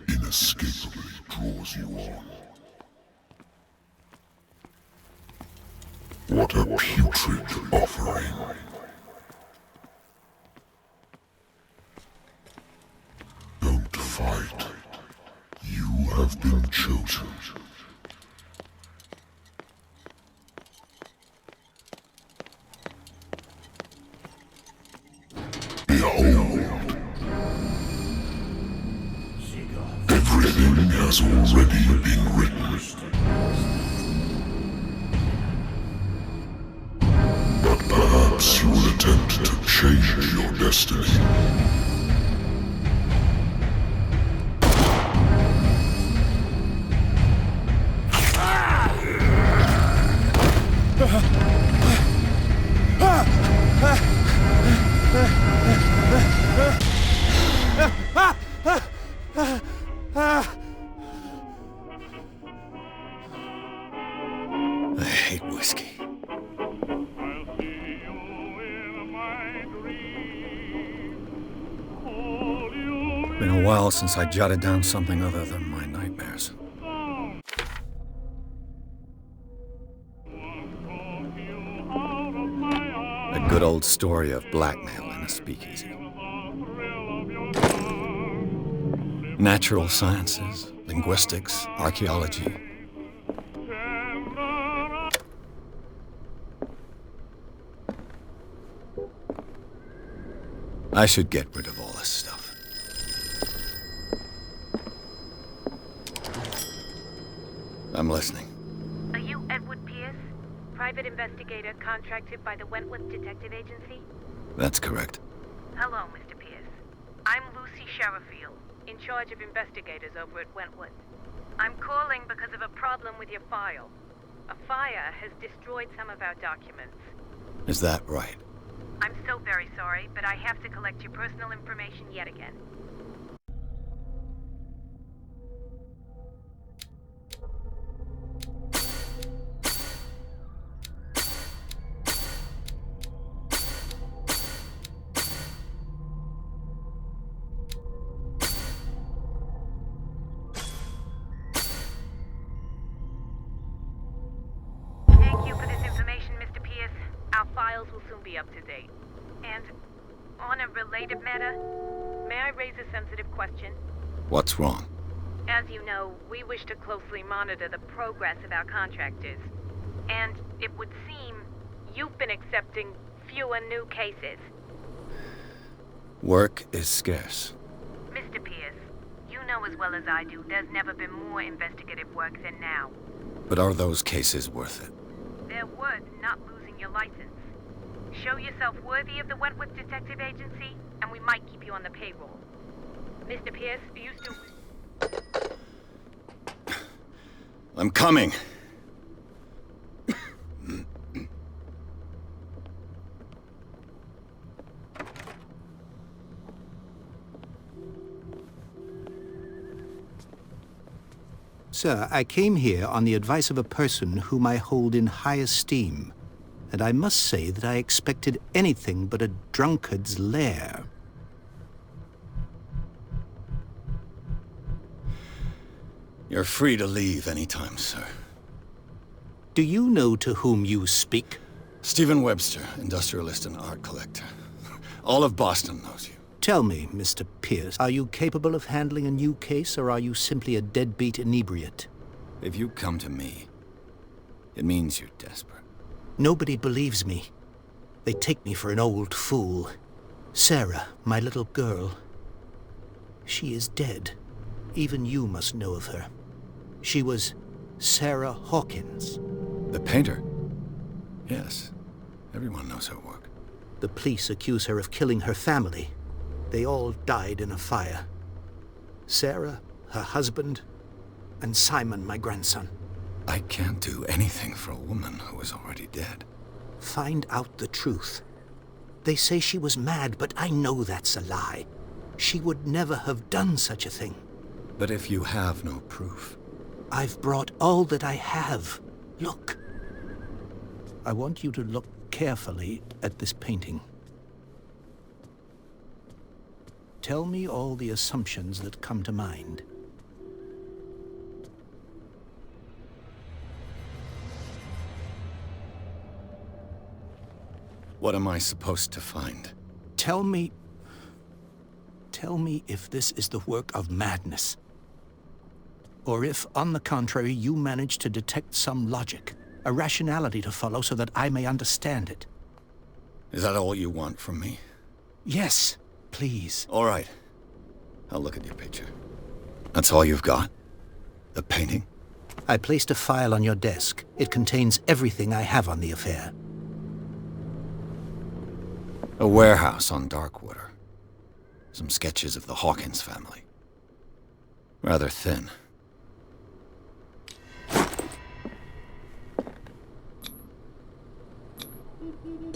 Inescapably draws you on. What a putrid offering. Don't fight. You have been chosen. Behold. Everything has already been written. But perhaps you will attempt to change your destiny. I hate whiskey. Been a while since I jotted down something other than my nightmares. A good old story of blackmail in a speakeasy. Natural sciences, linguistics, archaeology. I should get rid of all this stuff. I'm listening. Are you Edward Pierce, private investigator contracted by the Wentworth Detective Agency? That's correct. Hello, Mr. Pierce. I'm Lucy Sherifield, in charge of investigators over at Wentworth. I'm calling because of a problem with your file. A fire has destroyed some of our documents. Is that right? I'm so very sorry, but I have to collect your personal information yet again. Thank you for this information, Mr. Pierce. Our files will soon be up to date. And on a related matter, may I raise a sensitive question? What's wrong? As you know, we wish to closely monitor the progress of our contractors. And it would seem you've been accepting fewer new cases. Work is scarce. Mr. Pierce, you know as well as I do there's never been more investigative work than now. But are those cases worth it? They're worth not losing your license. Show yourself worthy of the Wentworth Detective Agency, and we might keep you on the payroll. Mr. Pierce, are you still... I'm coming. Sir, I came here on the advice of a person whom I hold in high esteem, and I must say that I expected anything but a drunkard's lair. You're free to leave anytime, sir. Do you know to whom you speak? Stephen Webster, industrialist and art collector. All of Boston knows you. Tell me, Mr. Pierce, are you capable of handling a new case, or are you simply a deadbeat inebriate? If you come to me, it means you're desperate. Nobody believes me. They take me for an old fool. Sarah, my little girl, she is dead. Even you must know of her. She was Sarah Hawkins. The painter? Yes. Everyone knows her work. The police accuse her of killing her family. They all died in a fire. Sarah, her husband, and Simon, my grandson. I can't do anything for a woman who is already dead. Find out the truth. They say she was mad, but I know that's a lie. She would never have done such a thing. But if you have no proof... I've brought all that I have. Look. I want you to look carefully at this painting. Tell me all the assumptions that come to mind. What am I supposed to find? Tell me if this is the work of madness. Or if, on the contrary, you manage to detect some logic, a rationality to follow so that I may understand it. Is that all you want from me? Yes, please. All right. I'll look at your picture. That's all you've got? The painting? I placed a file on your desk. It contains everything I have on the affair. A warehouse on Darkwater. Some sketches of the Hawkins family. Rather thin.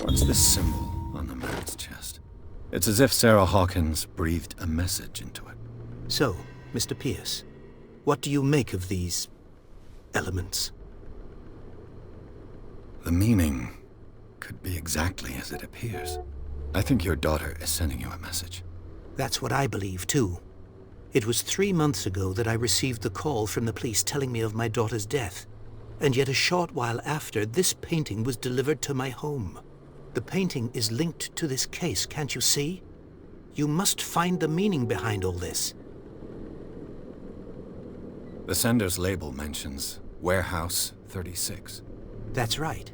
What's this symbol on the man's chest? It's as if Sarah Hawkins breathed a message into it. So, Mr. Pierce, what do you make of these elements? The meaning could be exactly as it appears. I think your daughter is sending you a message. That's what I believe, too. It was 3 months ago that I received the call from the police telling me of my daughter's death. And yet a short while after, this painting was delivered to my home. The painting is linked to this case, can't you see? You must find the meaning behind all this. The sender's label mentions Warehouse 36. That's right.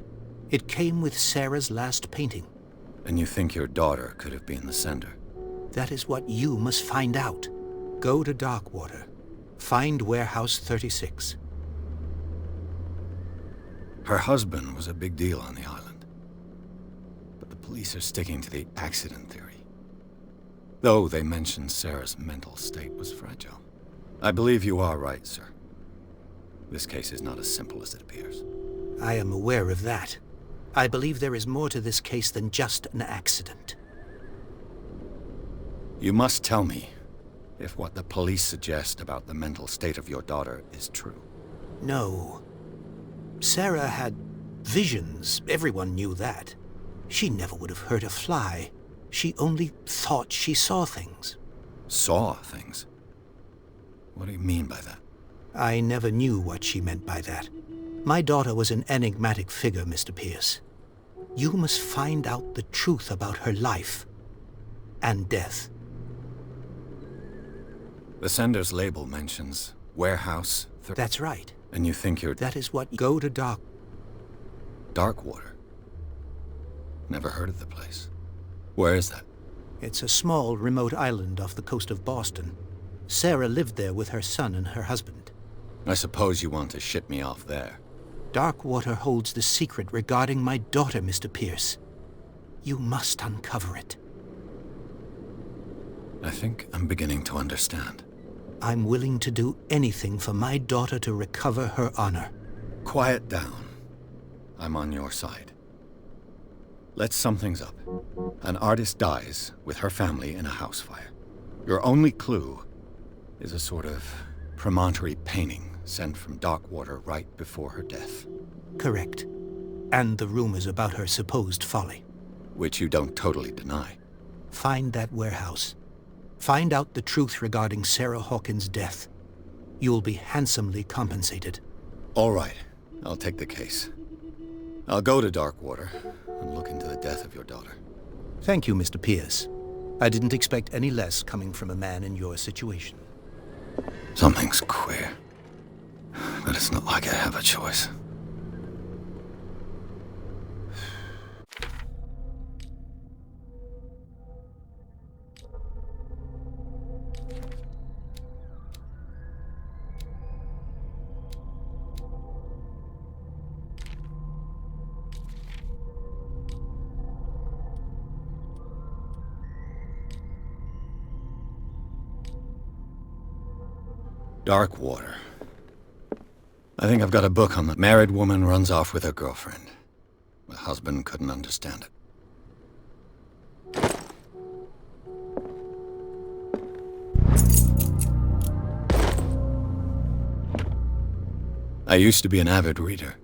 It came with Sarah's last painting. And you think your daughter could have been the sender? That is what you must find out. Go to Darkwater. Find Warehouse 36. Her husband was a big deal on the island. But the police are sticking to the accident theory. Though they mention Sarah's mental state was fragile. I believe you are right, sir. This case is not as simple as it appears. I am aware of that. I believe there is more to this case than just an accident. You must tell me if what the police suggest about the mental state of your daughter is true. No. Sarah had visions. Everyone knew that. She never would have hurt a fly. She only thought she saw things. Saw things? What do you mean by that? I never knew what she meant by that. My daughter was an enigmatic figure, Mr. Pierce. You must find out the truth about her life and death. The sender's label mentions Warehouse... That's right. And you think you're... That is what... Go to Darkwater? Never heard of the place. Where is that? It's a small, remote island off the coast of Boston. Sarah lived there with her son and her husband. I suppose you want to ship me off there. Darkwater holds the secret regarding my daughter, Mr. Pierce. You must uncover it. I think I'm beginning to understand. I'm willing to do anything for my daughter to recover her honor. Quiet down. I'm on your side. Let's sum things up. An artist dies with her family in a house fire. Your only clue is a sort of promontory painting sent from Darkwater right before her death. Correct. And the rumors about her supposed folly. Which you don't totally deny. Find that warehouse. Find out the truth regarding Sarah Hawkins' death. You'll be handsomely compensated. All right, I'll take the case. I'll go to Darkwater and look into the death of your daughter. Thank you, Mr. Pierce. I didn't expect any less coming from a man in your situation. Something's queer. But it's not like I have a choice. Darkwater. I think I've got a book on the married woman runs off with her girlfriend. The husband couldn't understand it. I used to be an avid reader.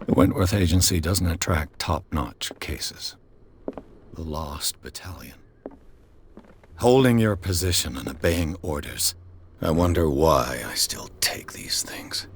The Wentworth Agency doesn't attract top-notch cases. The Lost Battalion. Holding your position and obeying orders. I wonder why I still take these things.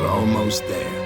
Almost there.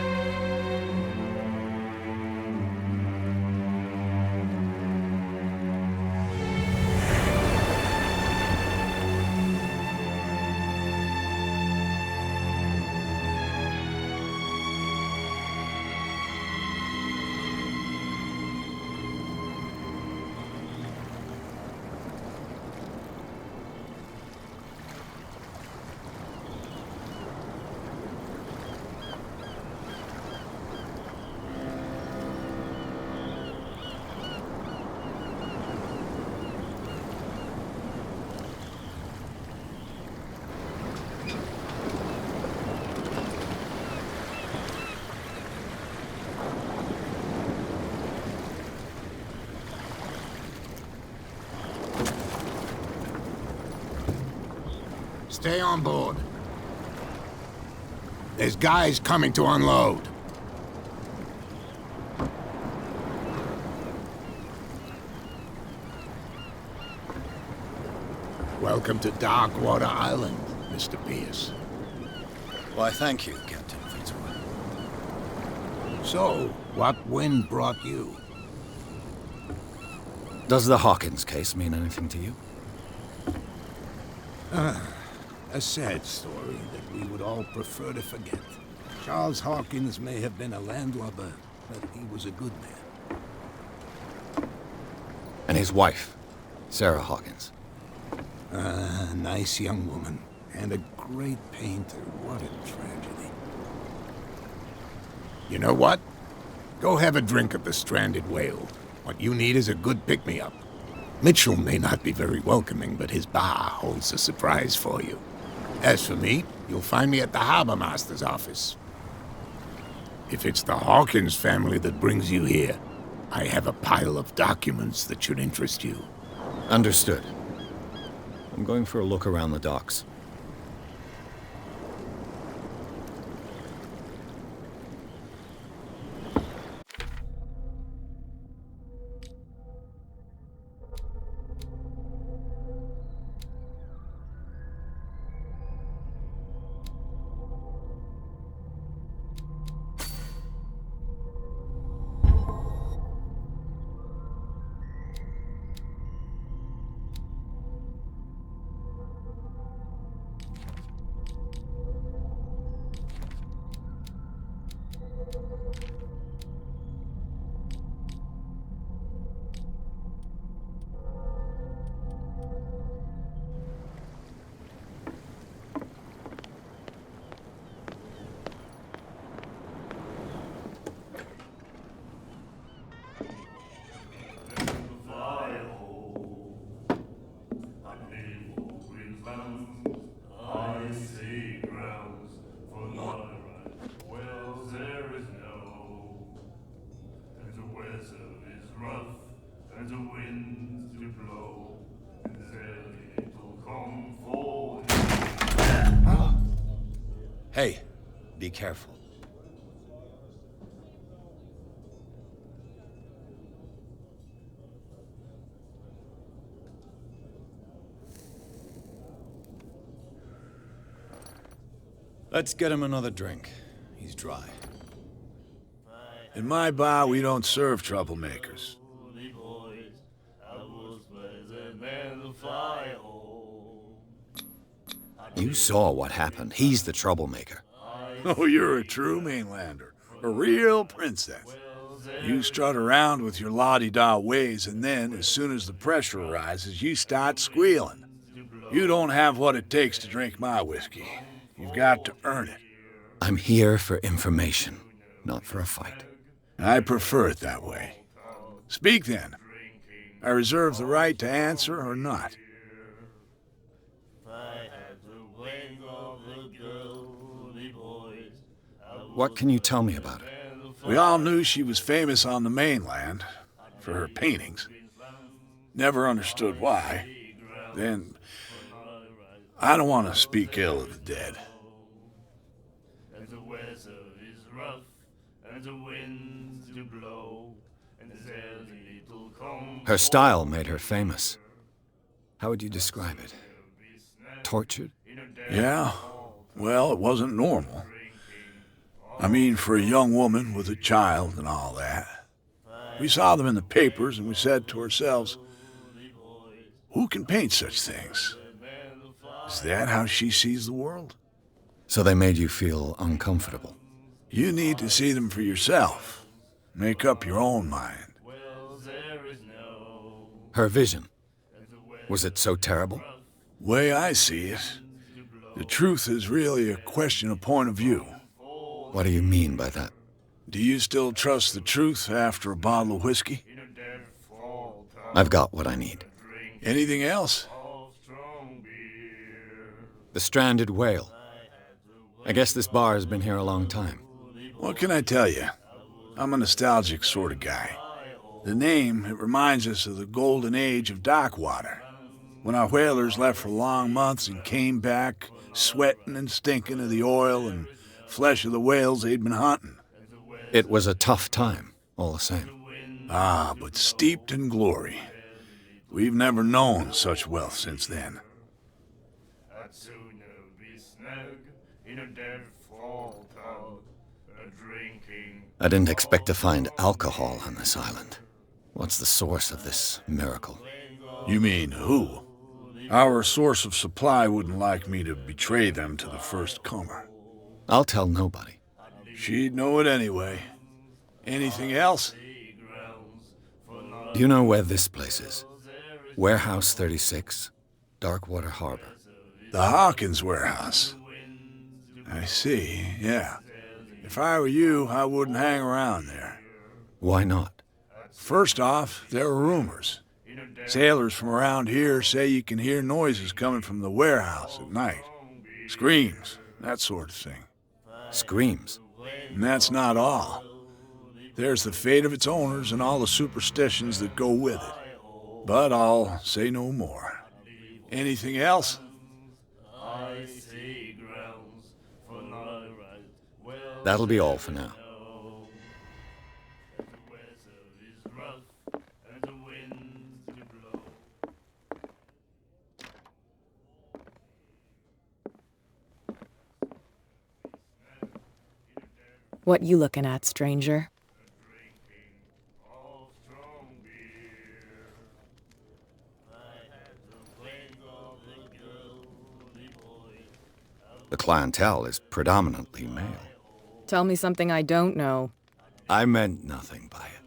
Stay on board. There's guys coming to unload. Welcome to Darkwater Island, Mr. Pierce. Why, thank you, Captain Fitzroy. So, what wind brought you? Does the Hawkins case mean anything to you? A sad story that we would all prefer to forget. Charles Hawkins may have been a landlubber, but he was a good man. And his wife, Sarah Hawkins. Nice young woman. And a great painter. What a tragedy. You know what? Go have a drink of the Stranded Whale. What you need is a good pick-me-up. Mitchell may not be very welcoming, but his bar holds a surprise for you. As for me, you'll find me at the Harbor Master's office. If it's the Hawkins family that brings you here, I have a pile of documents that should interest you. Understood. I'm going for a look around the docks. I see grounds for not wells there is no, and the weather is rough, and the winds do blow, and there little comfort. Hey, be careful. Let's get him another drink. He's dry. In my bar, we don't serve troublemakers. You saw what happened. He's the troublemaker. Oh, you're a true mainlander. A real princess. You strut around with your la-di-da ways, and then, as soon as the pressure arises, you start squealing. You don't have what it takes to drink my whiskey. You've got to earn it. I'm here for information, not for a fight. I prefer it that way. Speak then. I reserve the right to answer or not. What can you tell me about her? We all knew she was famous on the mainland for her paintings. Never understood why. Then, I don't want to speak ill of the dead. And the weather is rough, and the winds do blow, and there's little comfort. Her style made her famous. How would you describe it? Tortured? Yeah? Well, it wasn't normal. I mean, for a young woman with a child and all that. We saw them in the papers and we said to ourselves, who can paint such things? Is that how she sees the world? So they made you feel uncomfortable. You need to see them for yourself. Make up your own mind. Her vision. Was it so terrible? Way I see it, the truth is really a question of point of view. What do you mean by that? Do you still trust the truth after a bottle of whiskey? I've got what I need. Anything else? The stranded whale. I guess this bar has been here a long time. What can I tell you? I'm a nostalgic sort of guy. The name, it reminds us of the golden age of dock water, when our whalers left for long months and came back sweating and stinking of the oil and flesh of the whales they'd been hunting. It was a tough time, all the same. Ah, but steeped in glory. We've never known such wealth since then. I'd sooner be snug in a dead fall tub, drinking. I didn't expect to find alcohol on this island. What's the source of this miracle? You mean who? Our source of supply wouldn't like me to betray them to the first comer. I'll tell nobody. She'd know it anyway. Anything else? Do you know where this place is? Warehouse 36, Darkwater Harbor. The Hawkins warehouse. I see, yeah. If I were you, I wouldn't hang around there. Why not? First off, there are rumors. Sailors from around here say you can hear noises coming from the warehouse at night. Screams, that sort of thing. Screams. And that's not all. There's the fate of its owners and all the superstitions that go with it. But I'll say no more. Anything else? That'll be all for now. What you looking at, stranger? The clientele is predominantly male. Tell me something I don't know. I meant nothing by it.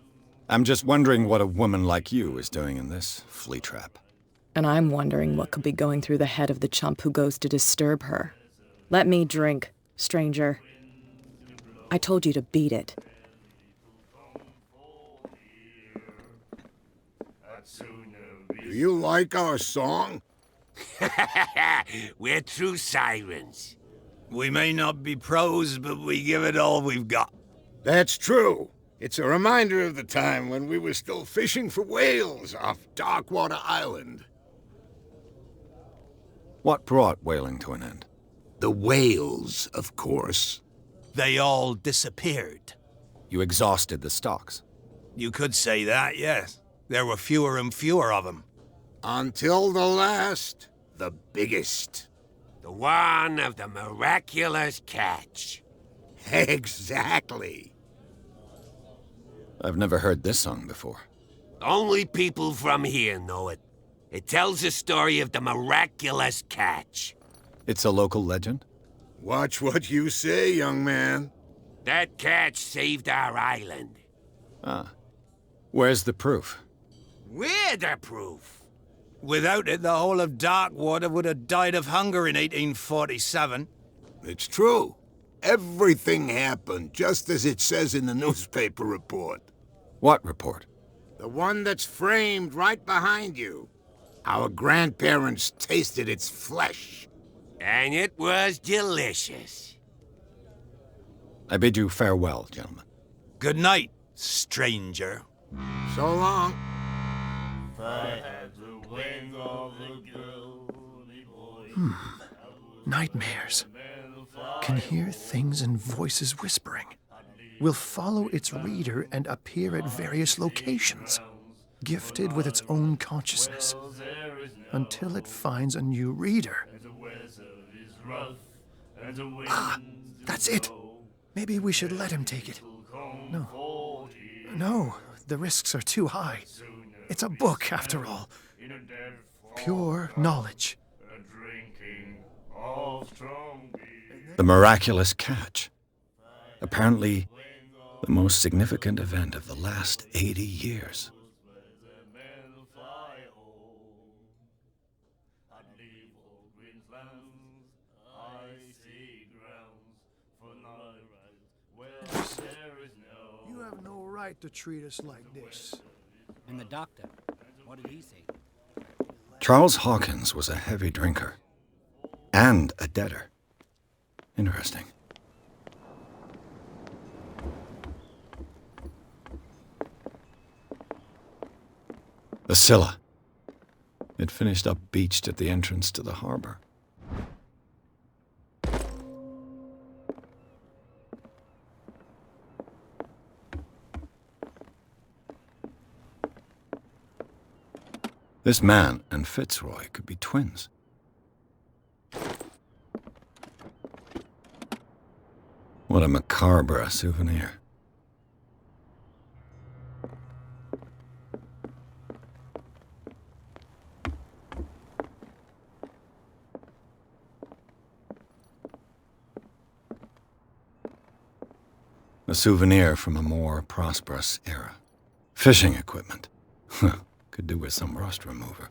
I'm just wondering what a woman like you is doing in this flea trap. And I'm wondering what could be going through the head of the chump who goes to disturb her. Let me drink, stranger. I told you to beat it. Do you like our song? We're true sirens. We may not be pros, but we give it all we've got. That's true. It's a reminder of the time when we were still fishing for whales off Darkwater Island. What brought whaling to an end? The whales, of course. They all disappeared. You exhausted the stocks. You could say that, yes. There were fewer and fewer of them. Until the last, the biggest. The one of the miraculous catch. Exactly. I've never heard this song before. Only people from here know it. It tells the story of the miraculous catch. It's a local legend? Watch what you say, young man. That catch saved our island. Ah. Where's the proof? We're the proof. Without it, the whole of Darkwater would have died of hunger in 1847. It's true. Everything happened just as it says in the newspaper report. What report? The one that's framed right behind you. Our grandparents tasted its flesh. And it was delicious. I bid you farewell, gentlemen. Good night, stranger. So long. Nightmares. Can hear things and voices whispering. Will follow its reader and appear at various locations, gifted with its own consciousness, until it finds a new reader. Ah, that's it. Maybe we should let him take it. No, the risks are too high. It's a book, after all. Pure knowledge. The miraculous catch. Apparently, the most significant event of the last 80 years. You have no right to treat us like this. And the doctor, what did he say? Charles Hawkins was a heavy drinker. And a debtor. Interesting. The Scylla. It finished up beached at the entrance to the harbor. This man and Fitzroy could be twins. What a macabre souvenir. A souvenir from a more prosperous era. Fishing equipment. Could do with some rust remover.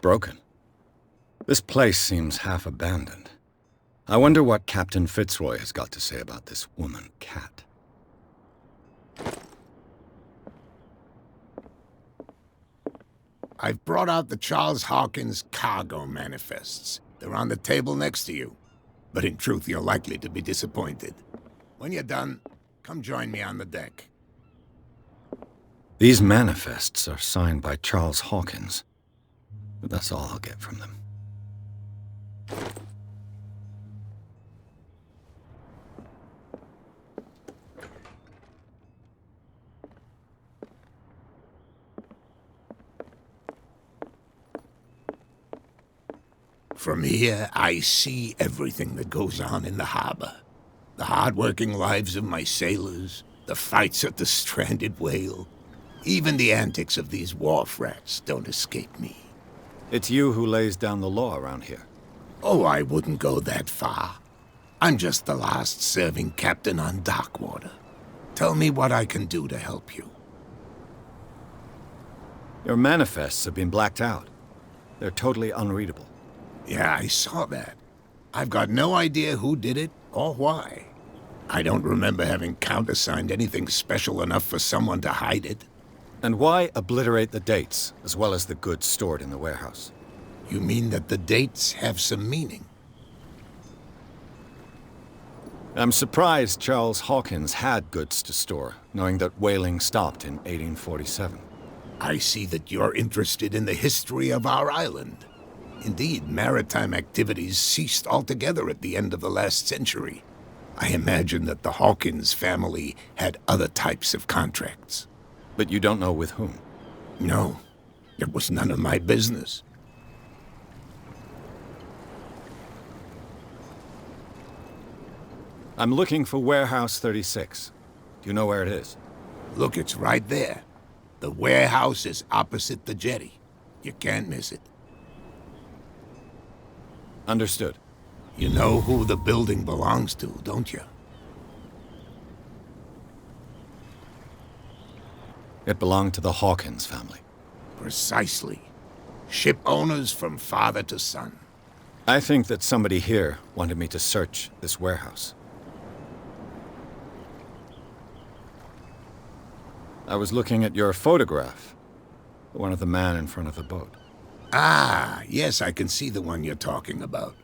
Broken. This place seems half abandoned. I wonder what Captain Fitzroy has got to say about this woman cat. I've brought out the Charles Hawkins cargo manifests. They're on the table next to you. But in truth, you're likely to be disappointed. When you're done, come join me on the deck. These manifests are signed by Charles Hawkins. But that's all I'll get from them. From here, I see everything that goes on in the harbor. The hard-working lives of my sailors, the fights at the stranded whale. Even the antics of these wharf rats don't escape me. It's you who lays down the law around here. Oh, I wouldn't go that far. I'm just the last serving captain on Darkwater. Tell me what I can do to help you. Your manifests have been blacked out. They're totally unreadable. Yeah, I saw that. I've got no idea who did it or why. I don't remember having countersigned anything special enough for someone to hide it. And why obliterate the dates, as well as the goods stored in the warehouse? You mean that the dates have some meaning? I'm surprised Charles Hawkins had goods to store, knowing that whaling stopped in 1847. I see that you're interested in the history of our island. Indeed, maritime activities ceased altogether at the end of the last century. I imagine that the Hawkins family had other types of contracts. But you don't know with whom? No, it was none of my business. I'm looking for Warehouse 36. Do you know where it is? Look, it's right there. The warehouse is opposite the jetty. You can't miss it. Understood. You know who the building belongs to, don't you? It belonged to the Hawkins family. Precisely. Ship owners from father to son. I think that somebody here wanted me to search this warehouse. I was looking at your photograph, the one of the man in front of the boat. Ah, yes, I can see the one you're talking about.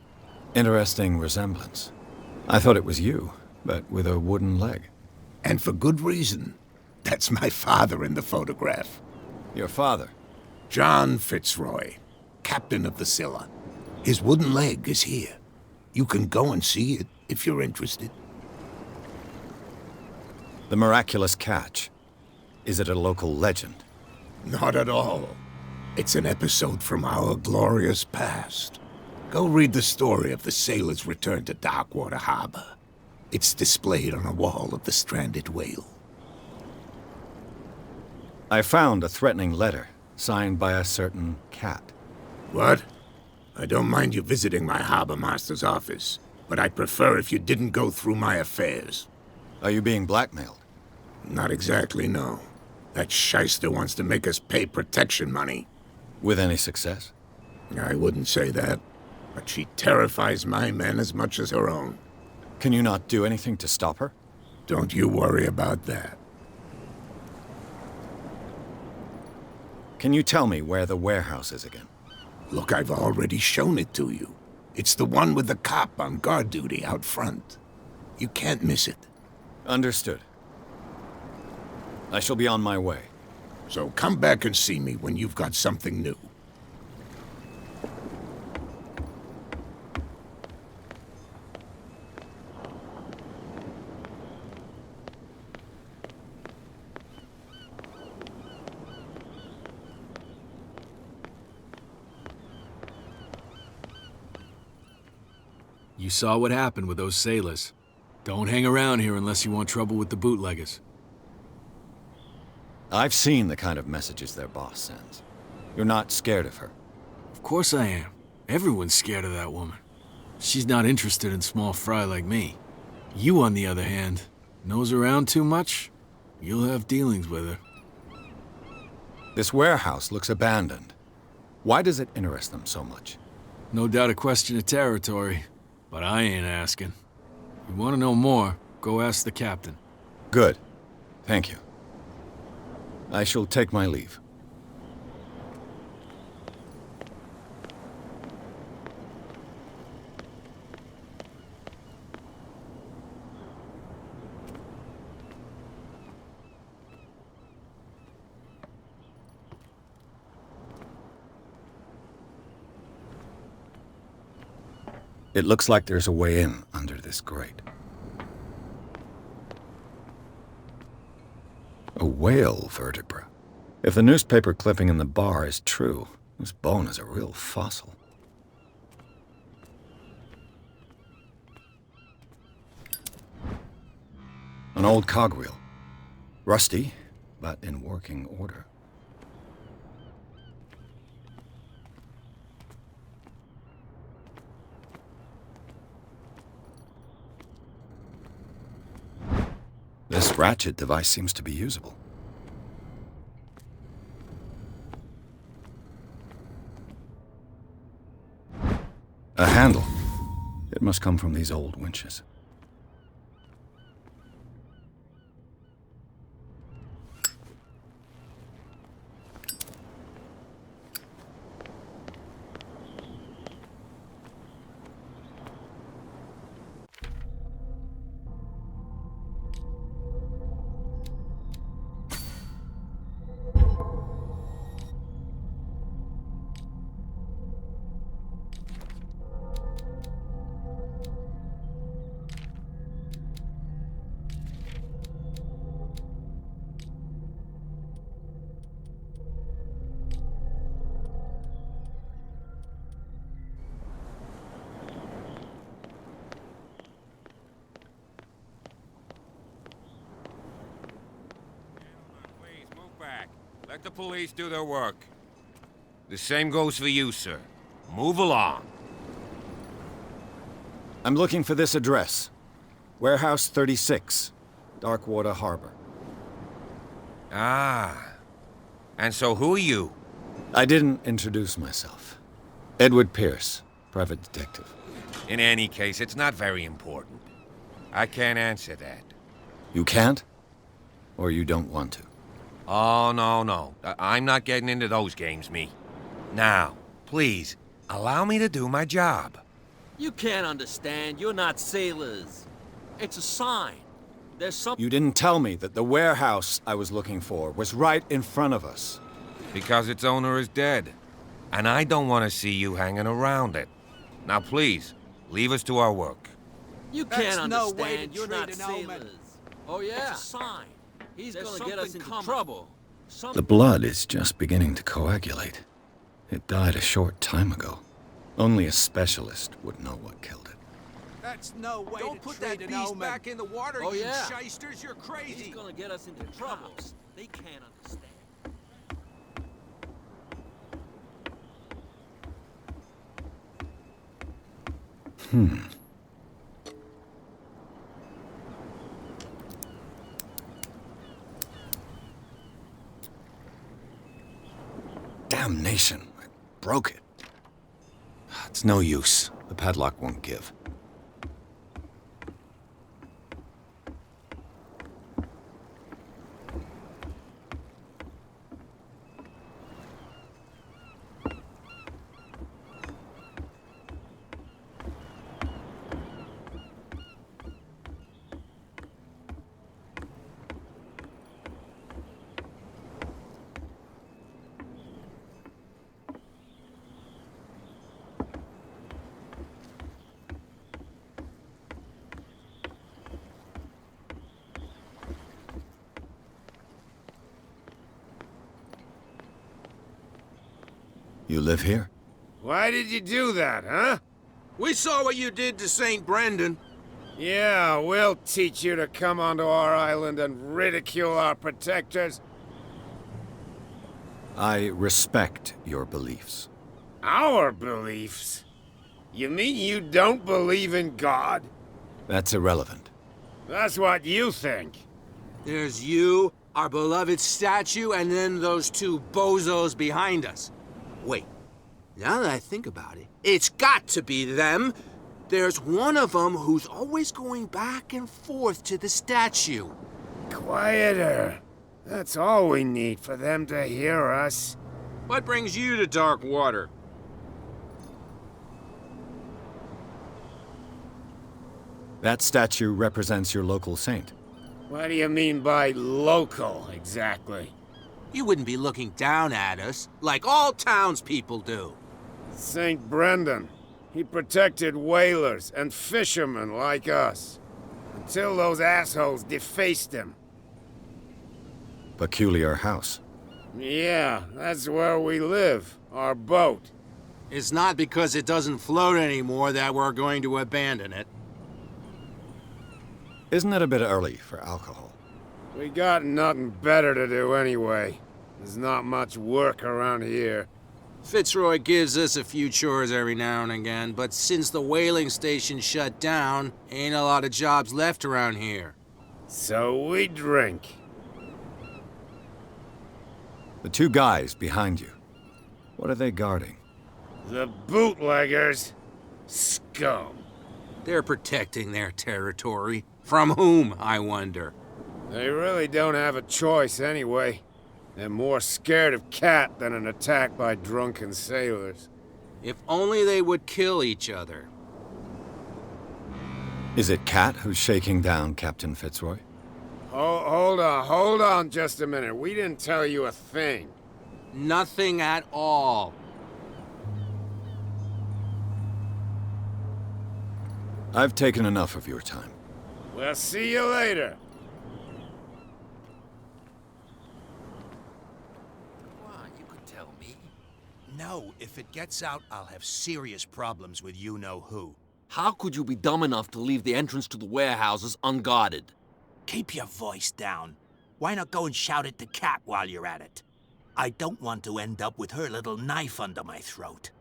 Interesting resemblance. I thought it was you, but with a wooden leg. And for good reason. That's my father in the photograph. Your father? John Fitzroy, captain of the Scylla. His wooden leg is here. You can go and see it if you're interested. The miraculous catch. Is it a local legend? Not at all. It's an episode from our glorious past. Go read the story of the sailor's return to Darkwater Harbor. It's displayed on a wall of the stranded whale. I found a threatening letter, signed by a certain cat. What? I don't mind you visiting my harbor master's office, but I'd prefer if you didn't go through my affairs. Are you being blackmailed? Not exactly, no. That shyster wants to make us pay protection money. With any success? I wouldn't say that, but she terrifies my men as much as her own. Can you not do anything to stop her? Don't you worry about that. Can you tell me where the warehouse is again? Look, I've already shown it to you. It's the one with the cop on guard duty out front. You can't miss it. Understood. I shall be on my way. So come back and see me when you've got something new. You saw what happened with those sailors. Don't hang around here unless you want trouble with the bootleggers. I've seen the kind of messages their boss sends. You're not scared of her? Of course I am. Everyone's scared of that woman. She's not interested in small fry like me. You, on the other hand, nose around too much, you'll have dealings with her. This warehouse looks abandoned. Why does it interest them so much? No doubt a question of territory, but I ain't asking. You want to know more, go ask the captain. Good. Thank you. I shall take my leave. It looks like there's a way in under this grate. A whale vertebra. If the newspaper clipping in the bar is true, this bone is a real fossil. An old cogwheel. Rusty, but in working order. This ratchet device seems to be usable. A handle. It must come from these old winches. Let the police do their work. The same goes for you, sir. Move along. I'm looking for this address. Warehouse 36, Darkwater Harbor. Ah. And so who are you? I didn't introduce myself. Edward Pierce, private detective. In any case, it's not very important. I can't answer that. You can't? Or you don't want to? Oh, no. I'm not getting into those games, me. Now, please, allow me to do my job. You can't understand. You're not sailors. It's a sign. There's something... You didn't tell me that the warehouse I was looking for was right in front of us. Because its owner is dead. And I don't want to see you hanging around it. Now, please, leave us to our work. You can't understand. No way to You're treat not an sailors. omen. Oh, yeah. It's a sign. He's There's gonna get us into something trouble. The blood is just beginning to coagulate. It died a short time ago. Only a specialist would know what killed it. That's no way Don't to put treat that an beast omen. back in the water, Oh, you yeah. shysters. You're crazy. He's gonna get us into trouble. They can't understand. Damnation. I broke it. It's no use. The padlock won't give. You live here? Why did you do that, huh? We saw what you did to St. Brendan. Yeah, we'll teach you to come onto our island and ridicule our protectors. I respect your beliefs. Our beliefs? You mean you don't believe in God? That's irrelevant. That's what you think. There's you, our beloved statue, and then those two bozos behind us. Wait, now that I think about it, it's got to be them. There's one of them who's always going back and forth to the statue. Quieter. That's all we need for them to hear us. What brings you to Darkwater? That statue represents your local saint. What do you mean by local, exactly? You wouldn't be looking down at us, like all townspeople do. St. Brendan. He protected whalers and fishermen like us. Until those assholes defaced him. Peculiar house. Yeah, that's where we live. Our boat. It's not because it doesn't float anymore that we're going to abandon it. Isn't it a bit early for alcohol? We got nothing better to do anyway. There's not much work around here. Fitzroy gives us a few chores every now and again, but since the whaling station shut down, ain't a lot of jobs left around here. So we drink. The two guys behind you. What are they guarding? The bootleggers. Scum. They're protecting their territory. From whom, I wonder? They really don't have a choice anyway. They're more scared of Cat than an attack by drunken sailors. If only they would kill each other. Is it Cat who's shaking down Captain Fitzroy? Hold on just a minute. We didn't tell you a thing. Nothing at all. I've taken enough of your time. We'll see you later. You could tell me. No, if it gets out, I'll have serious problems with you-know-who. How could you be dumb enough to leave the entrance to the warehouses unguarded? Keep your voice down. Why not go and shout at the cat while you're at it? I don't want to end up with her little knife under my throat.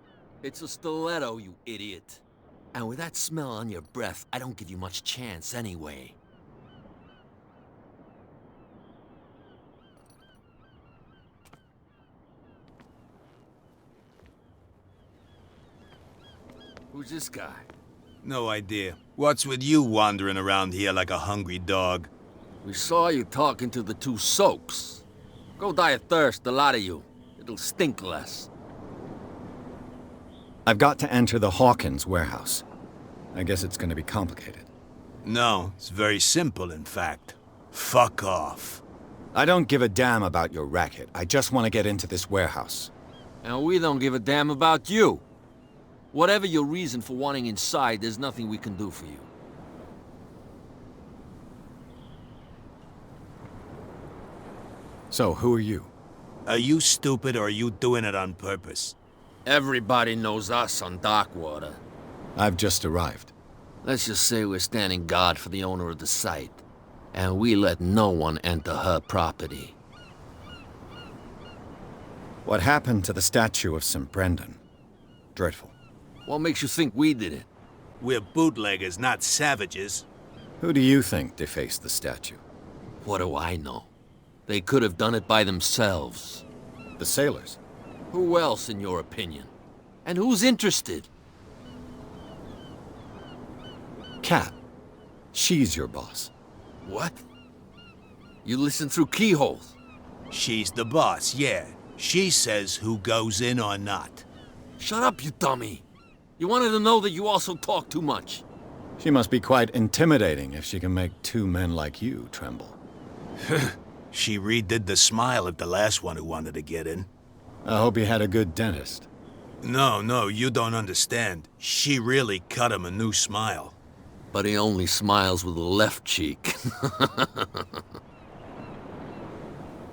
It's a stiletto, you idiot. And with that smell on your breath, I don't give you much chance anyway. Who's this guy? No idea. What's with you wandering around here like a hungry dog? We saw you talking to the two soaks. Go die of thirst, the lot of you. It'll stink less. I've got to enter the Hawkins warehouse. I guess it's going to be complicated. No, it's very simple, in fact. Fuck off. I don't give a damn about your racket. I just want to get into this warehouse. And we don't give a damn about you. Whatever your reason for wanting inside, there's nothing we can do for you. So, who are you? Are you stupid or are you doing it on purpose? Everybody knows us on Darkwater. I've just arrived. Let's just say we're standing guard for the owner of the site. And we let no one enter her property. What happened to the statue of St. Brendan? Dreadful. What makes you think we did it? We're bootleggers, not savages. Who do you think defaced the statue? What do I know? They could have done it by themselves. The sailors? Who else, in your opinion? And who's interested? Kat. She's your boss. What? You listen through keyholes? She's the boss, yeah. She says who goes in or not. Shut up, you dummy. You wanted to know that you also talk too much. She must be quite intimidating if she can make two men like you tremble. She redid the smile at the last one who wanted to get in. I hope he had a good dentist. No, you don't understand. She really cut him a new smile. But he only smiles with the left cheek.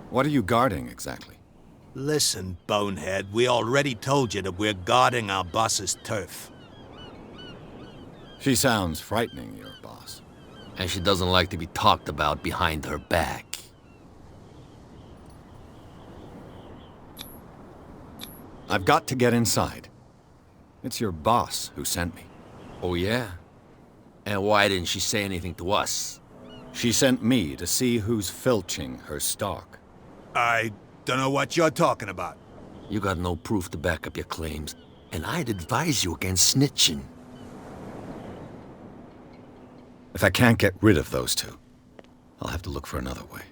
What are you guarding, exactly? Listen, bonehead, we already told you that we're guarding our boss's turf. She sounds frightening, your boss. And she doesn't like to be talked about behind her back. I've got to get inside. It's your boss who sent me. Oh, yeah? And why didn't she say anything to us? She sent me to see who's filching her stock. I don't know what you're talking about. You got no proof to back up your claims, and I'd advise you against snitching. If I can't get rid of those two, I'll have to look for another way.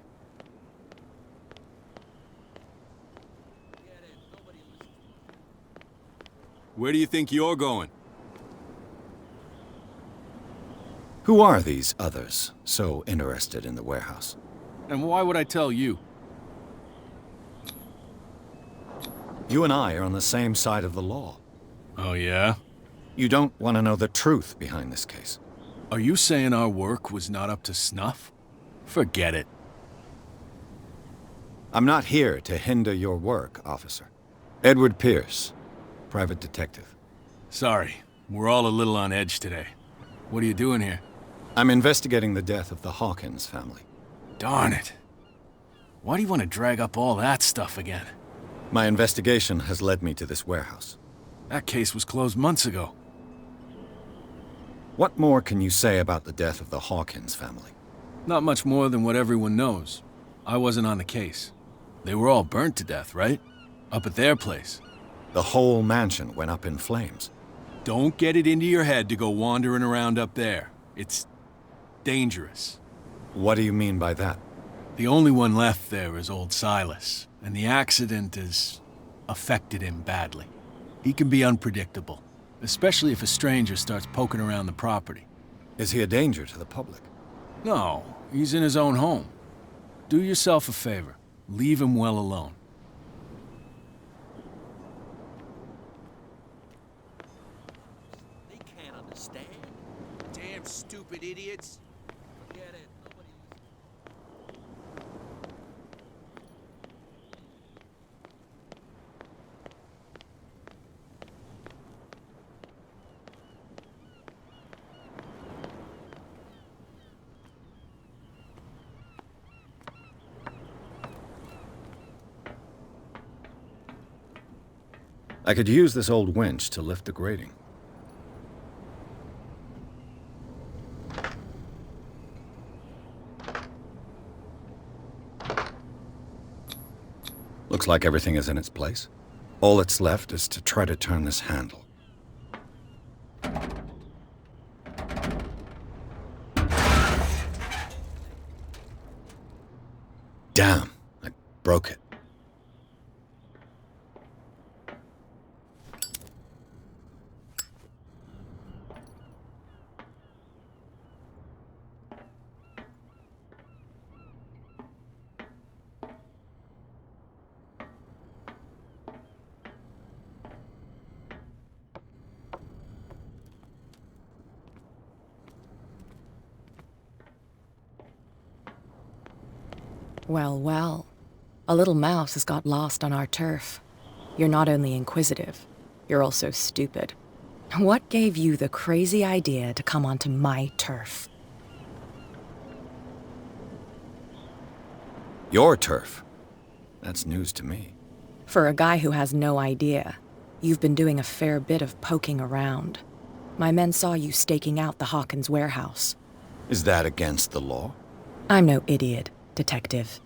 Where do you think you're going? Who are these others so interested in the warehouse? And why would I tell you? You and I are on the same side of the law. Oh, yeah? You don't want to know the truth behind this case. Are you saying our work was not up to snuff? Forget it. I'm not here to hinder your work, officer. Edward Pierce, private detective. Sorry, we're all a little on edge today. What are you doing here? I'm investigating the death of the Hawkins family. Darn it. Why do you want to drag up all that stuff again? My investigation has led me to this warehouse. That case was closed months ago. What more can you say about the death of the Hawkins family? Not much more than what everyone knows. I wasn't on the case. They were all burnt to death, right? Up at their place. The whole mansion went up in flames. Don't get it into your head to go wandering around up there. It's dangerous. What do you mean by that? The only one left there is old Silas, and the accident has affected him badly. He can be unpredictable, especially if a stranger starts poking around the property. Is he a danger to the public? No, he's in his own home. Do yourself a favor. Leave him well alone. They can't understand. Damn stupid idiots. Forget it. Nobody I could use this old winch to lift the grating. Looks like everything is in its place. All that's left is to try to turn this handle. Damn, I broke it. Well, well. A little mouse has got lost on our turf. You're not only inquisitive, you're also stupid. What gave you the crazy idea to come onto my turf? Your turf? That's news to me. For a guy who has no idea, you've been doing a fair bit of poking around. My men saw you staking out the Hawkins warehouse. Is that against the law? I'm no idiot, Detective.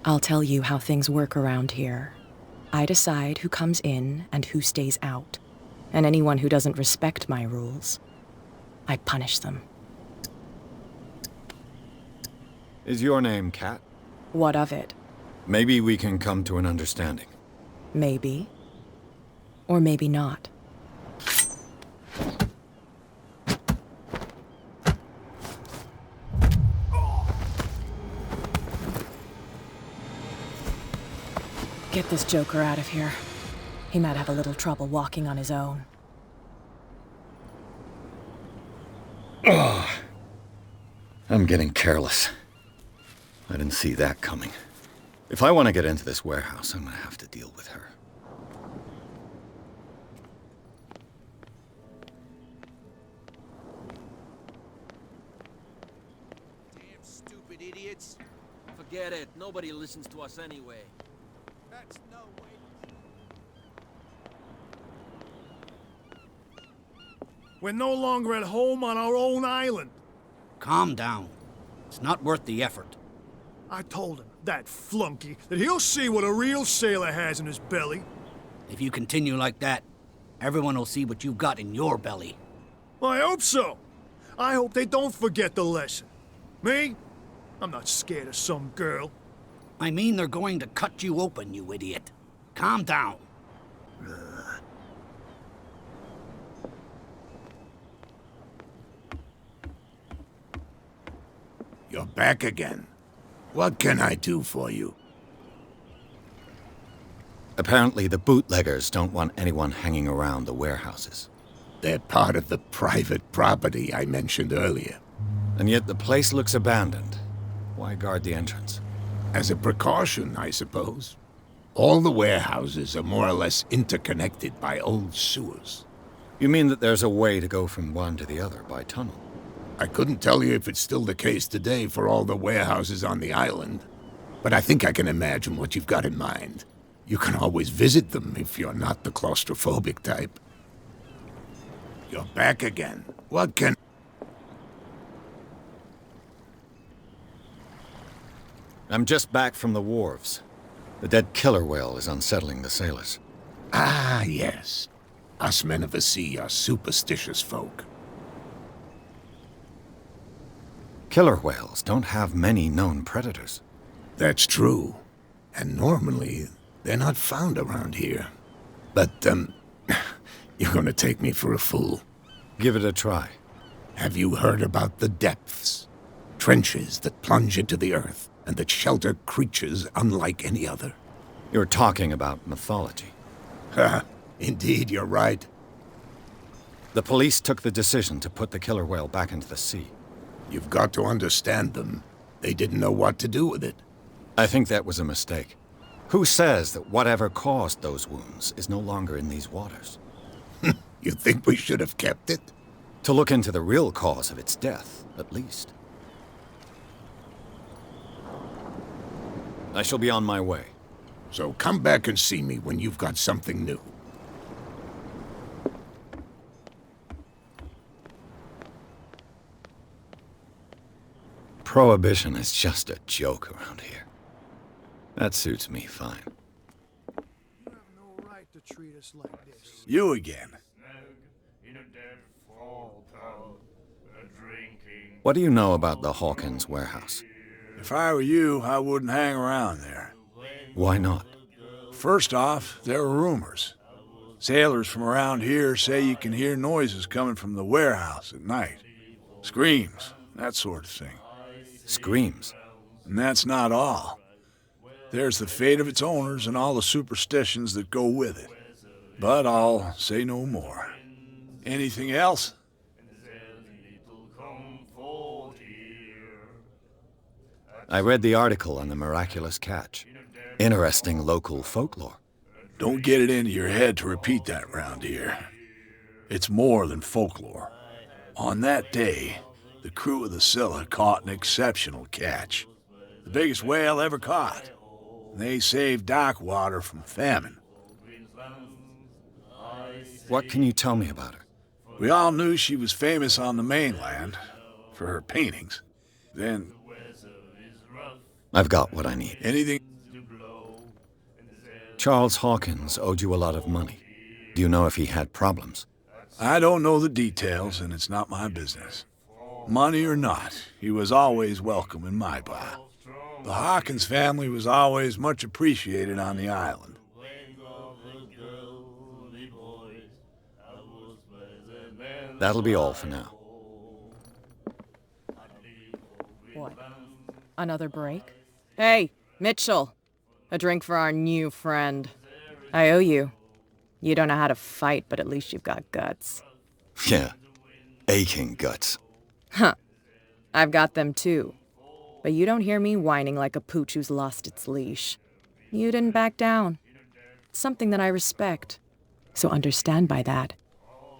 I'll tell you how things work around here. I decide who comes in and who stays out. And anyone who doesn't respect my rules, I punish them. Is your name Kat? What of it? Maybe we can come to an understanding. Maybe. Or maybe not. Get this joker out of here. He might have a little trouble walking on his own. Ugh. I'm getting careless. I didn't see that coming. If I want to get into this warehouse, I'm gonna have to deal with her. Damn stupid idiots. Forget it. Nobody listens to us anyway. That's no way. We're no longer at home on our own island. Calm down. It's not worth the effort. I told him, that flunky, that he'll see what a real sailor has in his belly. If you continue like that, everyone will see what you've got in your belly. I hope so. I hope they don't forget the lesson. Me? I'm not scared of some girl. I mean they're going to cut you open, you idiot. Calm down. You're back again. What can I do for you? Apparently, the bootleggers don't want anyone hanging around the warehouses. They're part of the private property I mentioned earlier. And yet the place looks abandoned. Why guard the entrance? As a precaution, I suppose. All the warehouses are more or less interconnected by old sewers. You mean that there's a way to go from one to the other by tunnel? I couldn't tell you if it's still the case today for all the warehouses on the island, but I think I can imagine what you've got in mind. You can always visit them if you're not the claustrophobic type. You're back again. What can... I'm just back from the wharves. The dead killer whale is unsettling the sailors. Ah, yes. Us men of the sea are superstitious folk. Killer whales don't have many known predators. That's true. And normally, they're not found around here. But, you're gonna take me for a fool. Give it a try. Have you heard about the depths? Trenches that plunge into the earth and that shelter creatures unlike any other. You're talking about mythology. Ha! Indeed, you're right. The police took the decision to put the killer whale back into the sea. You've got to understand them. They didn't know what to do with it. I think that was a mistake. Who says that whatever caused those wounds is no longer in these waters? You think we should have kept it? To look into the real cause of its death, at least. I shall be on my way. So come back and see me when you've got something new. Prohibition is just a joke around here. That suits me fine. You have no right to treat us like this. You again. What do you know about the Hawkins warehouse? If I were you, I wouldn't hang around there. Why not? First off, there are rumors. Sailors from around here say you can hear noises coming from the warehouse at night. Screams, that sort of thing. Screams? And that's not all. There's the fate of its owners and all the superstitions that go with it. But I'll say no more. Anything else? I read the article on the miraculous catch. Interesting local folklore. Don't get it into your head to repeat that round here. It's more than folklore. On that day, the crew of the Scylla caught an exceptional catch. The biggest whale ever caught. They saved dock water from famine. What can you tell me about her? We all knew she was famous on the mainland for her paintings. Then... I've got what I need. Anything? Charles Hawkins owed you a lot of money. Do you know if he had problems? I don't know the details, and it's not my business. Money or not, he was always welcome in my bar. The Hawkins family was always much appreciated on the island. That'll be all for now. What? Another break? Hey, Mitchell. A drink for our new friend. I owe you. You don't know how to fight, but at least you've got guts. Yeah. Aching guts. Huh. I've got them too. But you don't hear me whining like a pooch who's lost its leash. You didn't back down. It's something that I respect. So understand by that.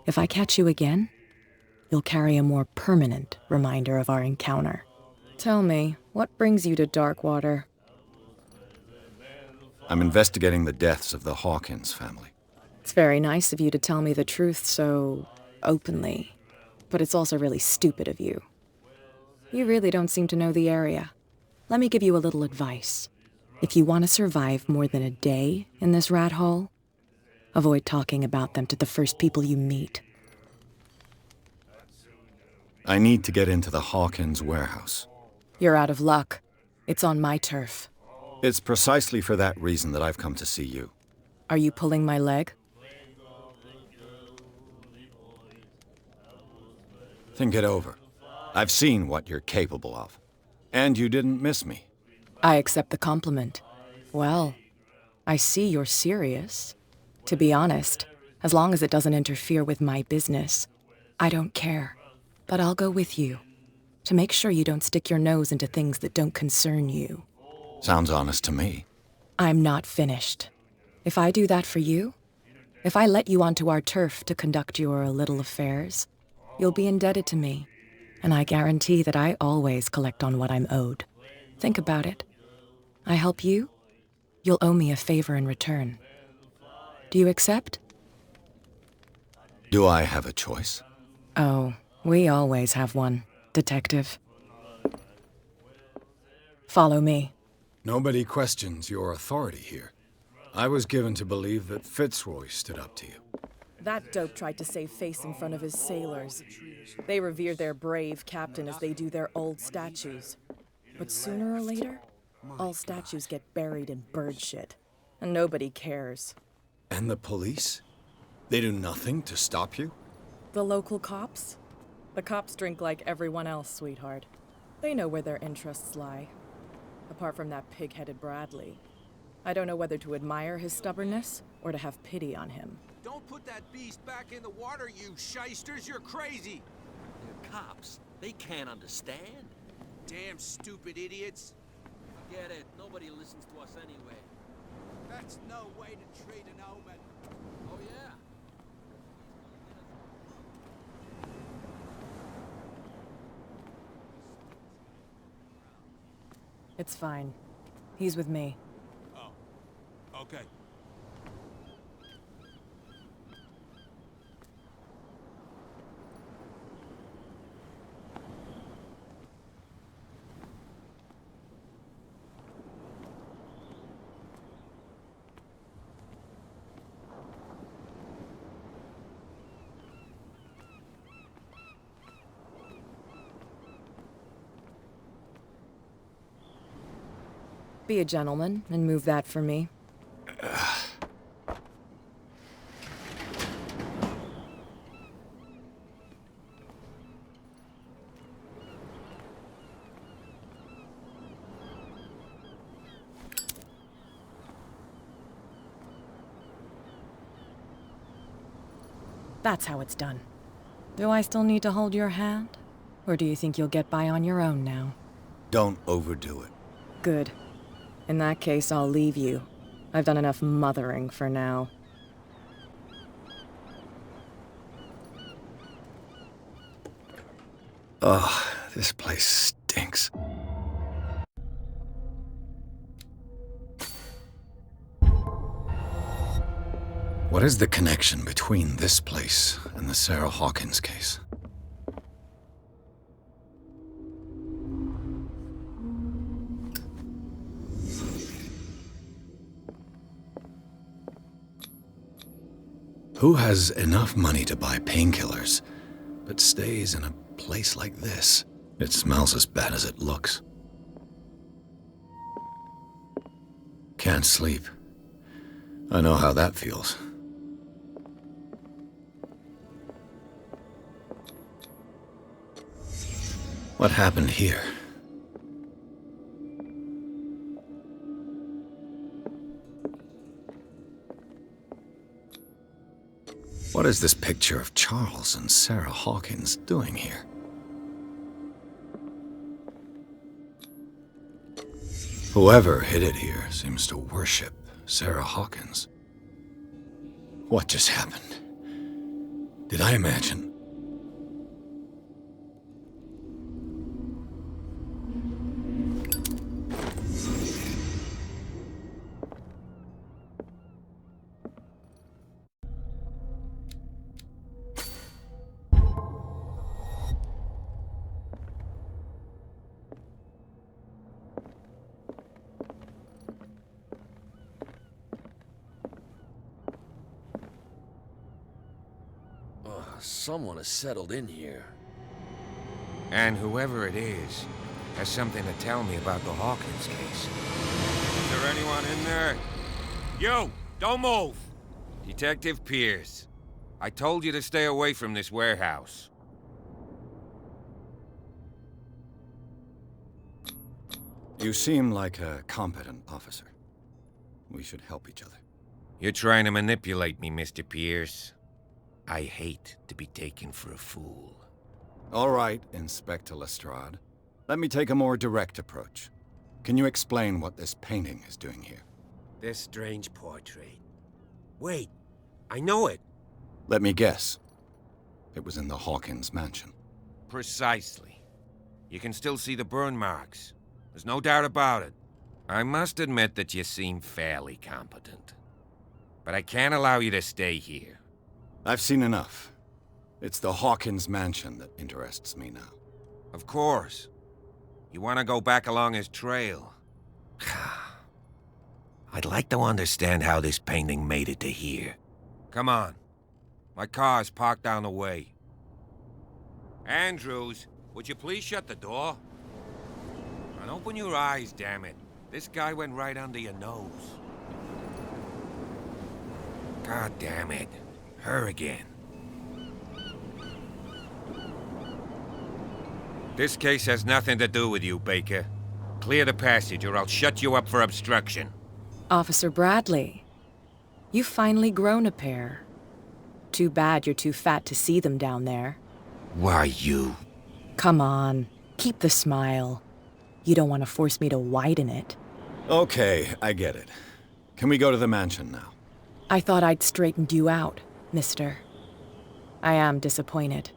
If I catch you again, you'll carry a more permanent reminder of our encounter. Tell me, what brings you to Darkwater? I'm investigating the deaths of the Hawkins family. It's very nice of you to tell me the truth so openly. But it's also really stupid of you. You really don't seem to know the area. Let me give you a little advice. If you want to survive more than a day in this rat hole, avoid talking about them to the first people you meet. I need to get into the Hawkins warehouse. You're out of luck. It's on my turf. It's precisely for that reason that I've come to see you. Are you pulling my leg? Think it over. I've seen what you're capable of. And you didn't miss me. I accept the compliment. Well, I see you're serious. To be honest, as long as it doesn't interfere with my business, I don't care. But I'll go with you, to make sure you don't stick your nose into things that don't concern you. Sounds honest to me. I'm not finished. If I do that for you, if I let you onto our turf to conduct your little affairs, you'll be indebted to me, and I guarantee that I always collect on what I'm owed. Think about it. I help you, you'll owe me a favor in return. Do you accept? Do I have a choice? Oh, we always have one, Detective. Follow me. Nobody questions your authority here. I was given to believe that Fitzroy stood up to you. That dope tried to save face in front of his sailors. They revere their brave captain as they do their old statues. But sooner or later, all statues get buried in bird shit. And nobody cares. And the police? They do nothing to stop you? The local cops? The cops drink like everyone else, sweetheart. They know where their interests lie. Apart from that pig-headed Bradley. I don't know whether to admire his stubbornness or to have pity on him. Don't put that beast back in the water, you shysters! You're crazy! They're cops. They can't understand. Damn stupid idiots! Forget it. Nobody listens to us anyway. That's no way to treat an omen. Oh, yeah? It's fine. He's with me. Oh. Okay. Be a gentleman and move that for me. That's how it's done. Do I still need to hold your hand? Or do you think you'll get by on your own now? Don't overdo it. Good. In that case, I'll leave you. I've done enough mothering for now. Ugh, this place stinks. What is the connection between this place and the Sarah Hawkins case? Who has enough money to buy painkillers, but stays in a place like this? It smells as bad as it looks. Can't sleep. I know how that feels. What happened here? What is this picture of Charles and Sarah Hawkins doing here? Whoever hid it here seems to worship Sarah Hawkins. What just happened? Did I imagine? Someone has settled in here. And whoever it is has something to tell me about the Hawkins case. Is there anyone in there? You! Don't move! Detective Pierce. I told you to stay away from this warehouse. You seem like a competent officer. We should help each other. You're trying to manipulate me, Mr. Pierce. I hate to be taken for a fool. All right, Inspector Lestrade. Let me take a more direct approach. Can you explain what this painting is doing here? This strange portrait. Wait, I know it. Let me guess. It was in the Hawkins mansion. Precisely. You can still see the burn marks. There's no doubt about it. I must admit that you seem fairly competent. But I can't allow you to stay here. I've seen enough. It's the Hawkins mansion that interests me now. Of course. You want to go back along his trail. I'd like to understand how this painting made it to here. Come on. My car's parked down the way. Andrews, would you please shut the door? And open your eyes, damn it. This guy went right under your nose. God damn it. Her again. This case has nothing to do with you, Baker. Clear the passage or I'll shut you up for obstruction. Officer Bradley, you've finally grown a pair. Too bad you're too fat to see them down there. Why, you... Come on, keep the smile. You don't want to force me to widen it. Okay, I get it. Can we go to the mansion now? I thought I'd straightened you out, mister. I am disappointed,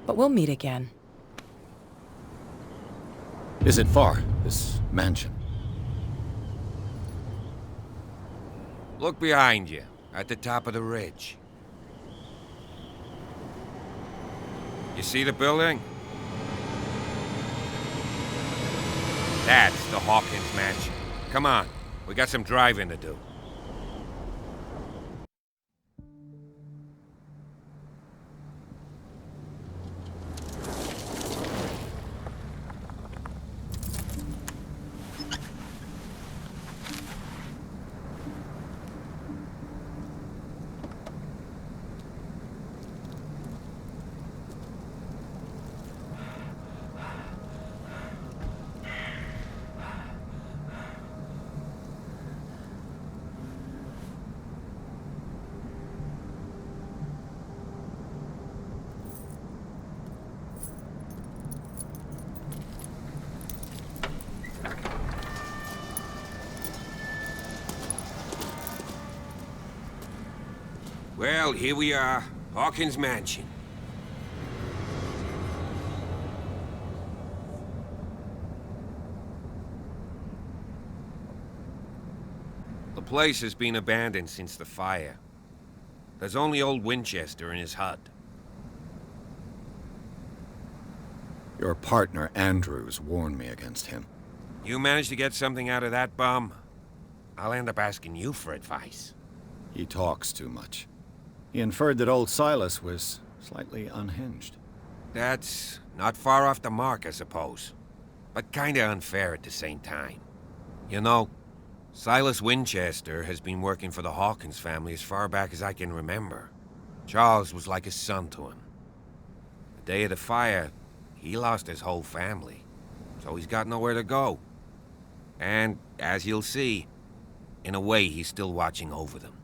but we'll meet again. Is it far, this mansion? Look behind you, at the top of the ridge. You see the building? That's the Hawkins mansion. Come on, we got some driving to do. Well, here we are. Hawkins Mansion. The place has been abandoned since the fire. There's only old Winchester in his hut. Your partner, Andrews, warned me against him. You managed to get something out of that bum? I'll end up asking you for advice. He talks too much. He inferred that old Silas was slightly unhinged. That's not far off the mark, I suppose. But kinda unfair at the same time. You know, Silas Winchester has been working for the Hawkins family as far back as I can remember. Charles was like a son to him. The day of the fire, he lost his whole family, so he's got nowhere to go. And, as you'll see, in a way, he's still watching over them.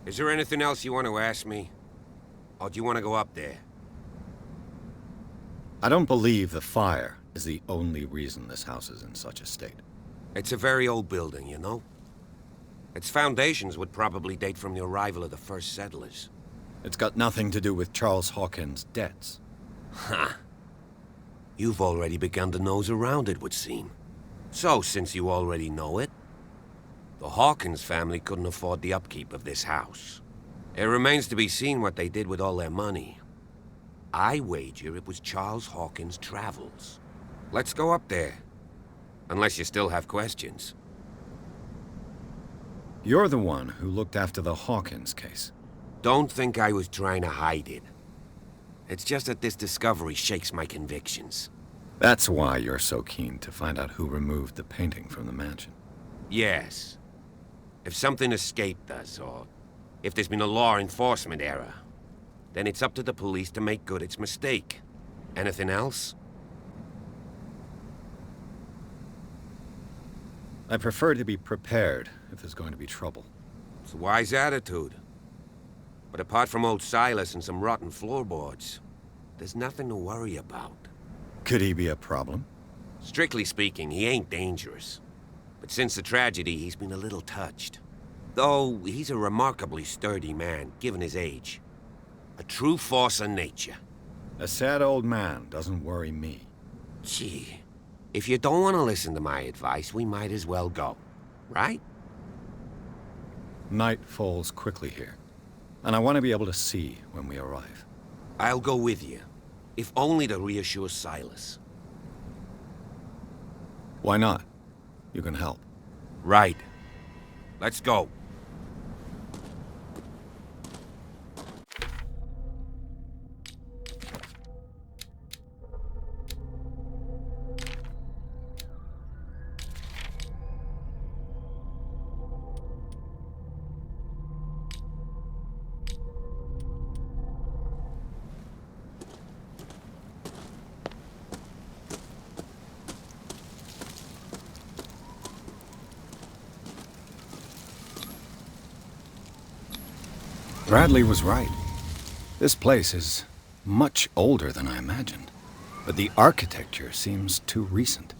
Is there anything else you want to ask me? Or do you want to go up there? I don't believe the fire is the only reason this house is in such a state. It's a very old building, you know? Its foundations would probably date from the arrival of the first settlers. It's got nothing to do with Charles Hawkins' debts. Ha! You've already begun to nose around, it would seem. So, since you already know it, the Hawkins family couldn't afford the upkeep of this house. It remains to be seen what they did with all their money. I wager it was Charles Hawkins' travels. Let's go up there. Unless you still have questions. You're the one who looked after the Hawkins case. Don't think I was trying to hide it. It's just that this discovery shakes my convictions. That's why you're so keen to find out who removed the painting from the mansion. Yes. If something escaped us, or if there's been a law enforcement error, then it's up to the police to make good its mistake. Anything else? I prefer to be prepared if there's going to be trouble. It's a wise attitude. But apart from old Silas and some rotten floorboards, there's nothing to worry about. Could he be a problem? Strictly speaking, he ain't dangerous. But since the tragedy, he's been a little touched. Though he's a remarkably sturdy man, given his age. A true force of nature. A sad old man doesn't worry me. Gee, if you don't want to listen to my advice, we might as well go. Right? Night falls quickly here, and I want to be able to see when we arrive. I'll go with you, if only to reassure Silas. Why not? You can help. Right. Let's go. Bradley was right. This place is much older than I imagined, but the architecture seems too recent.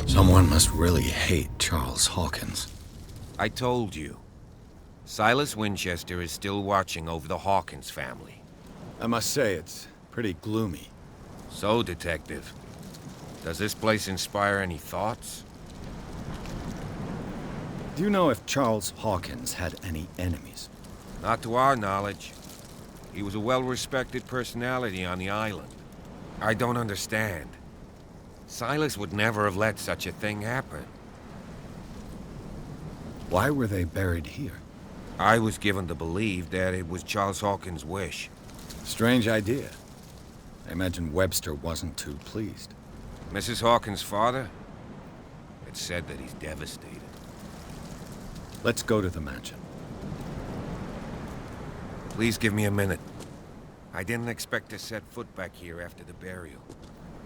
Someone must really hate Charles Hawkins. I told you. Silas Winchester is still watching over the Hawkins family. I must say, it's pretty gloomy. So, Detective, does this place inspire any thoughts? Do you know if Charles Hawkins had any enemies? Not to our knowledge. He was a well-respected personality on the island. I don't understand. Silas would never have let such a thing happen. Why were they buried here? I was given to believe that it was Charles Hawkins' wish. Strange idea. I imagine Webster wasn't too pleased. Mrs. Hawkins' father? It's said that he's devastated. Let's go to the mansion. Please give me a minute. I didn't expect to set foot back here after the burial.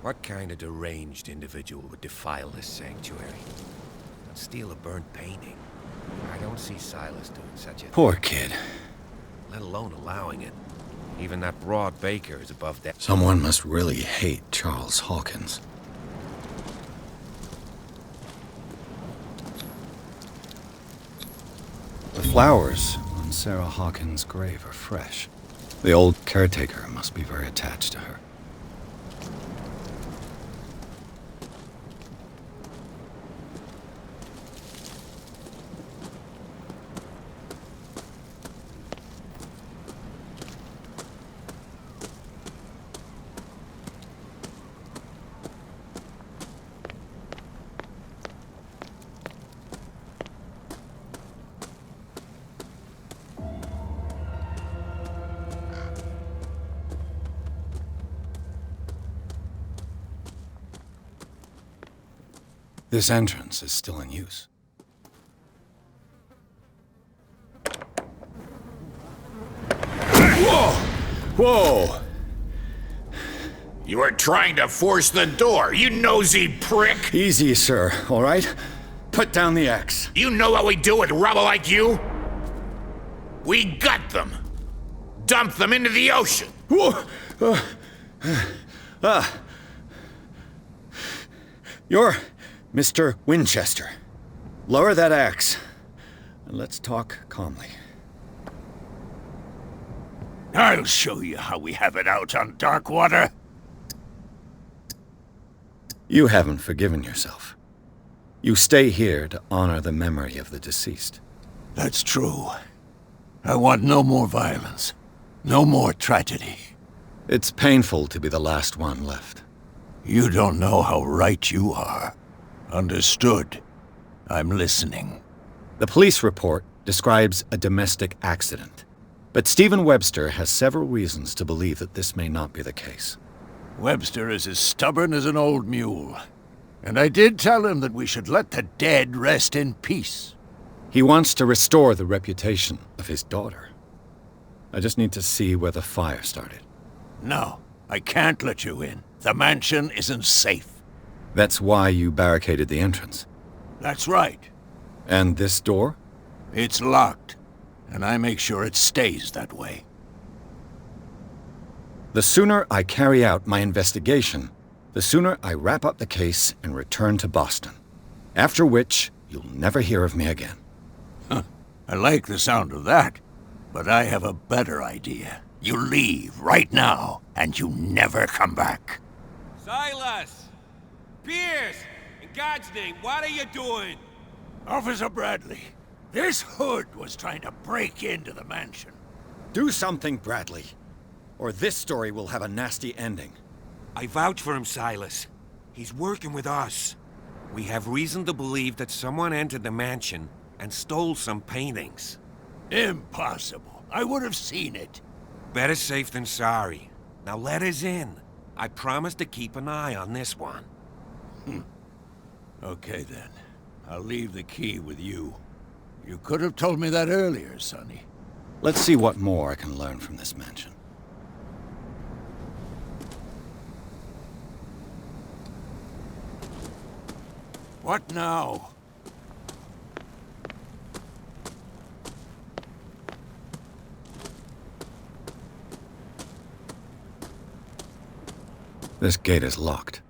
What kind of deranged individual would defile this sanctuary and steal a burnt painting? I don't see Silas doing such a Poor kid. let alone allowing it. Even that broad baker is above that. Someone must really hate Charles Hawkins. The flowers on Sarah Hawkins' grave are fresh. The old caretaker must be very attached to her. This entrance is still in use. Whoa! Whoa! You were trying to force the door, you nosy prick! Easy, sir, all right? Put down the axe. You know what we do with rubble like you? We gut them. Dump them into the ocean. Whoa! You're Mr. Winchester. Lower that axe, and let's talk calmly. I'll show you how we have it out on dark water. You haven't forgiven yourself. You stay here to honor the memory of the deceased. That's true. I want no more violence. No more tragedy. It's painful to be the last one left. You don't know how right you are. Understood. I'm listening. The police report describes a domestic accident, but Stephen Webster has several reasons to believe that this may not be the case. Webster is as stubborn as an old mule, and I did tell him that we should let the dead rest in peace. He wants to restore the reputation of his daughter. I just need to see where the fire started. No, I can't let you in. The mansion isn't safe. That's why you barricaded the entrance. That's right. And this door? It's locked, and I make sure it stays that way. The sooner I carry out my investigation, the sooner I wrap up the case and return to Boston. After which, you'll never hear of me again. I like the sound of that, but I have a better idea. You leave right now, and you never come back. Silas! Pierce! In God's name, what are you doing? Officer Bradley, this hood was trying to break into the mansion. Do something, Bradley, or this story will have a nasty ending. I vouch for him, Silas. He's working with us. We have reason to believe that someone entered the mansion and stole some paintings. Impossible. I would have seen it. Better safe than sorry. Now let us in. I promise to keep an eye on this one. Okay then. I'll leave the key with you. You could have told me that earlier, Sonny. Let's see what more I can learn from this mansion. What now? This gate is locked.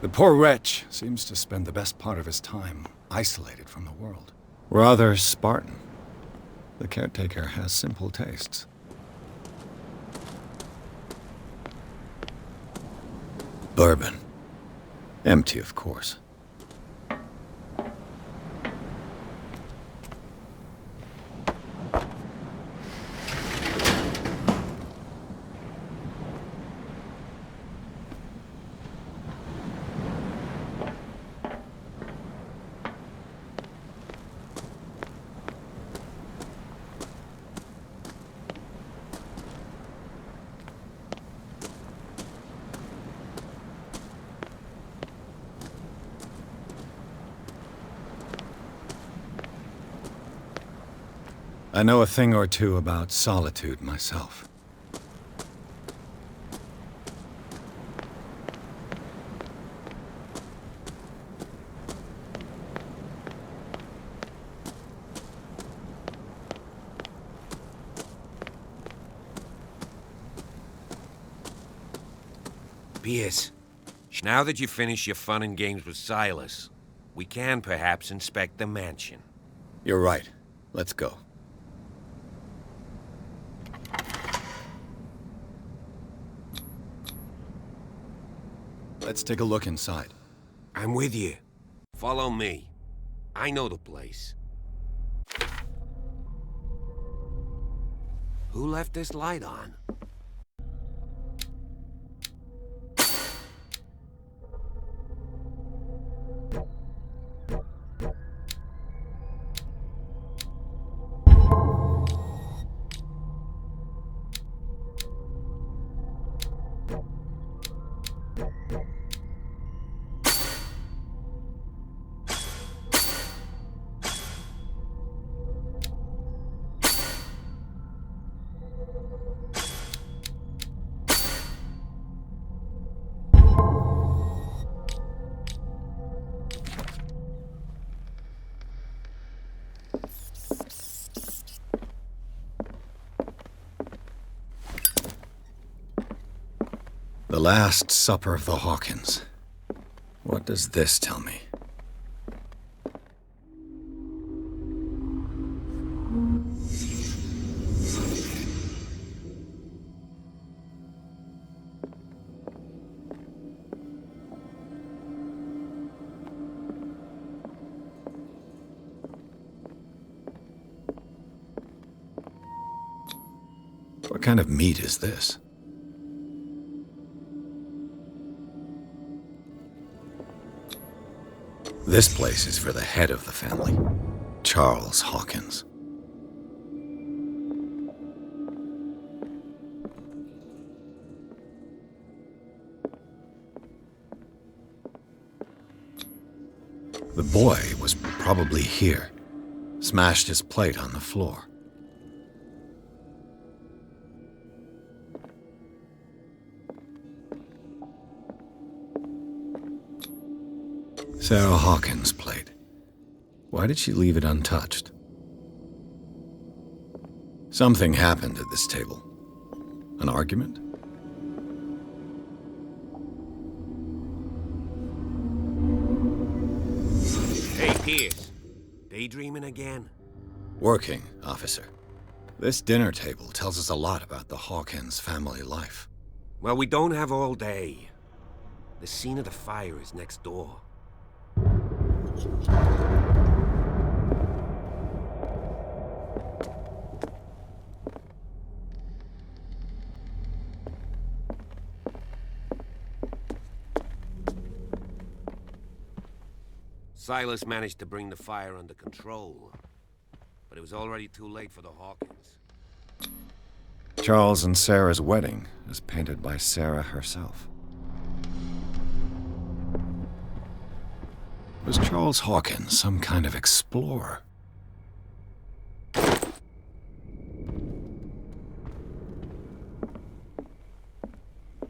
The poor wretch seems to spend the best part of his time isolated from the world. Rather Spartan. The caretaker has simple tastes. Bourbon. Empty, of course. I know a thing or two about solitude myself. Pierce, now that you've finished your fun and games with Silas, we can perhaps inspect the mansion. You're right. Let's go. Let's take a look inside. I'm with you. Follow me. I know the place. Who left this light on? The Last Supper of the Hawkins. What does this tell me? What kind of meat is this? This place is for the head of the family, Charles Hawkins. The boy was probably here, smashed his plate on the floor. Sarah Hawkins' plate. Why did she leave it untouched? Something happened at this table. An argument? Hey, Pierce. Daydreaming again? Working, officer. This dinner table tells us a lot about the Hawkins family life. Well, we don't have all day. The scene of the fire is next door. Silas managed to bring the fire under control, but it was already too late for the Hawkins. Charles and Sarah's wedding is painted by Sarah herself. Was Charles Hawkins some kind of explorer?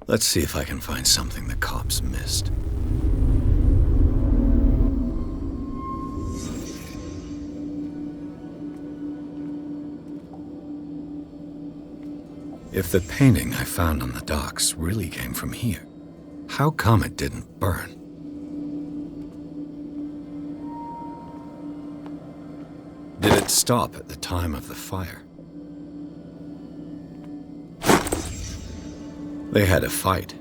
Let's see if I can find something the cops missed. If the painting I found on the docks really came from here, how come it didn't burn? Did it stop at the time of the fire? They had a fight.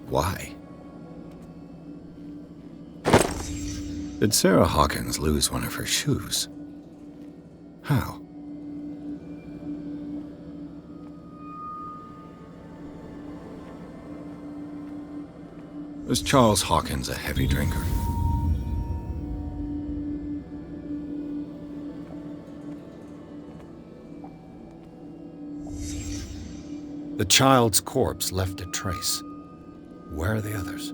Why? Did Sarah Hawkins lose one of her shoes? How? Was Charles Hawkins a heavy drinker? The child's corpse left a trace. Where are the others?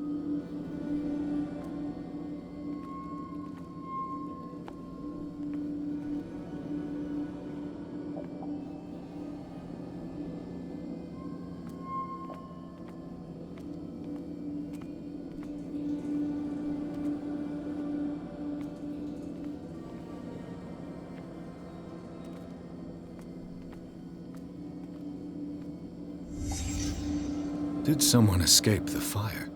Did someone escape the fire?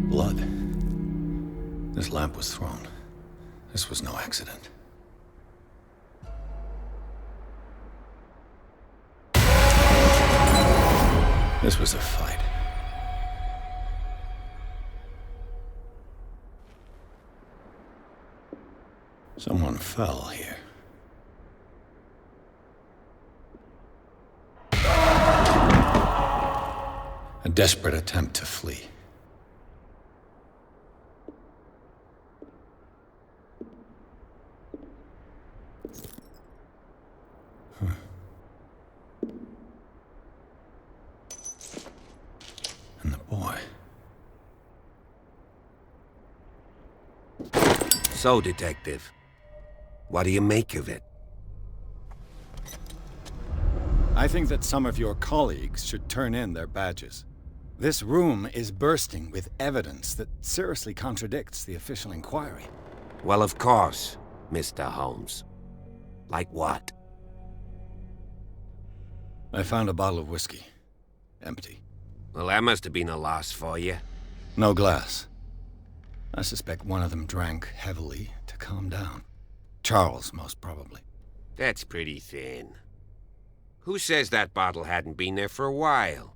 Blood. This lamp was thrown. This was no accident. This was a fight. Someone fell here. A desperate attempt to flee. And the boy. So, Detective, what do you make of it? I think that some of your colleagues should turn in their badges. This room is bursting with evidence that seriously contradicts the official inquiry. Well, of course, Mr. Holmes. Like what? I found a bottle of whiskey. Empty. Well, that must have been a loss for you. No glass. I suspect one of them drank heavily to calm down. Charles, most probably. That's pretty thin. Who says that bottle hadn't been there for a while?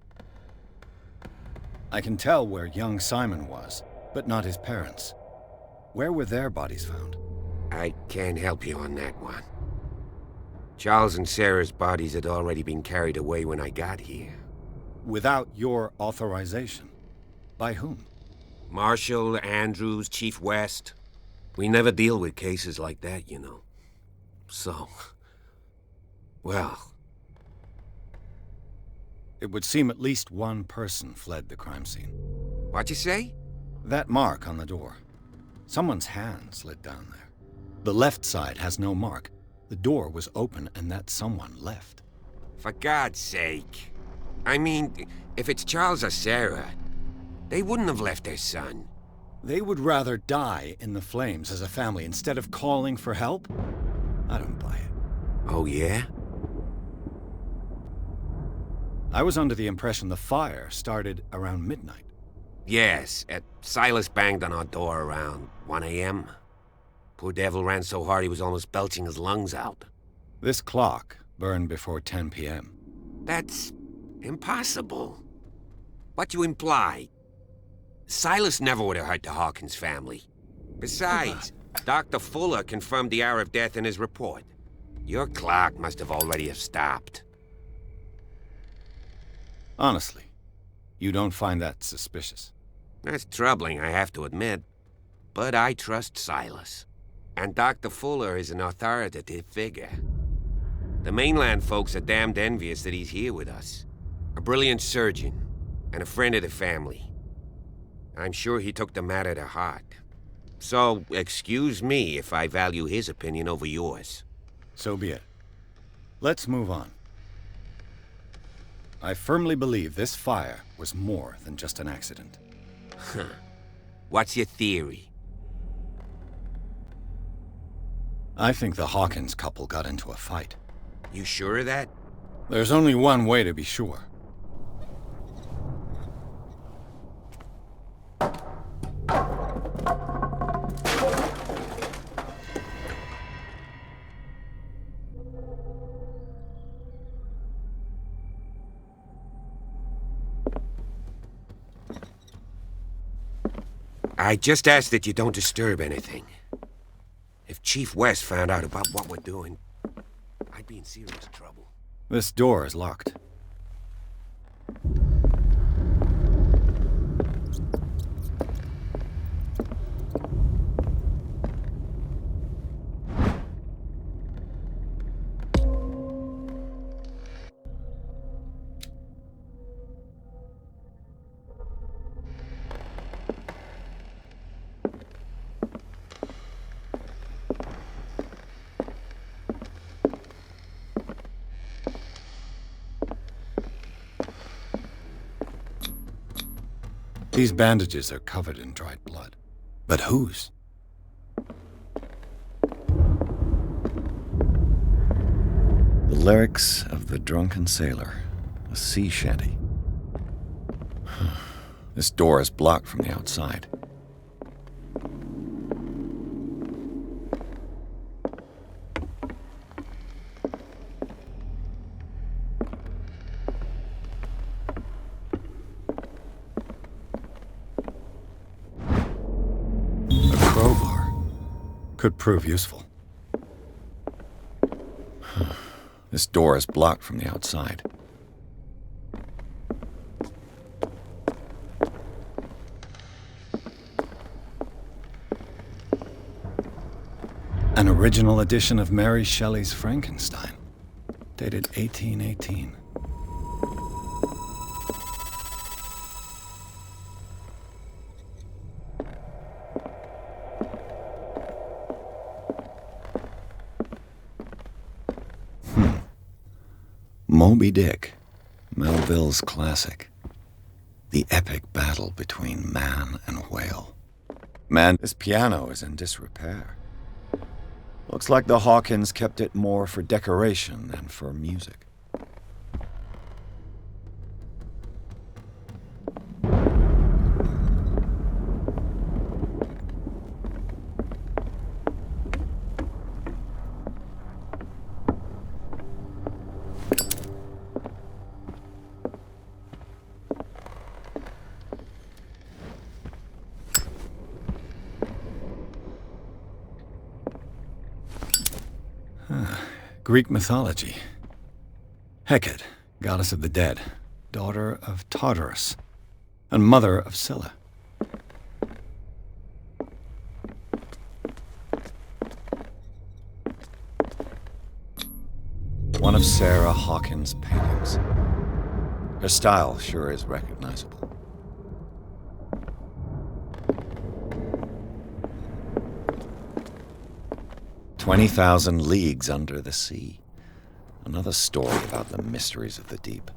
I can tell where young Simon was, but not his parents. Where were their bodies found? I can't help you on that one. Charles and Sarah's bodies had already been carried away when I got here. Without your authorization? By whom? Marshall, Andrews, Chief West. We never deal with cases like that, you know. So... well... It would seem at least one person fled the crime scene. What'd you say? That mark on the door. Someone's hand slid down there. The left side has no mark. The door was open and that someone left. For God's sake. I mean, if it's Charles or Sarah, they wouldn't have left their son. They would rather die in the flames as a family instead of calling for help? I don't buy it. Oh, yeah? I was under the impression the fire started around midnight. Yes, Silas banged on our door around 1 a.m. Poor devil ran so hard he was almost belching his lungs out. This clock burned before 10 p.m. That's impossible. What you imply? Silas never would have hurt the Hawkins family. Besides, Dr. Fuller confirmed the hour of death in his report. Your clock must have already have stopped. Honestly, you don't find that suspicious? That's troubling, I have to admit. But I trust Silas. And Dr. Fuller is an authoritative figure. The mainland folks are damned envious that he's here with us. A brilliant surgeon, and a friend of the family. I'm sure he took the matter to heart. So, excuse me if I value his opinion over yours. So be it. Let's move on. I firmly believe this fire was more than just an accident. Huh. What's your theory? I think the Hawkins couple got into a fight. You sure of that? There's only one way to be sure. I just ask that you don't disturb anything. If Chief West found out about what we're doing, I'd be in serious trouble. This door is locked. These bandages are covered in dried blood. But whose? lyrics of the drunken sailor. A sea shanty. This door is blocked from the outside. A crowbar could prove useful. This door is blocked from the outside. An original edition of Mary Shelley's Frankenstein, dated 1818. Moby Dick, Melville's classic. The epic battle between man and whale. Man, this piano is in disrepair. Looks like the Hawkins kept it more for decoration than for music. Greek mythology. Hecate, goddess of the dead, daughter of Tartarus, and mother of Scylla. One of Sarah Hawkins' paintings. Her style sure is recognizable. "20,000 Leagues Under the Sea." Another story about the mysteries of the deep.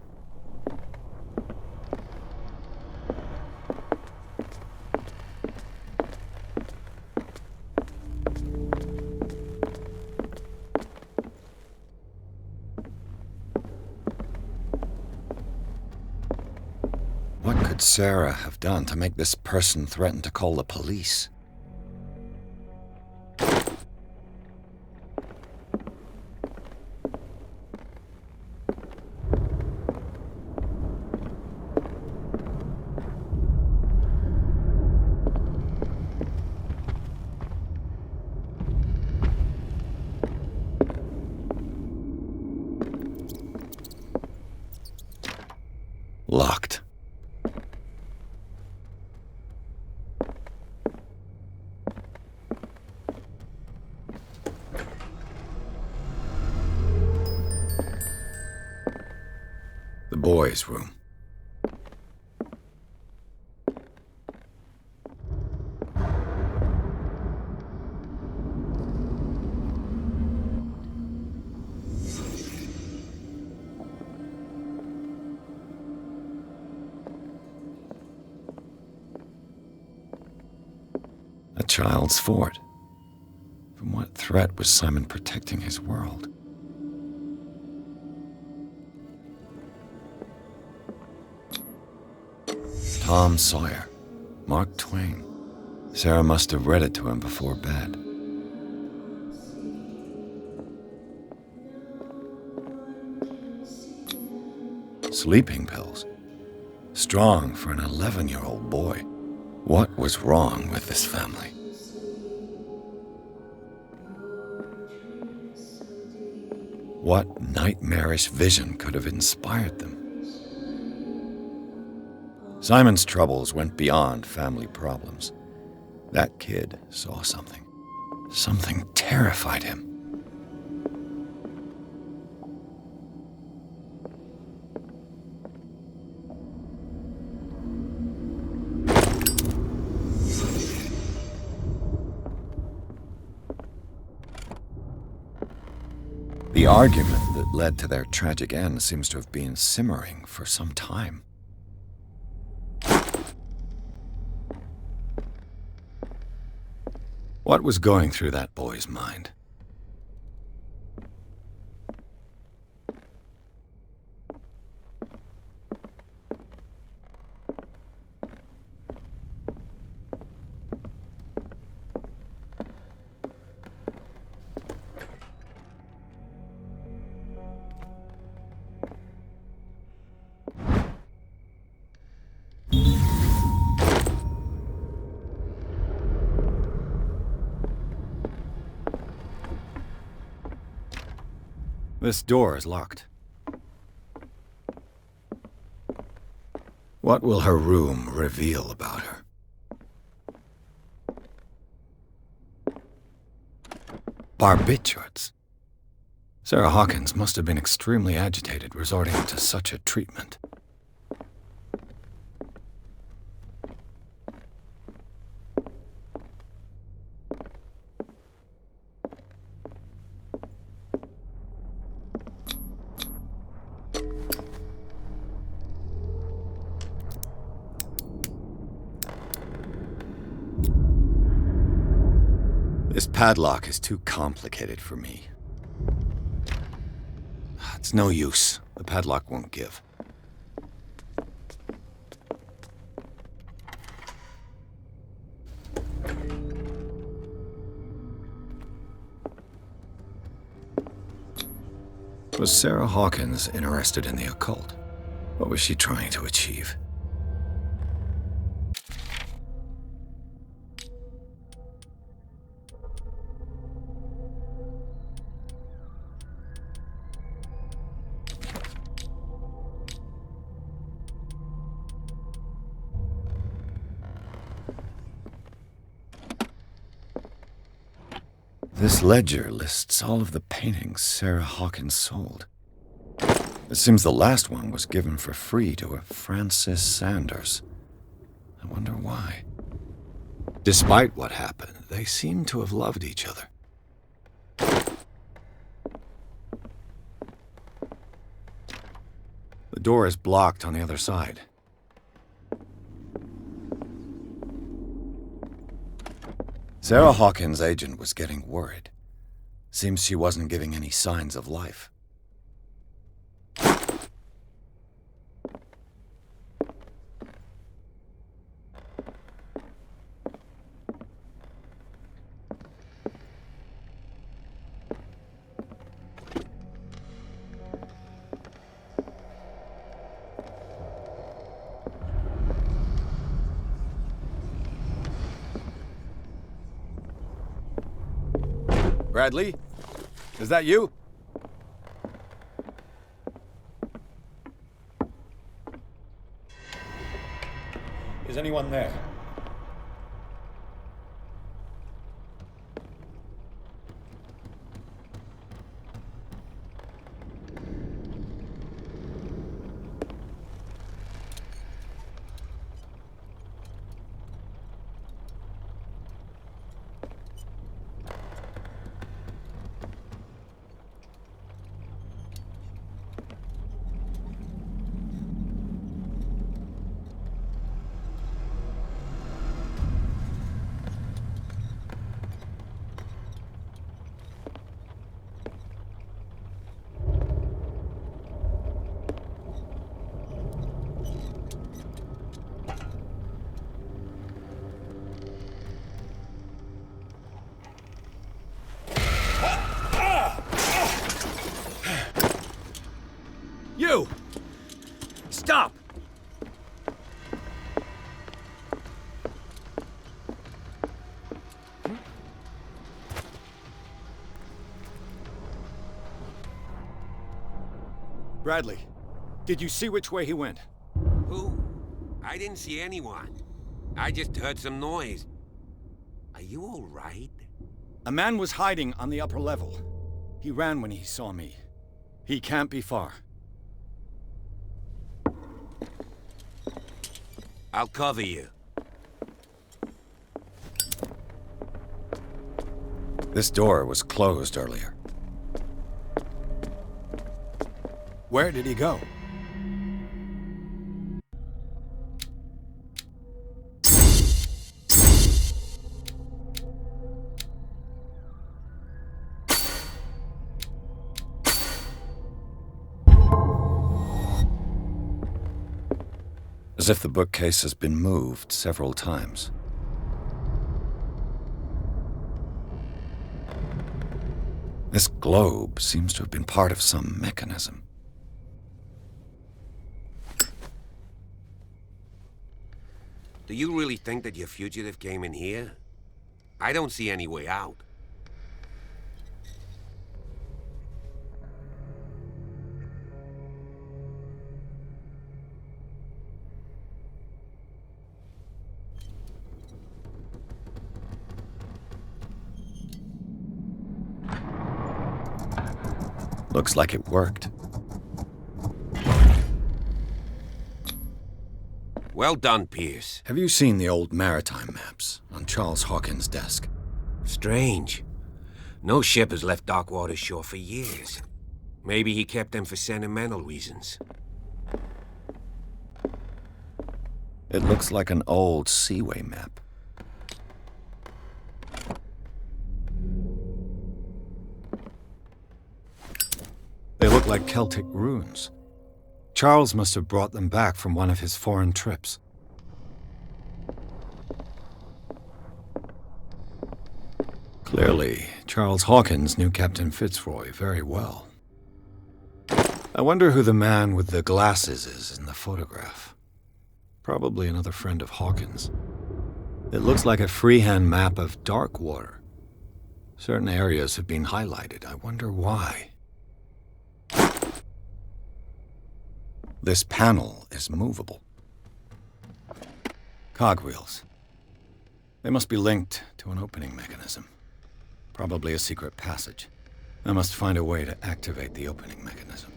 What could Sarah have done to make this person threaten to call the police? Locked. The boys' room. A child's fort. From what threat was Simon protecting his world? Tom Sawyer, Mark Twain. Sarah must have read it to him before bed. Sleeping pills. Strong for an 11-year-old boy. What was wrong with this family? What nightmarish vision could have inspired them? Simon's troubles went beyond family problems. That kid saw something. Something terrified him. The argument that led to their tragic end seems to have been simmering for some time. What was going through that boy's mind? This door is locked. What will her room reveal about her? Barbiturates. Sarah Hawkins must have been extremely agitated resorting to such a treatment. This padlock is too complicated for me. It's no use. The padlock won't give. Was Sarah Hawkins interested in the occult? What was she trying to achieve? This ledger lists all of the paintings Sarah Hawkins sold. It seems the last one was given for free to a Francis Sanders. I wonder why. Despite what happened, they seem to have loved each other. The door is blocked on the other side. Sarah Hawkins' agent was getting worried. Seems she wasn't giving any signs of life. Bradley? Is that you? Is anyone there? You! Stop! Bradley, did you see which way he went? Who? I didn't see anyone. I just heard some noise. Are you all right? A man was hiding on the upper level. He ran when he saw me. He can't be far. I'll cover you. This door was closed earlier. Where did he go? As if the bookcase has been moved several times. This globe seems to have been part of some mechanism. Do you really think that your fugitive came in here? I don't see any way out. Looks like it worked. Well done, Pierce. Have you seen the old maritime maps on Charles Hawkins' desk? Strange. No ship has left Darkwater shore for years. Maybe he kept them for sentimental reasons. It looks like an old seaway map. They look like Celtic runes. Charles must have brought them back from one of his foreign trips. Clearly, Charles Hawkins knew Captain Fitzroy very well. I wonder who the man with the glasses is in the photograph. Probably another friend of Hawkins. It looks like a freehand map of Darkwater. Certain areas have been highlighted. I wonder why. This panel is movable. Cogwheels. They must be linked to an opening mechanism. Probably a secret passage. I must find a way to activate the opening mechanism.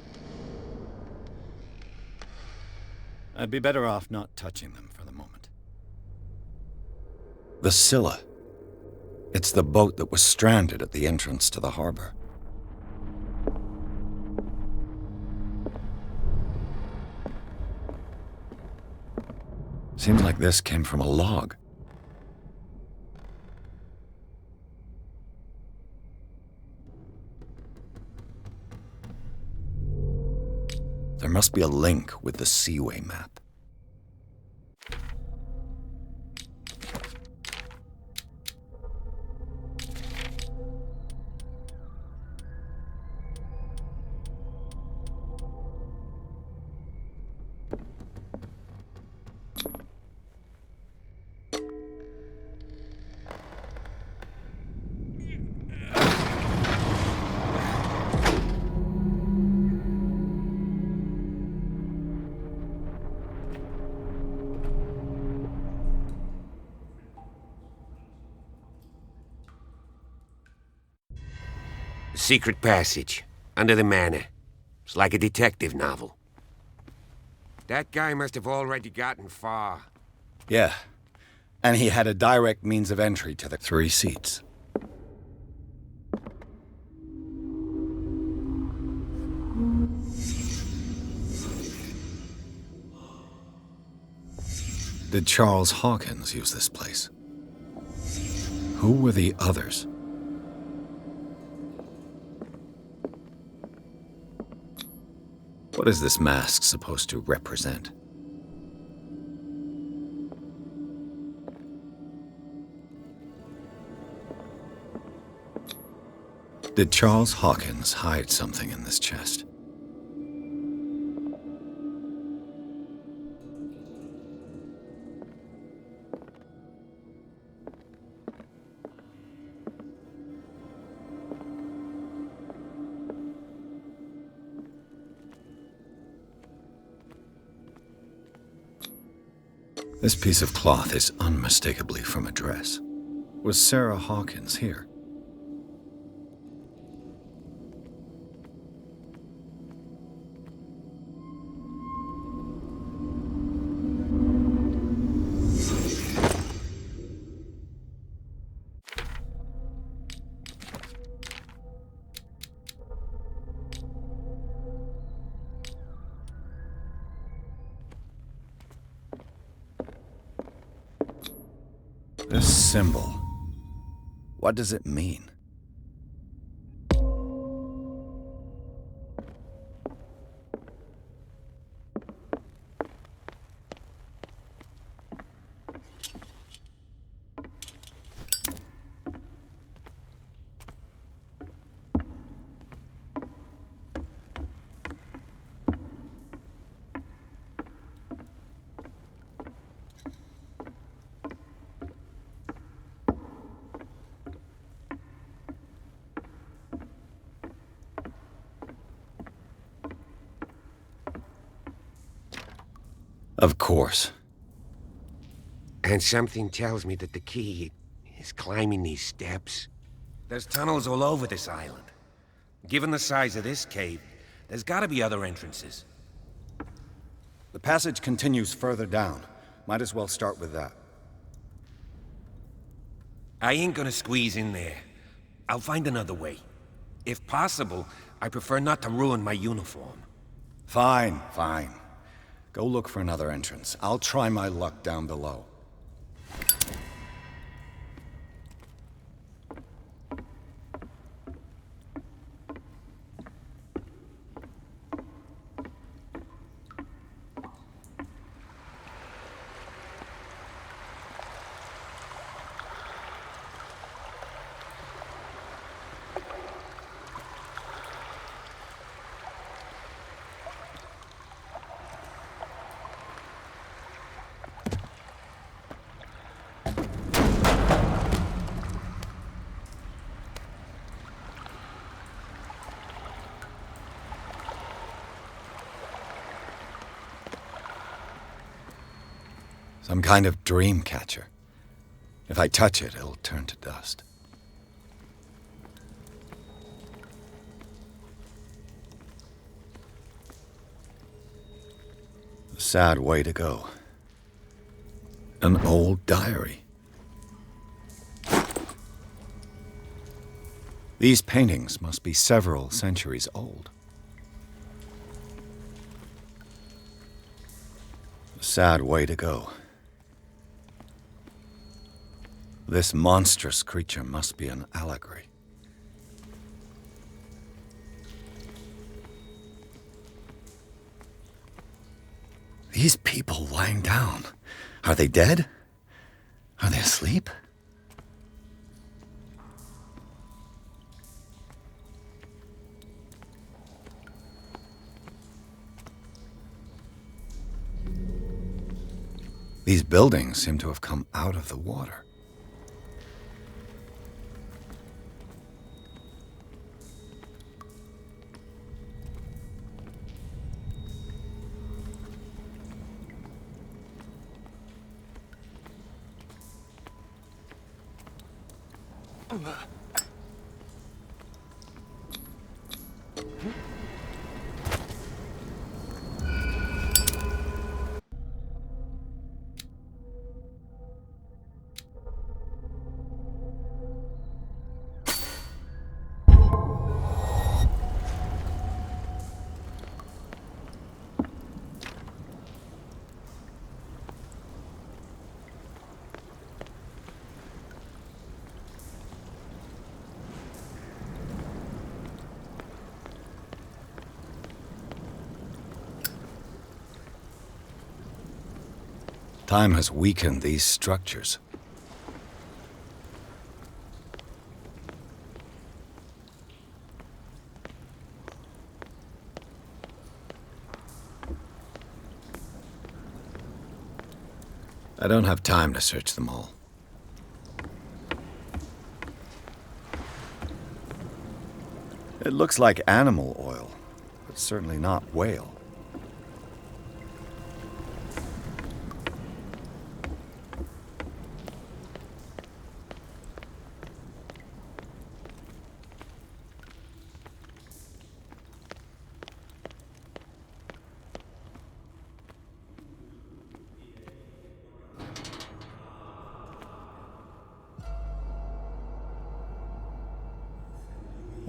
I'd be better off not touching them for the moment. The Scylla. It's the boat that was stranded at the entrance to the harbor. Seems like this came from a log. There must be a link with the Seaway map. Secret passage, under the manor. It's like a detective novel. That guy must have already gotten far. Yeah, and he had a direct means of entry to the 3 seats. Did Charles Hawkins use this place? Who were the others? What is this mask supposed to represent? Did Charles Hawkins hide something in this chest? This piece of cloth is unmistakably from a dress. Was Sarah Hawkins here? This symbol, what does it mean? Of course. And something tells me that the key is climbing these steps. There's tunnels all over this island. Given the size of this cave, there's gotta be other entrances. The passage continues further down. Might as well start with that. I ain't gonna squeeze in there. I'll find another way. If possible, I prefer not to ruin my uniform. Fine, fine. Go look for another entrance. I'll try my luck down below. Some kind of dream catcher. If I touch it, it'll turn to dust. A sad way to go. An old diary. These paintings must be several centuries old. A sad way to go. This monstrous creature must be an allegory. These people lying down, are they dead? Are they asleep? These buildings seem to have come out of the water. Time has weakened these structures. I don't have time to search them all. It looks like animal oil, but certainly not whale.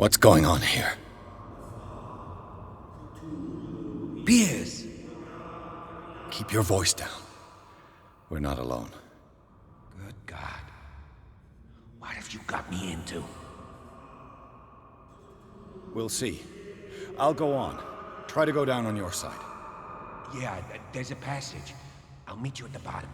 What's going on here? Piers! Keep your voice down. We're not alone. Good God. What have you got me into? We'll see. I'll go on. Try to go down on your side. Yeah, there's a passage. I'll meet you at the bottom.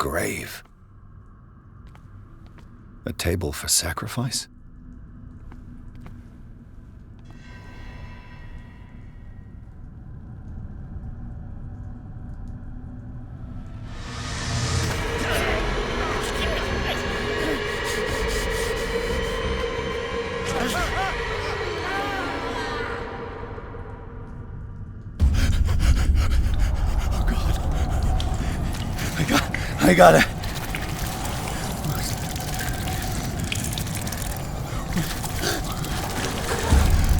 grave. A table for sacrifice? I got it.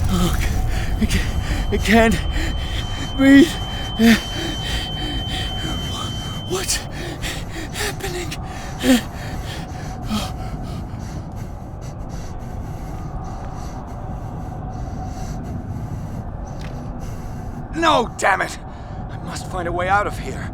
Oh, I can't breathe. What's happening? No, damn it! I must find a way out of here.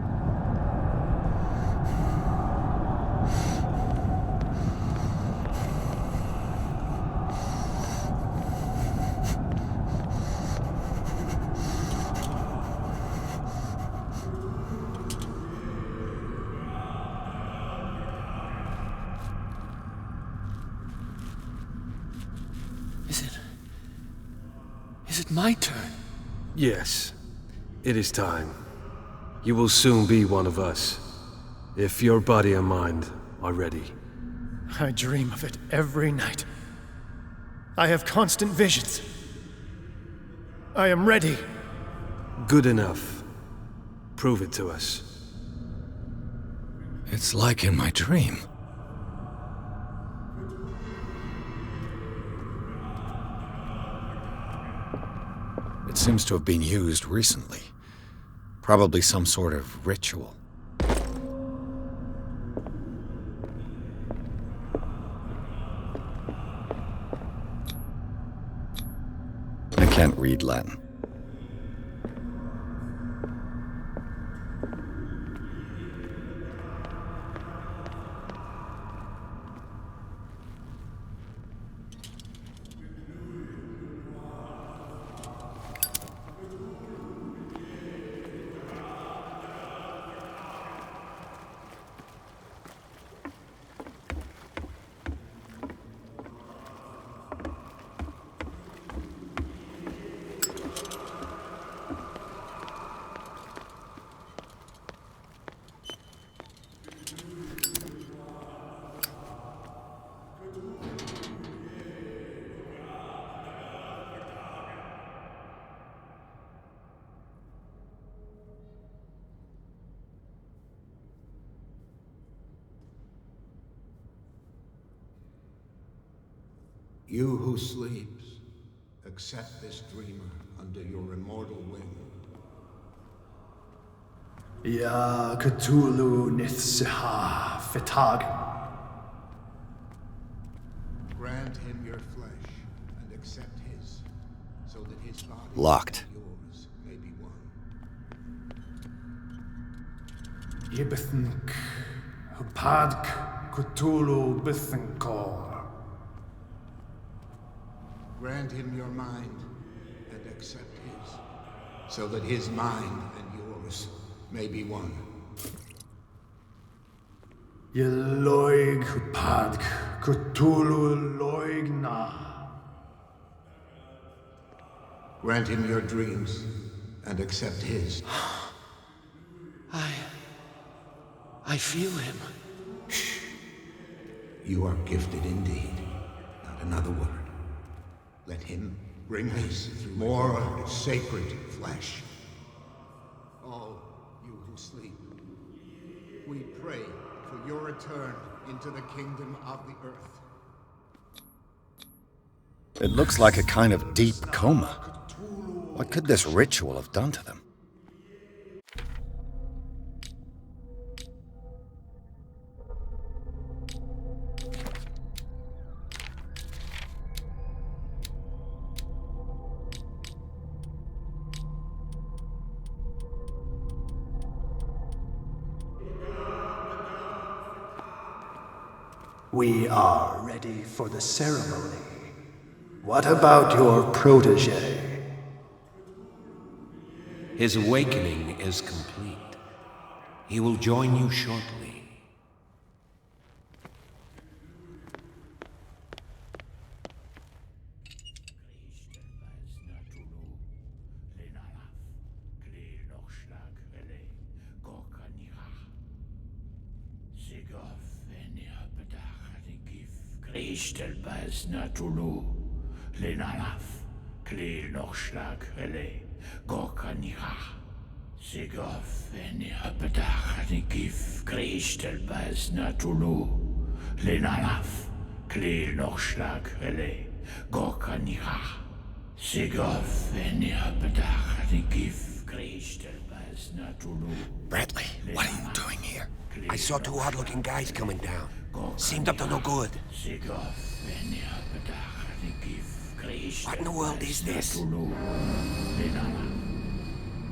Is it my turn? Yes, it is time. You will soon be one of us, if your body and mind are ready. I dream of it every night. I have constant visions. I am ready. Good enough. Prove it to us. It's like in my dream. It seems to have been used recently. Probably some sort of ritual. I can't read Latin. You who sleeps, accept this dreamer under your immortal wing. Ya Cthulhu Nithsiha Fitag. Grant him your flesh and accept his, so that his body Locked. and yours may be one. Yibithink Hupadk Cthulhu Bithinkor. Grant him your mind and accept his, so that his mind and yours may be one. Yeloig Hupadk Cthulhu Loigna. Grant him your dreams and accept his. I feel him. You are gifted indeed. Not another word. Let him bring us more sacred flesh. All you who sleep, we pray for your return into the kingdom of the earth. It looks like a kind of deep coma. What could this ritual have done to them? We are ready for the ceremony. What about your protege? His awakening is complete. He will join you shortly. Kristel bas Natulu, Lenalaf, Kleel Nochschlag, Hele, Gorkanira, Sigof, Eni Hapetach, Nikif, Kristel bas Natulu, Lenalaf, Kleel Nochschlag, Hele, Gorkanira, Sigof, Eni Hapetach, Nikif, Kristel bas Natulu. Bradley, what are you doing here? I saw two odd-looking guys coming down. Seemed up to no good. What in the world is this?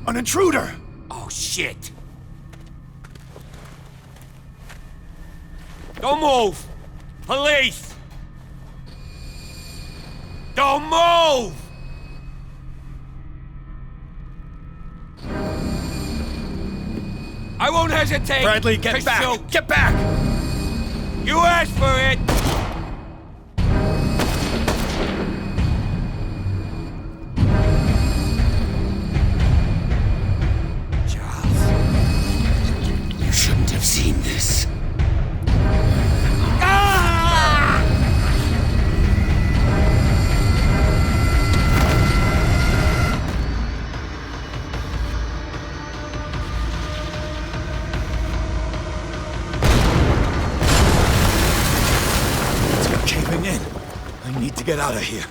An intruder! Oh, shit! Don't move! Police! Don't move! I won't hesitate! Bradley, get back! Shoot. Get back! You asked for it! Charles, you shouldn't have seen this. I need to get out of here.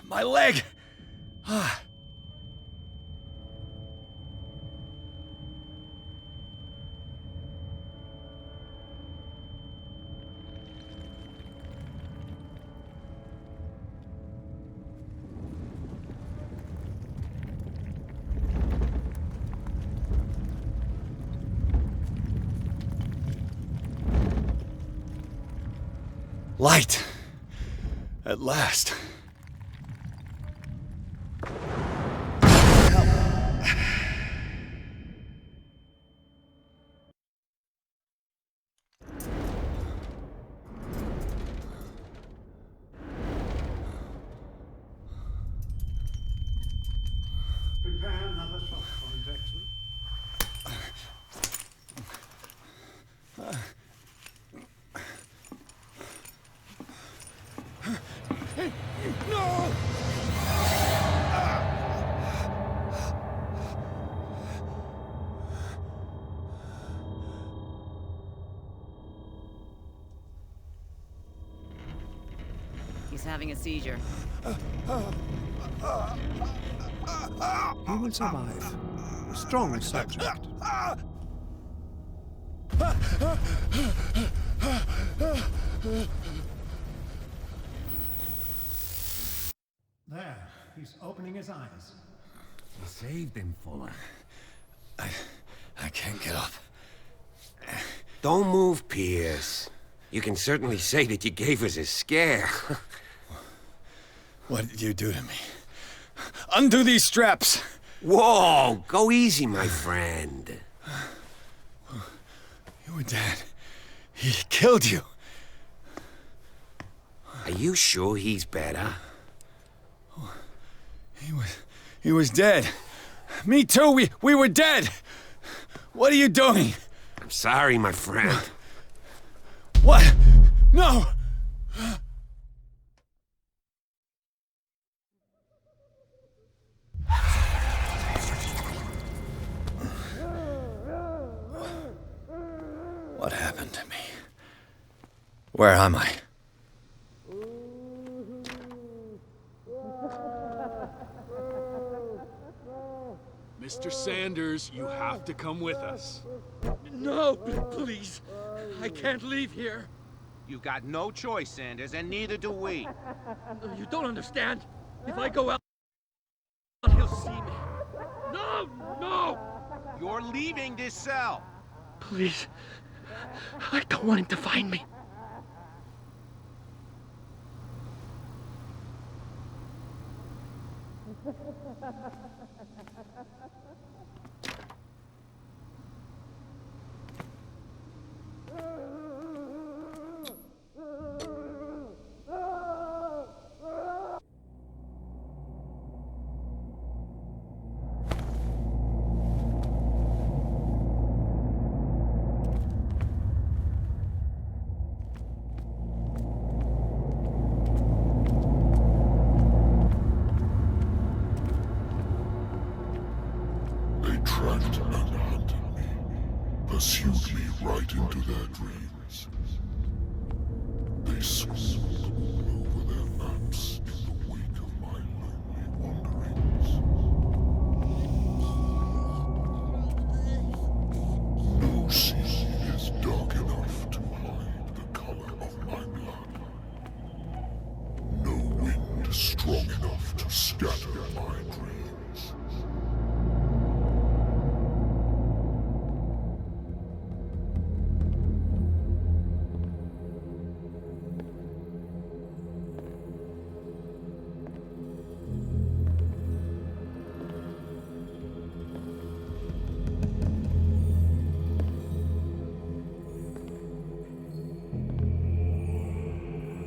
My leg! Light! At last. Prepare another shot for injection. No! He's having a seizure. He will survive. Strong subject. There, he's opening his eyes. You saved him, Fuller. I can't get up. Don't move, Pierce. You can certainly say that you gave us a scare. What did you do to me? Undo these straps! Whoa! Go easy, my friend. You were dead. He killed you. Are you sure he's better? He was dead. Me too, we were dead! What are you doing? I'm sorry, my friend. What? No! What happened to me? Where am I? Mr. Sanders, you have to come with us. No, please. I can't leave here. You got no choice, Sanders, and neither do we. You don't understand. If I go out, he'll see me. No, no! You're leaving this cell. Please. I don't want him to find me. They tracked and hunted me, pursued me right into their dreams. They swooped over their maps in the wake of my lonely wanderings. No sea is dark enough to hide the color of my blood. No wind strong enough to scatter my dreams.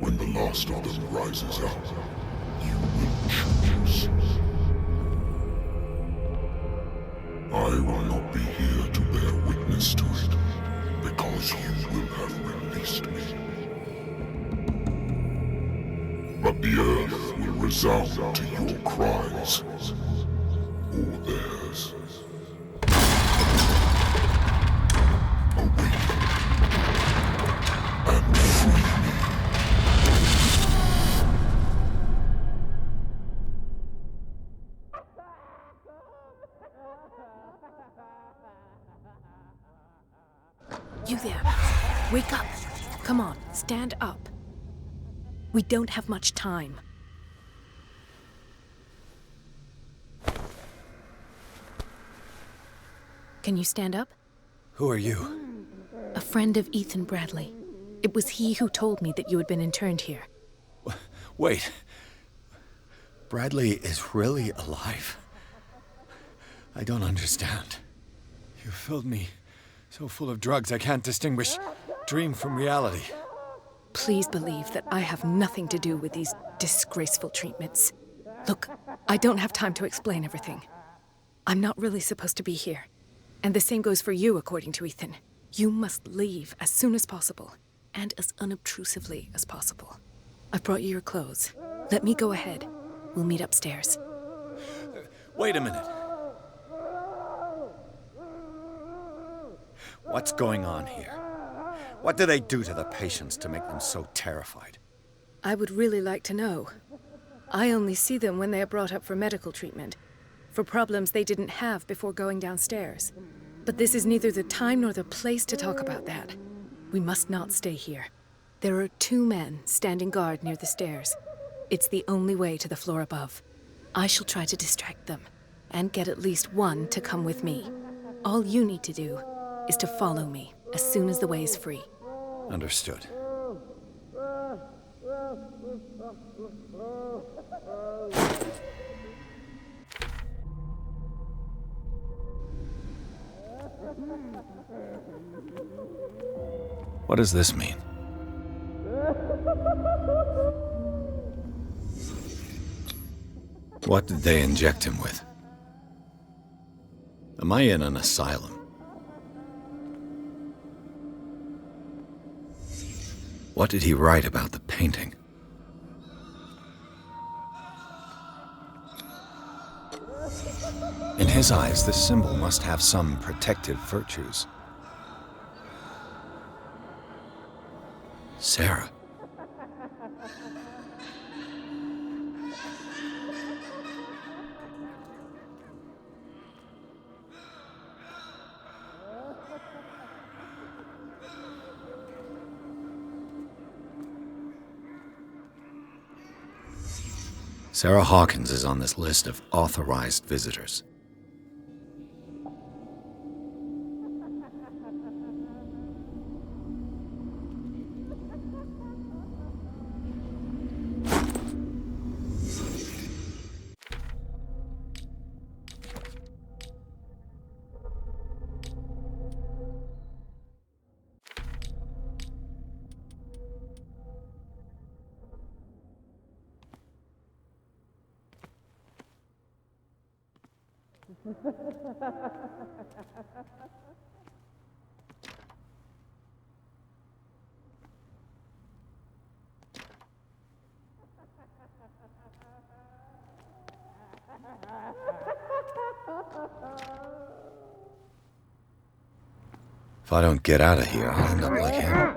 When the last of them rises up, you will choose. I will not be here to bear witness to it, because you will have released me. But the earth will resound to your cries, or theirs. Awaken and free me. You there. Wake up. Come on, stand up. We don't have much time. Can you stand up? Who are you? A friend of Ethan Bradley. It was he who told me that you had been interned here. Wait. Bradley is really alive? I don't understand. You filled me so full of drugs I can't distinguish dream from reality. Please believe that I have nothing to do with these disgraceful treatments. Look, I don't have time to explain everything. I'm not really supposed to be here. And the same goes for you, according to Ethan. You must leave as soon as possible, and as unobtrusively as possible. I've brought you your clothes. Let me go ahead. We'll meet upstairs. Wait a minute. What's going on here? What do they do to the patients to make them so terrified? I would really like to know. I only see them when they are brought up for medical treatment, for problems they didn't have before going downstairs. But this is neither the time nor the place to talk about that. We must not stay here. There are 2 men standing guard near the stairs. It's the only way to the floor above. I shall try to distract them, and get at least one to come with me. All you need to do is to follow me as soon as the way is free. Understood. What does this mean? What did they inject him with? Am I in an asylum? What did he write about the painting? In his eyes, this symbol must have some protective virtues. Sarah. Sarah Hawkins is on this list of authorized visitors. If I don't get out of here, I'll end up like him.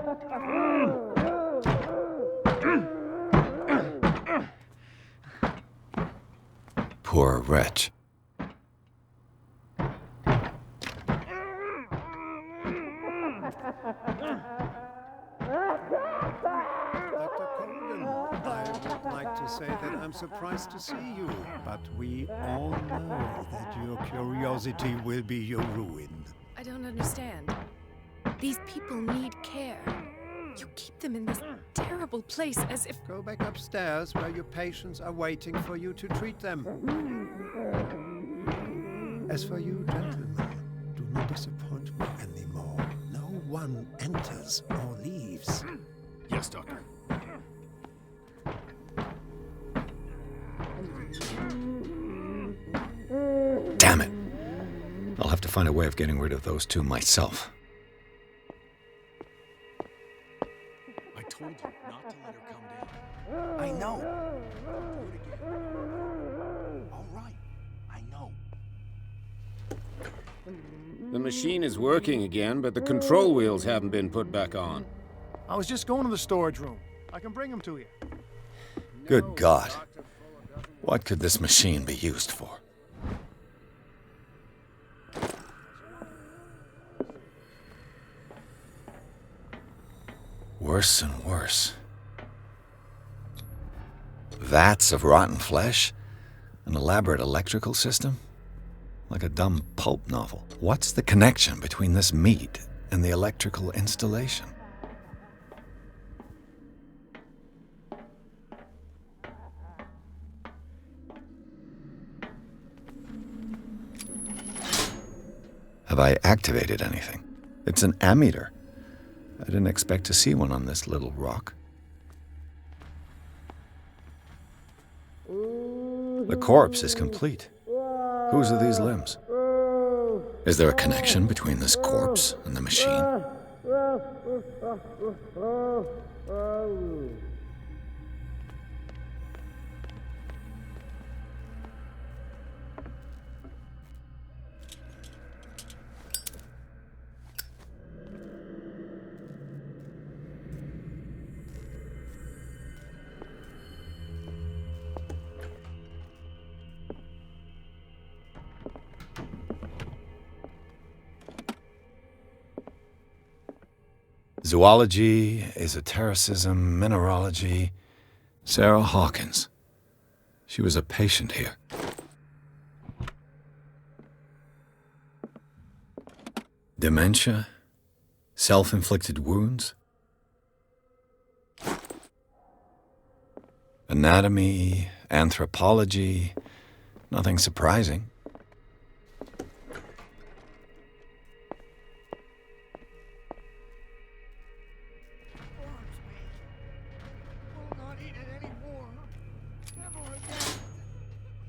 Poor wretch. Say that I'm surprised to see you, but we all know that your curiosity will be your ruin. I don't understand. These people need care. You keep them in this terrible place as if... Go back upstairs where your patients are waiting for you to treat them. As for you, gentlemen, do not disappoint me anymore. No one enters or leaves. Yes, Doctor. Damn it. I'll have to find a way of getting rid of those two myself. I told you not to let her come down. I know. All right, I know. The machine is working again, but the control wheels haven't been put back on. I was just going to the storage room. I can bring them to you. Good God. What could this machine be used for? Worse and worse. Vats of rotten flesh? An elaborate electrical system? Like a dumb pulp novel. What's the connection between this meat and the electrical installation? Have I activated anything? It's an ammeter. I didn't expect to see one on this little rock. The corpse is complete. Whose are these limbs? Is there a connection between this corpse and the machine? Zoology, esotericism, mineralogy. Sarah Hawkins. She was a patient here. Dementia? Self-inflicted wounds? Anatomy, anthropology, nothing surprising.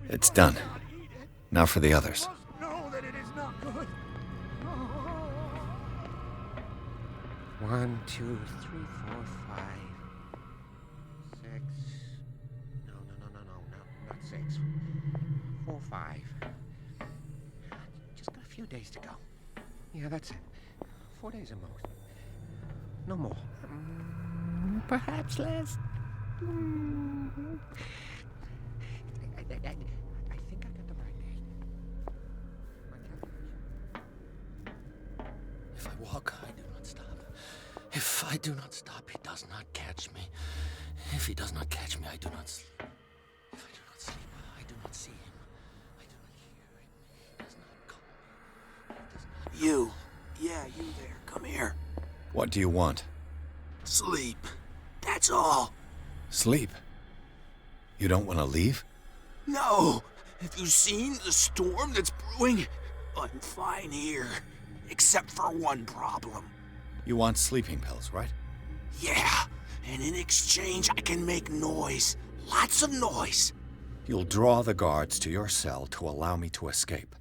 It's done. Now for the others. Know that it is not good. 1, 2, 3, 4, 5, 6. No, not 6. 4, 5. Just a few days to go. Yeah, that's it. 4 days at most. No more. Perhaps less. I think I got the right date. If I walk, I do not stop. If I do not stop, he does not catch me. If he does not catch me, I do not sleep. If I do not sleep, I do not see him. I do not hear him. He does not call me. He does not... You. Yeah, you there. Come here. What do you want? Sleep. That's all. Sleep? You don't want to leave? No! Have you seen the storm that's brewing? I'm fine here. Except for one problem. You want sleeping pills, right? Yeah, and in exchange I can make noise. Lots of noise. You'll draw the guards to your cell to allow me to escape.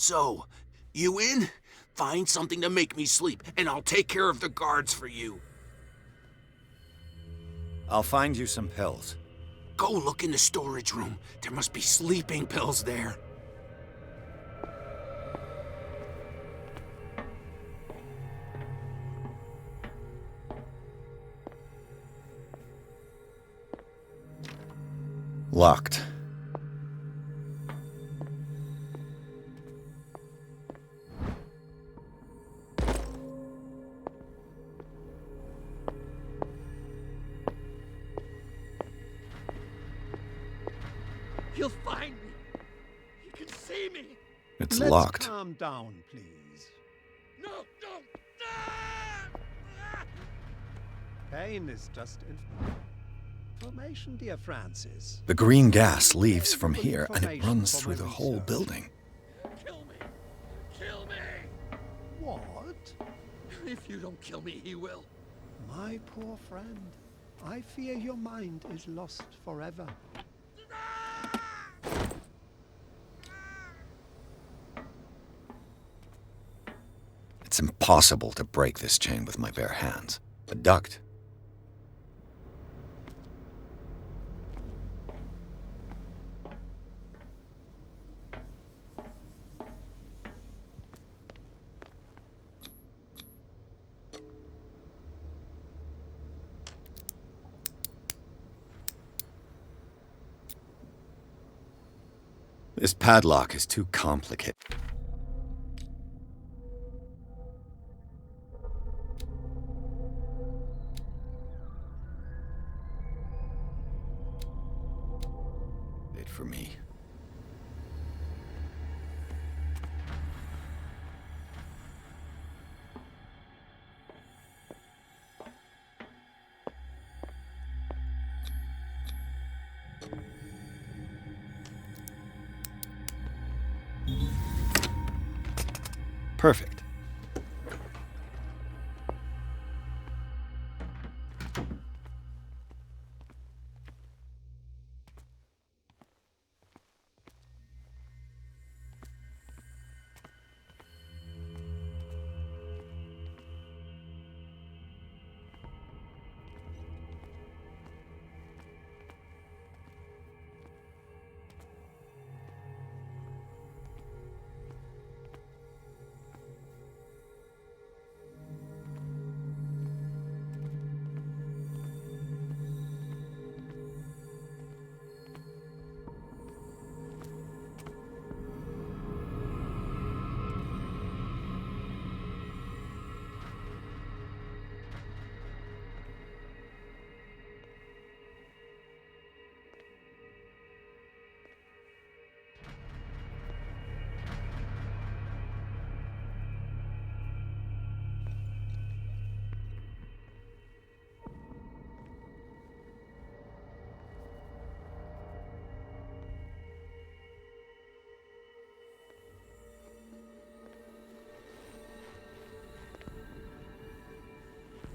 So, you in? Find something to make me sleep, and I'll take care of the guards for you. I'll find you some pills. Go look in the storage room. There must be sleeping pills there. Locked. You'll find me. You can see me. It's Let's locked. calm down, please. No, no. Pain is just information, dear Francis. The green gas leaves from here and it runs through the whole building. Kill me. Kill me. What? If you don't kill me, he will. My poor friend, I fear your mind is lost forever. It's impossible to break this chain with my bare hands. A duct. This padlock is too complicated. For me. Perfect.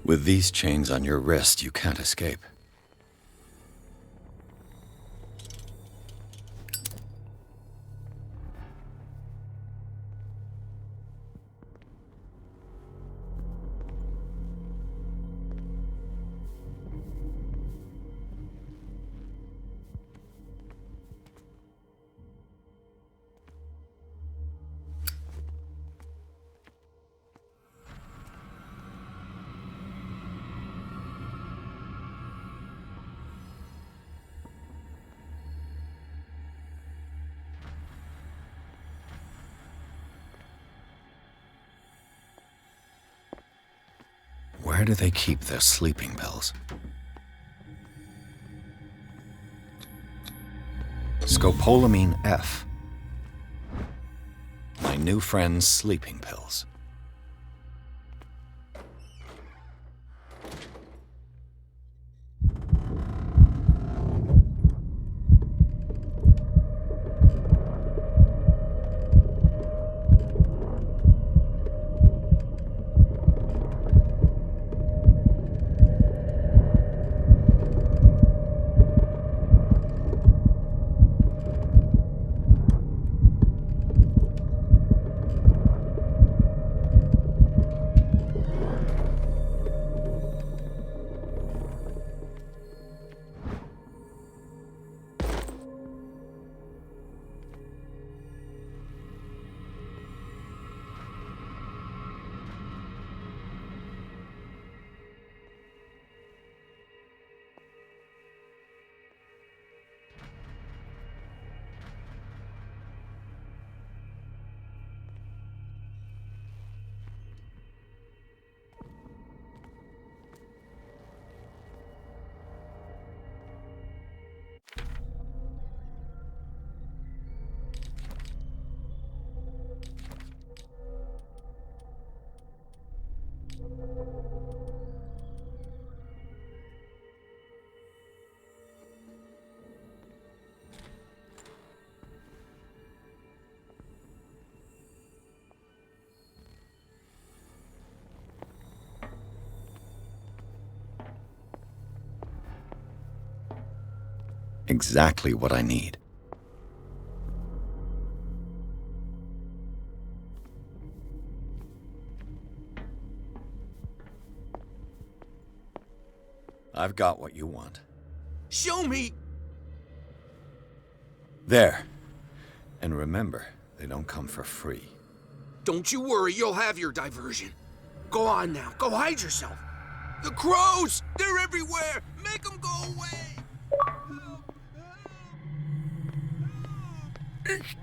With these chains on your wrist, you can't escape. Where do they keep their sleeping pills? Scopolamine F. My new friend's sleeping pills. Exactly what I need. I've got what you want. Show me! There. And remember, they don't come for free. Don't you worry, you'll have your diversion. Go on now, go hide yourself. The crows! They're everywhere! Make them go away!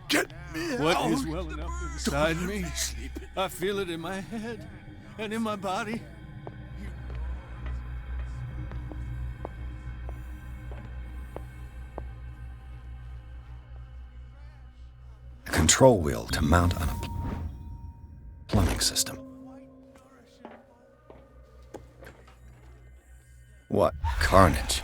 Get me What out. Is welling up inside me? I feel it in my head and in my body. A control wheel to mount on a plumbing system. What carnage.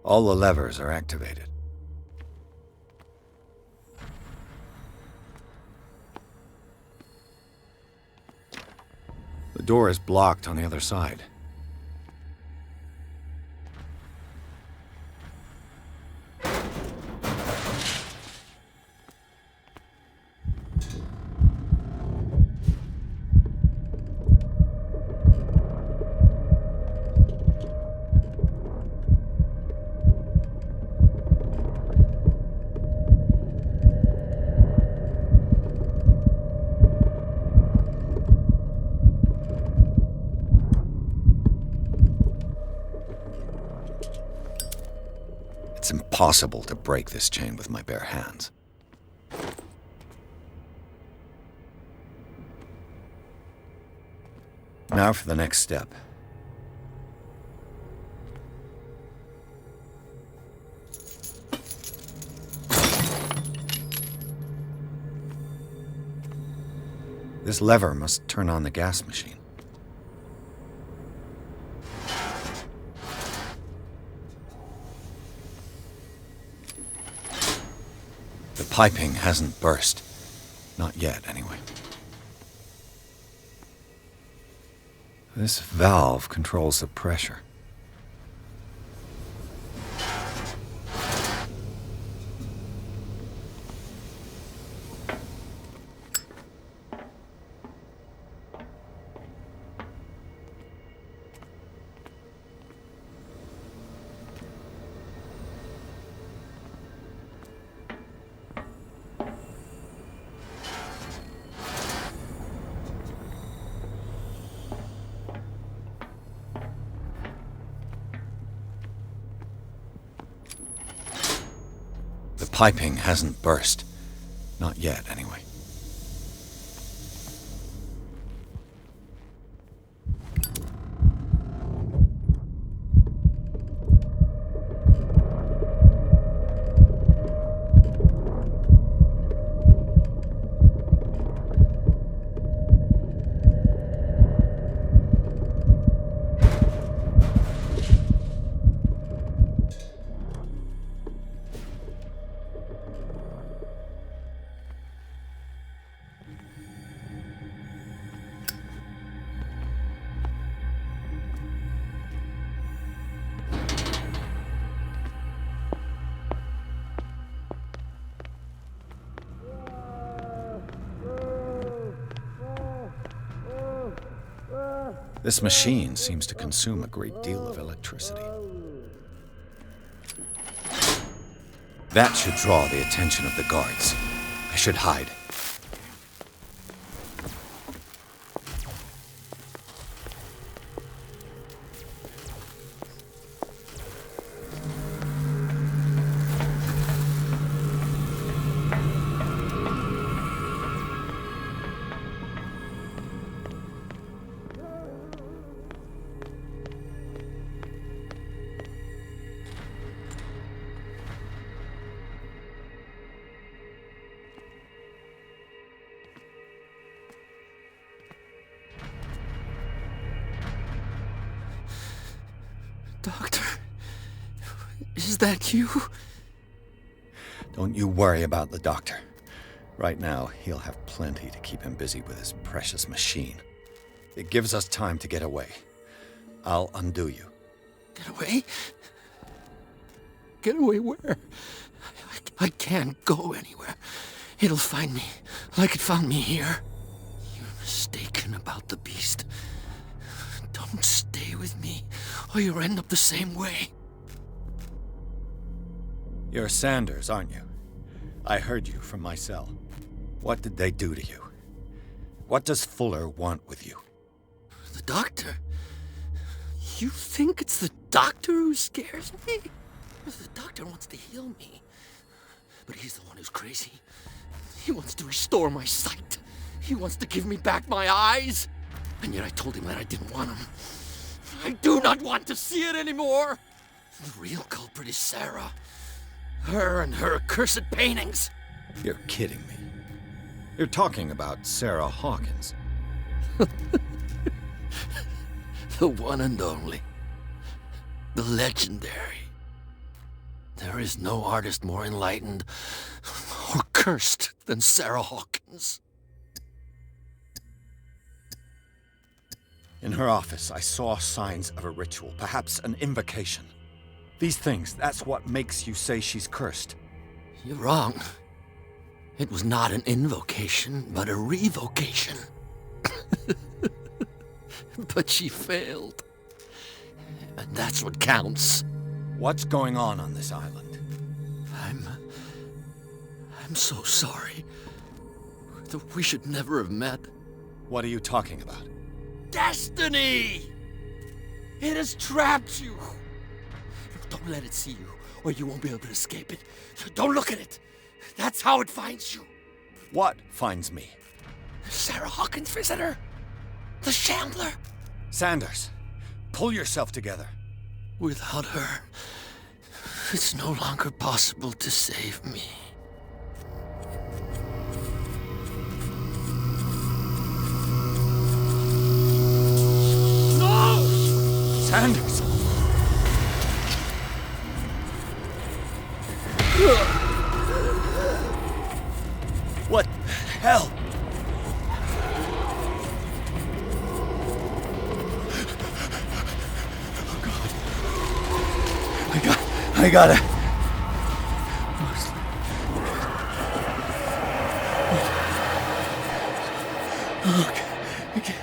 All the levers are activated. The door is blocked on the other side. It's impossible to break this chain with my bare hands. Now for the next step. This lever must turn on the gas machine. The piping hasn't burst. Not yet, anyway. This valve controls the pressure. The piping hasn't burst. Not yet, anyway. This machine seems to consume a great deal of electricity. That should draw the attention of the guards. I should hide. Doctor, is that you? Don't you worry about the doctor. Right now, he'll have plenty to keep him busy with his precious machine. It gives us time to get away. I'll undo you. Get away? Get away where? I can't go anywhere. It'll find me, like it found me here. You're mistaken about the beast. Don't stay with me, or you'll end up the same way. You're Sanders, aren't you? I heard you from my cell. What did they do to you? What does Fuller want with you? The doctor? You think it's the doctor who scares me? The doctor wants to heal me. But he's the one who's crazy. He wants to restore my sight. He wants to give me back my eyes. And yet I told him that I didn't want him. I do not want to see it anymore. The real culprit is Sarah. Her and her accursed paintings. You're kidding me. You're talking about Sarah Hawkins. The one and only. The legendary. There is no artist more enlightened or cursed than Sarah Hawkins. In her office, I saw signs of a ritual, perhaps an invocation. These things, that's what makes you say she's cursed. You're wrong. It was not an invocation, but a revocation. But she failed. And that's what counts. What's going on this island? I'm so sorry. We should never have met. What are you talking about? Destiny! It has trapped you. Don't let it see you, or you won't be able to escape it. Don't look at it. That's how it finds you. What finds me? Sarah Hawkins' visitor. The Shambler. Sanders, pull yourself together. Without her, it's no longer possible to save me. No! Sanders! What the hell? I gotta... Okay.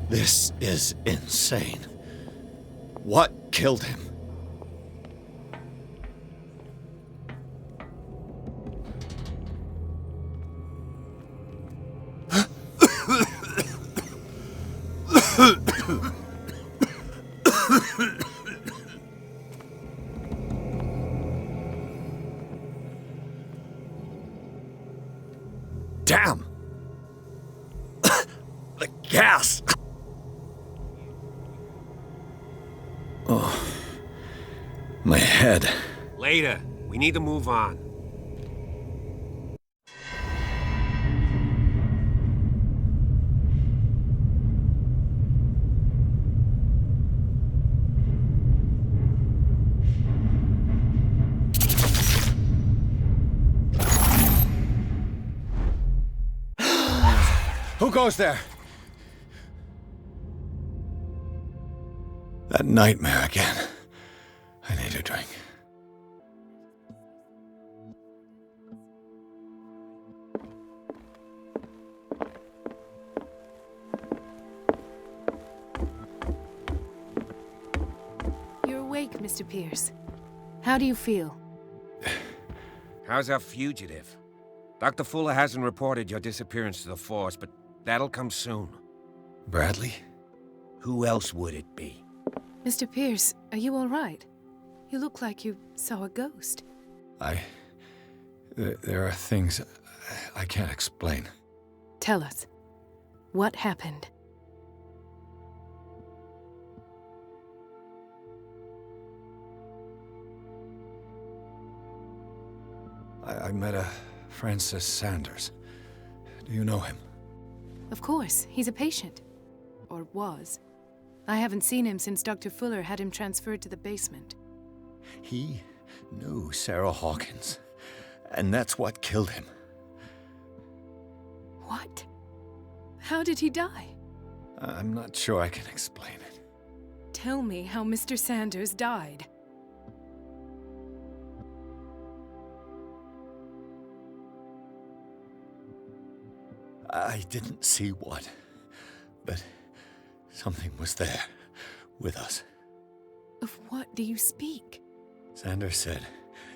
This is insane. What killed him? Damn! The gas! Oh, my head. Later. We need to move on. Who goes there? That nightmare again. I need a drink. awake, Mr. Pierce. How do you feel? How's our fugitive? Dr. Fuller hasn't reported your disappearance to the Force, but that'll come soon. Bradley? Who else would it be? Mr. Pierce, are you all right? You look like you saw a ghost. There are things I can't explain. Tell us. What happened? I met a Francis Sanders. Do you know him? Of course, he's a patient. Or was. I haven't seen him since Dr. Fuller had him transferred to the basement. He knew Sarah Hawkins, and that's what killed him. What? How did he die? I'm not sure I can explain it. Tell me how Mr. Sanders died. I didn't see what, but something was there, with us. Of what do you speak? Sanders said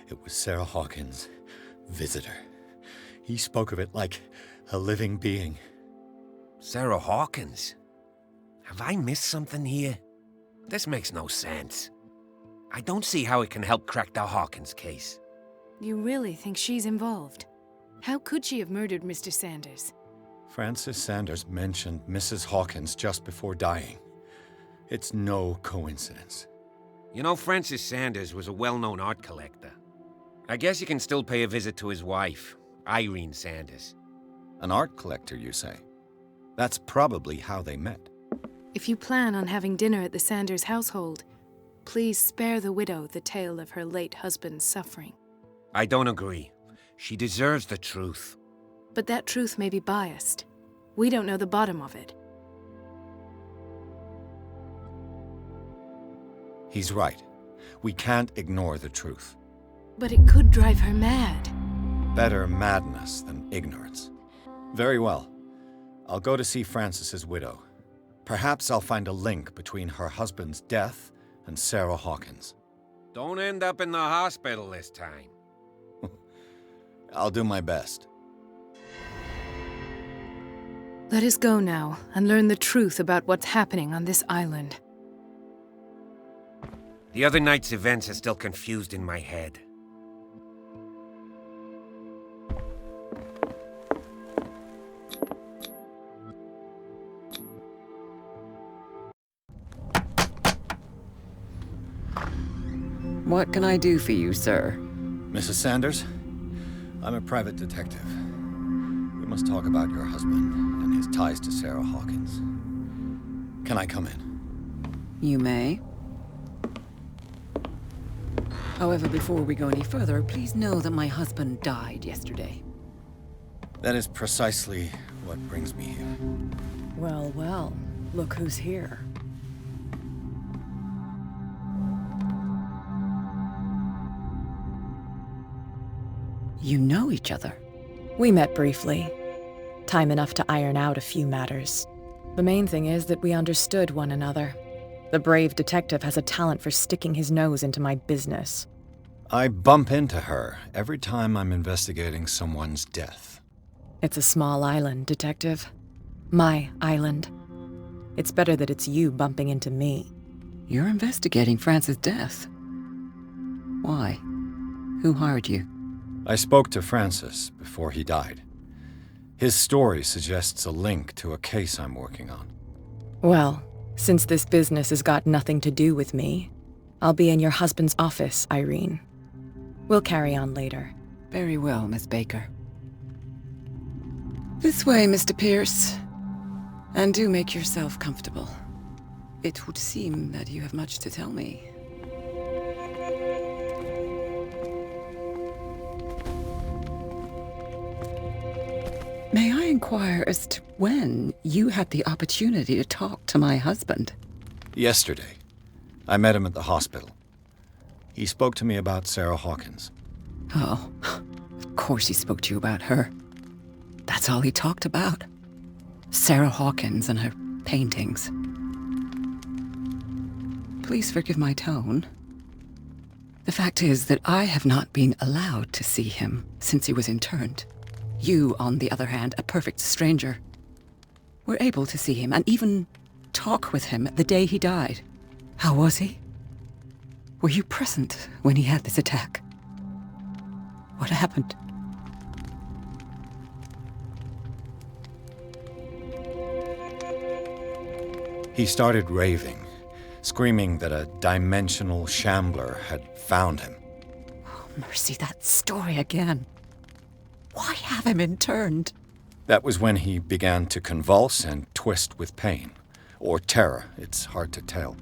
it was Sarah Hawkins' visitor. He spoke of it like a living being. Sarah Hawkins? Have I missed something here? This makes no sense. I don't see how it can help crack the Hawkins case. You really think she's involved? How could she have murdered Mr. Sanders? Francis Sanders mentioned Mrs. Hawkins just before dying. It's no coincidence. You know, Francis Sanders was a well-known art collector. I guess you can still pay a visit to his wife, Irene Sanders. An art collector, you say? That's probably how they met. If you plan on having dinner at the Sanders household, please spare the widow the tale of her late husband's suffering. I don't agree. She deserves the truth. But that truth may be biased. We don't know the bottom of it. He's right. We can't ignore the truth. But it could drive her mad. Better madness than ignorance. Very well. I'll go to see Francis's widow. Perhaps I'll find a link between her husband's death and Sarah Hawkins. Don't end up in the hospital this time. I'll do my best. Let us go now and learn the truth about what's happening on this island. The other night's events are still confused in my head. What can I do for you, sir? Mrs. Sanders, I'm a private detective. We must talk about your husband and his ties to Sarah Hawkins. Can I come in? You may. However, before we go any further, please know that my husband died yesterday. That is precisely what brings me here. Well, well, look who's here. You know each other? We met briefly. Time enough to iron out a few matters. The main thing is that we understood one another. The brave detective has a talent for sticking his nose into my business. I bump into her every time I'm investigating someone's death. It's a small island, Detective. My island. It's better that it's you bumping into me. You're investigating Francis' death. Why? Who hired you? I spoke to Francis before he died. His story suggests a link to a case I'm working on. Well, since this business has got nothing to do with me, I'll be in your husband's office, Irene. We'll carry on later. Very well, Miss Baker. This way, Mr. Pierce. And do make yourself comfortable. It would seem that you have much to tell me. May I inquire as to when you had the opportunity to talk to my husband? Yesterday. I met him at the hospital. He spoke to me about Sarah Hawkins. Oh, of course he spoke to you about her. That's all he talked about. Sarah Hawkins and her paintings. Please forgive my tone. The fact is that I have not been allowed to see him since he was interned. You, on the other hand, a perfect stranger, were able to see him and even talk with him the day he died. How was he? Were you present when he had this attack? What happened? He started raving, screaming that a dimensional shambler had found him. Oh, mercy, that story again. Why have him interned? That was when he began to convulse and twist with pain. Or terror, it's hard to tell.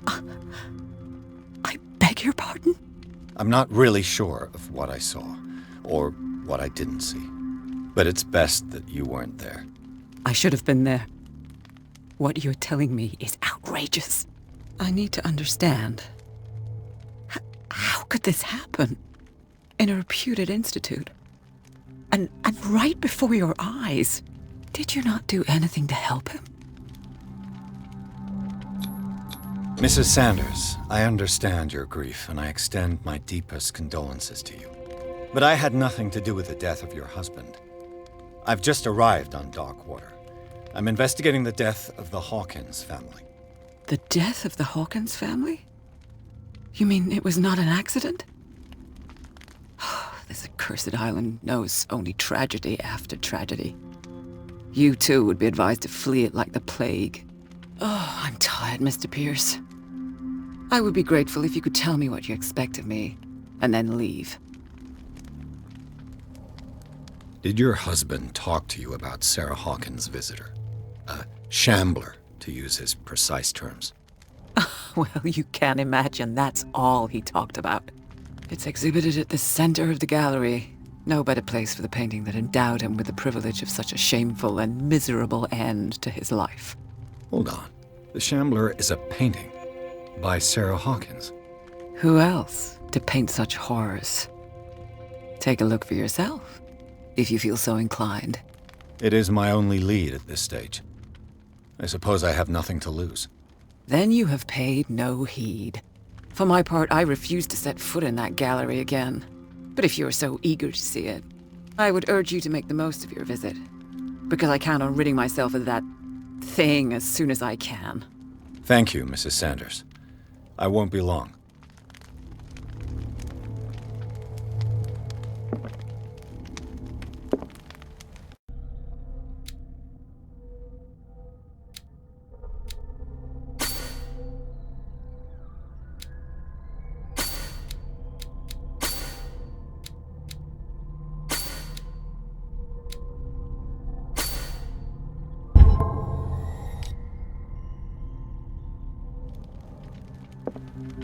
I beg your pardon? I'm not really sure of what I saw, or what I didn't see. But it's best that you weren't there. I should have been there. What you're telling me is outrageous. I need to understand. How could this happen? In a reputed institute? And right before your eyes? Did you not do anything to help him? Mrs. Sanders, I understand your grief, and I extend my deepest condolences to you. But I had nothing to do with the death of your husband. I've just arrived on Darkwater. I'm investigating the death of the Hawkins family. The death of the Hawkins family? You mean it was not an accident? This accursed island knows only tragedy after tragedy. You too would be advised to flee it like the plague. Oh, I'm tired, Mr. Pierce. I would be grateful if you could tell me what you expect of me, and then leave. Did your husband talk to you about Sarah Hawkins' visitor? A shambler, to use his precise terms. Well, you can imagine that's all he talked about. It's exhibited at the center of the gallery. No better place for the painting that endowed him with the privilege of such a shameful and miserable end to his life. Hold on. The Shambler is a painting by Sarah Hawkins. Who else to paint such horrors? Take a look for yourself, if you feel so inclined. It is my only lead at this stage. I suppose I have nothing to lose. Then you have paid no heed. For my part, I refuse to set foot in that gallery again. But if you're so eager to see it, I would urge you to make the most of your visit. Because I count on ridding myself of that thing as soon as I can. Thank you, Mrs. Sanders. I won't be long.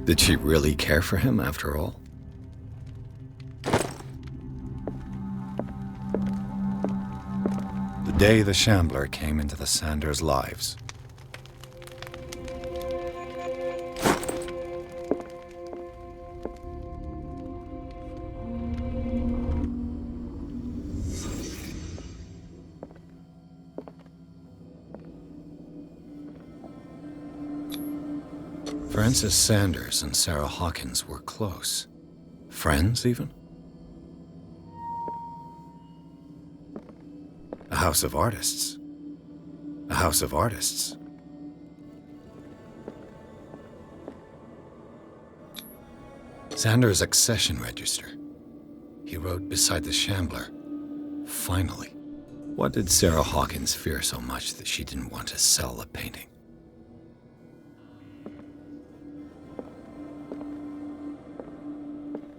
Did she really care for him after all? The day the Shambler came into the Sanders' lives. Frances Sanders and Sarah Hawkins were close. Friends, even? A house of artists. A house of artists. Sanders' accession register. He wrote beside the Shambler, "Finally." What did Sarah Hawkins fear so much that she didn't want to sell the painting?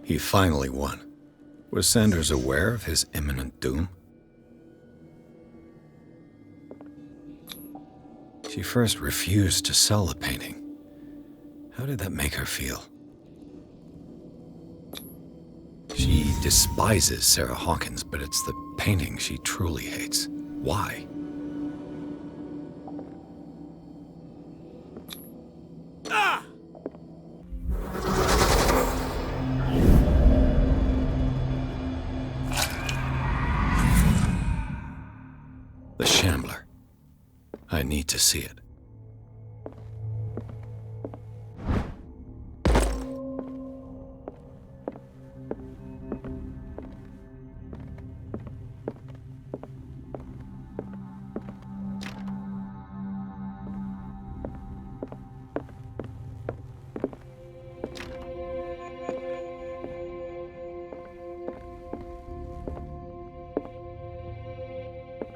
He finally won. Was Sanders aware of his imminent doom? She first refused to sell the painting. How did that make her feel? She despises Sarah Hawkins, but it's the painting she truly hates. Why? The Shambler. I need to see it.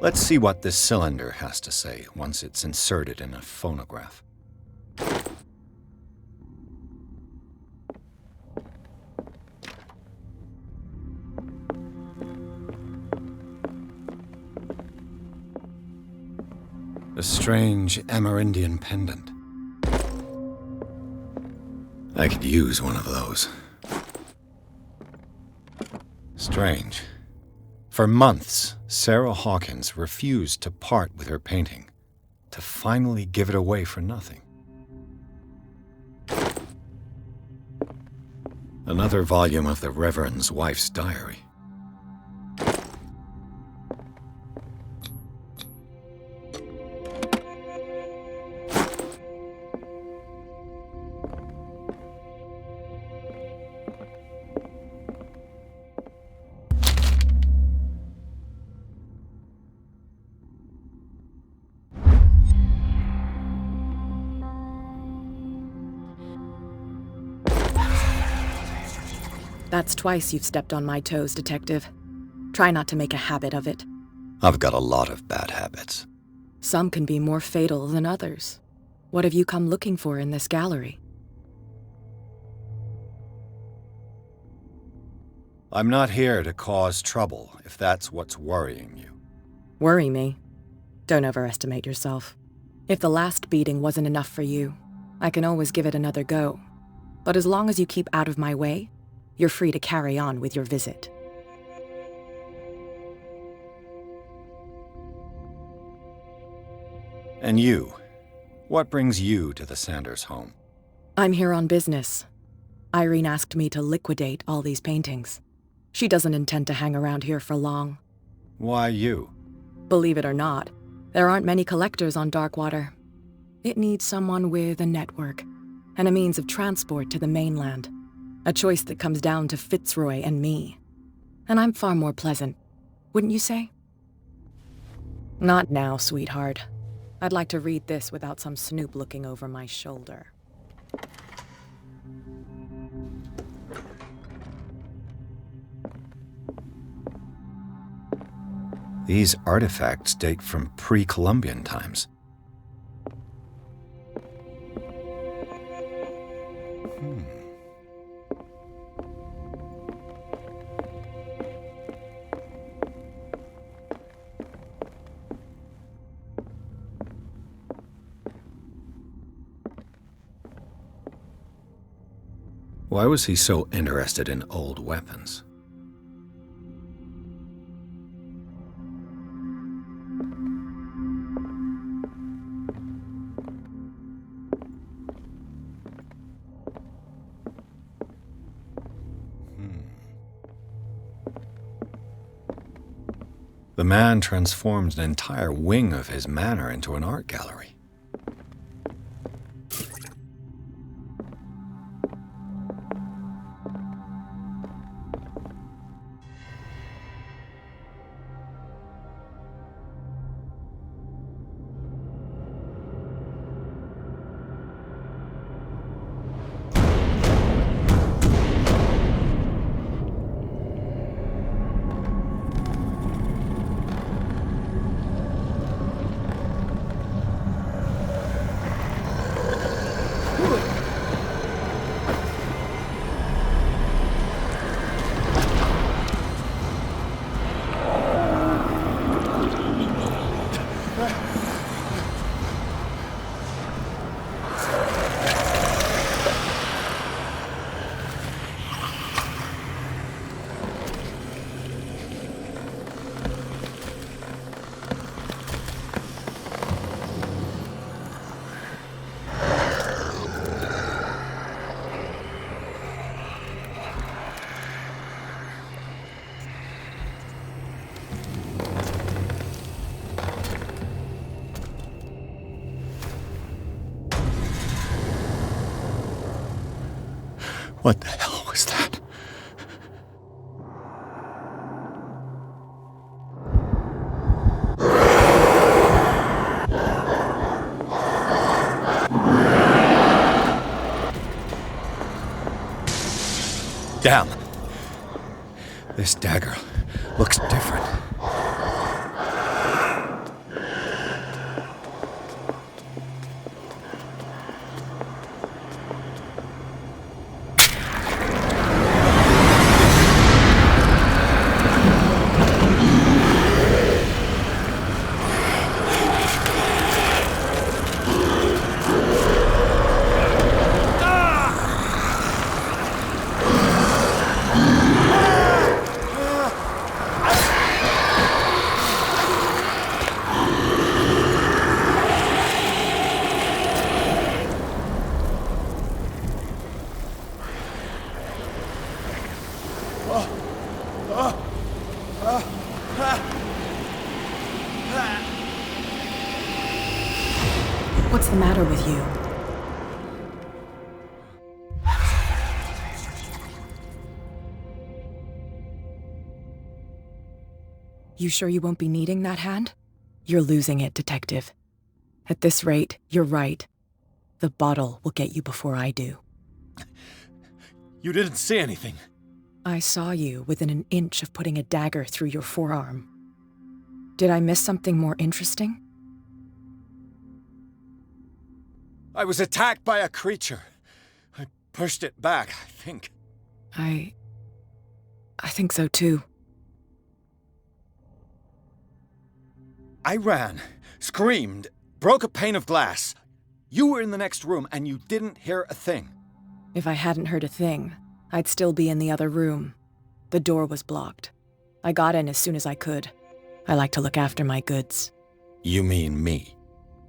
Let's see what this cylinder has to say once it's inserted in a phonograph. A strange Amerindian pendant. I could use one of those. Strange. For months, Sarah Hawkins refused to part with her painting, to finally give it away for nothing. Another volume of the Reverend's wife's diary. That's twice you've stepped on my toes, Detective. Try not to make a habit of it. I've got a lot of bad habits. Some can be more fatal than others. What have you come looking for in this gallery? I'm not here to cause trouble, if that's what's worrying you. Worry me? Don't overestimate yourself. If the last beating wasn't enough for you, I can always give it another go. But as long as you keep out of my way, you're free to carry on with your visit. And you? What brings you to the Sanders home? I'm here on business. Irene asked me to liquidate all these paintings. She doesn't intend to hang around here for long. Why you? Believe it or not, there aren't many collectors on Darkwater. It needs someone with a network and a means of transport to the mainland. A choice that comes down to Fitzroy and me. And I'm far more pleasant, wouldn't you say? Not now, sweetheart. I'd like to read this without some snoop looking over my shoulder. These artifacts date from pre-Columbian times. Why was he so interested in old weapons? The man transformed an entire wing of his manor into an art gallery. What the hell was that? Damn. This dagger looks different. What's the matter with you? You sure you won't be needing that hand? You're losing it, Detective. At this rate, you're right. The bottle will get you before I do. You didn't see anything. I saw you within an inch of putting a dagger through your forearm. Did I miss something more interesting? I was attacked by a creature. I pushed it back, I think. I think so too. I ran, screamed, broke a pane of glass. You were in the next room and you didn't hear a thing. If I hadn't heard a thing, I'd still be in the other room. The door was blocked. I got in as soon as I could. I like to look after my goods. You mean me?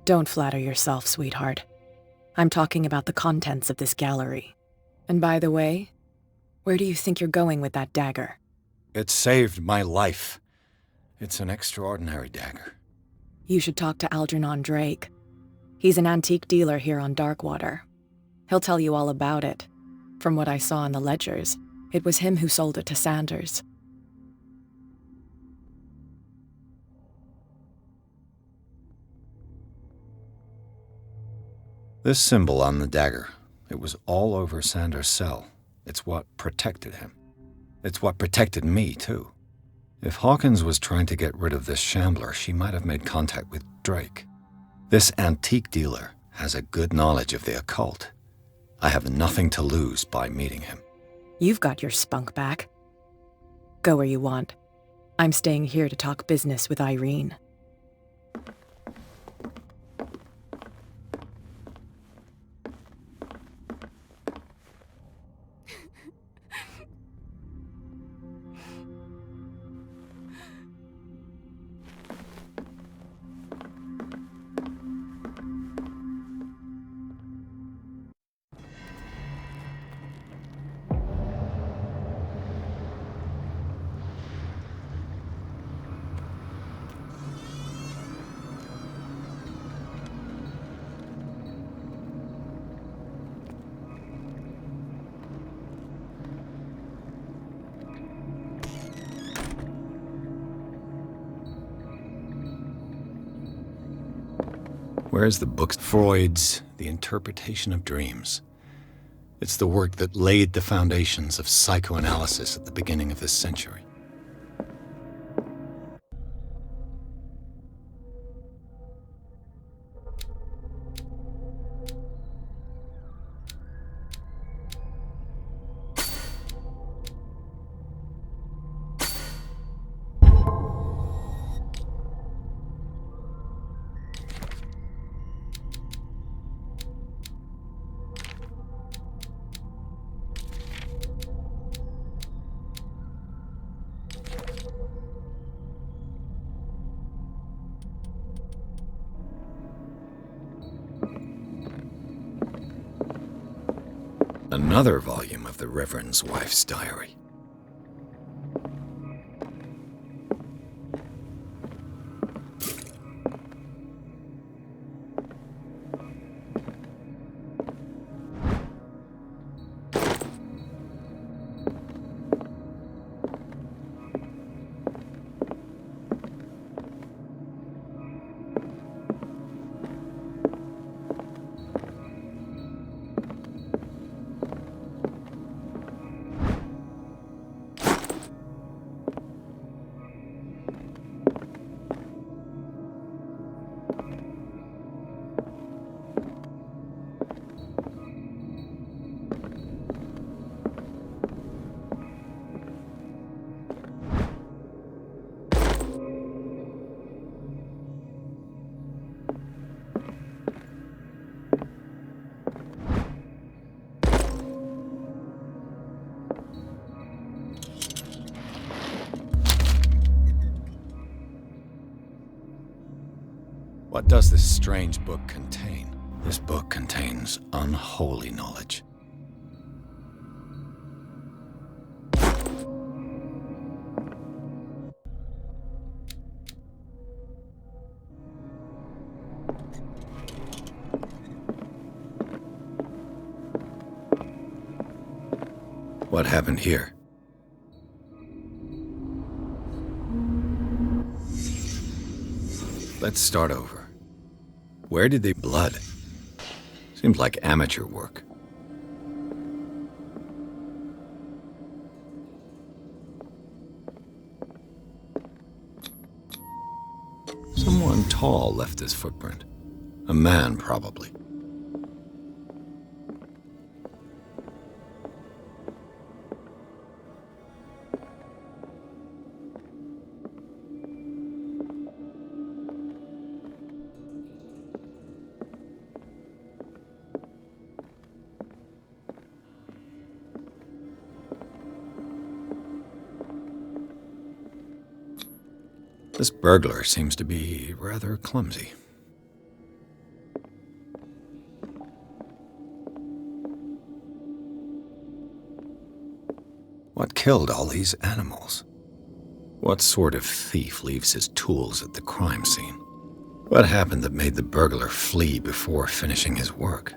Don't flatter yourself, sweetheart. I'm talking about the contents of this gallery. And by the way, where do you think you're going with that dagger? It saved my life. It's an extraordinary dagger. You should talk to Algernon Drake. He's an antique dealer here on Darkwater. He'll tell you all about it. From what I saw in the ledgers, it was him who sold it to Sanders. This symbol on the dagger, it was all over Sanders' cell. It's what protected him. It's what protected me, too. If Hawkins was trying to get rid of this shambler, she might have made contact with Drake. This antique dealer has a good knowledge of the occult. I have nothing to lose by meeting him. You've got your spunk back. Go where you want. I'm staying here to talk business with Irene. Where's the book? Freud's The Interpretation of Dreams. It's the work that laid the foundations of psychoanalysis at the beginning of this century. Another volume of the Reverend's wife's diary. What does this strange book contain? This book contains unholy knowledge. What happened here? Let's start over. Where did they blood? Seems like amateur work. Someone tall left this footprint. A man, probably. This burglar seems to be rather clumsy. What killed all these animals? What sort of thief leaves his tools at the crime scene? What happened that made the burglar flee before finishing his work?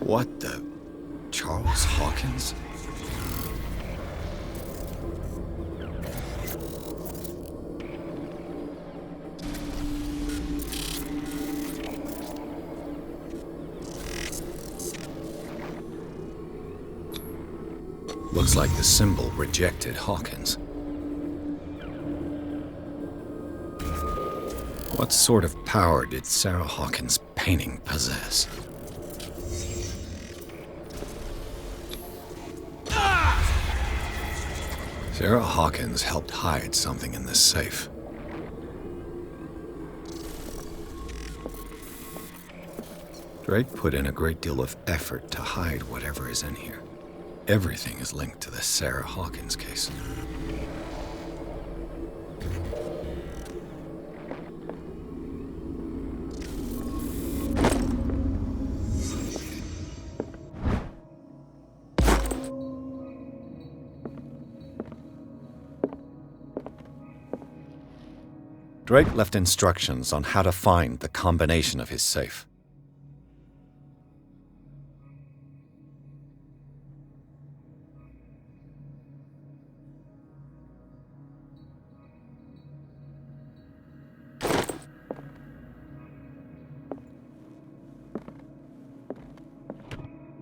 What the... Charles Hawkins? Looks like the symbol rejected Hawkins. What sort of power did Sarah Hawkins' painting possess? Sarah Hawkins helped hide something in this safe. Drake put in a great deal of effort to hide whatever is in here. Everything is linked to the Sarah Hawkins case. Drake left instructions on how to find the combination of his safe.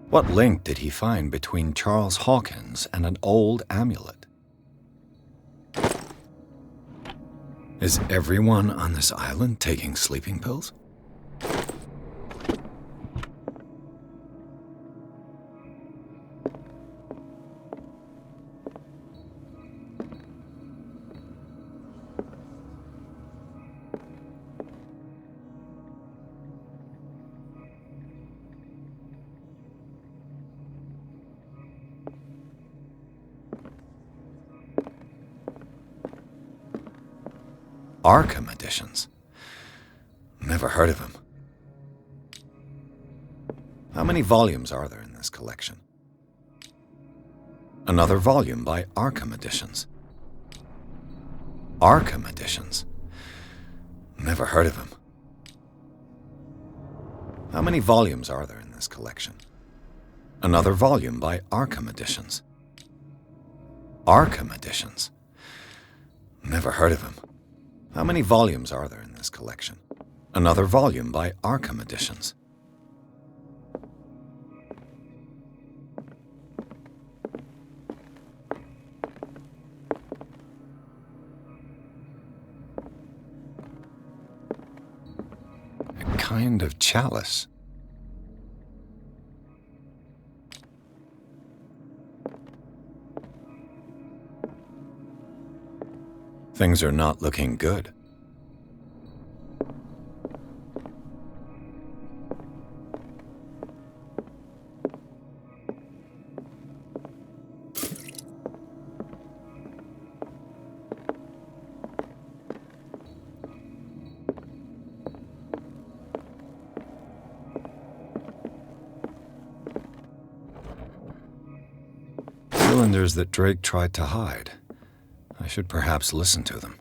What link did he find between Charles Hawkins and an old amulet? Is everyone on this island taking sleeping pills? Arkham editions. Never heard of him. How many volumes are there in this collection? Another volume by Arkham Editions. Arkham Editions. Never heard of him. How many volumes are there in this collection? Another volume by Arkham Editions. Arkham Editions. Never heard of him. How many volumes are there in this collection? Another volume by Arkham Editions. A kind of chalice. Things are not looking good. cylinders that Drake tried to hide. I should perhaps listen to them.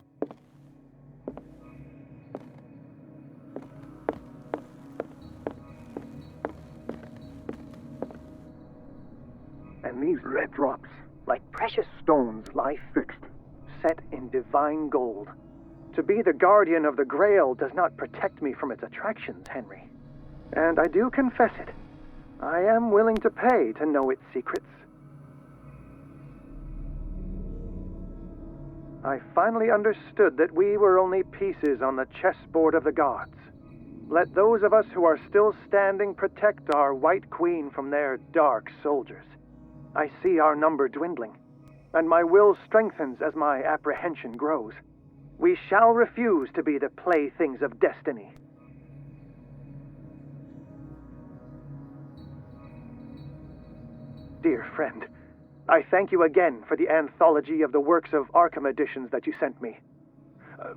And these red drops, like precious stones, lie fixed, set in divine gold. To be the guardian of the Grail does not protect me from its attractions, Henry. And I do confess it. I am willing to pay to know its secrets. I finally understood that we were only pieces on the chessboard of the gods. Let those of us who are still standing protect our White Queen from their dark soldiers. I see our number dwindling, and my will strengthens as my apprehension grows. We shall refuse to be the playthings of destiny. Dear friend, I thank you again for the anthology of the works of Arkham editions that you sent me.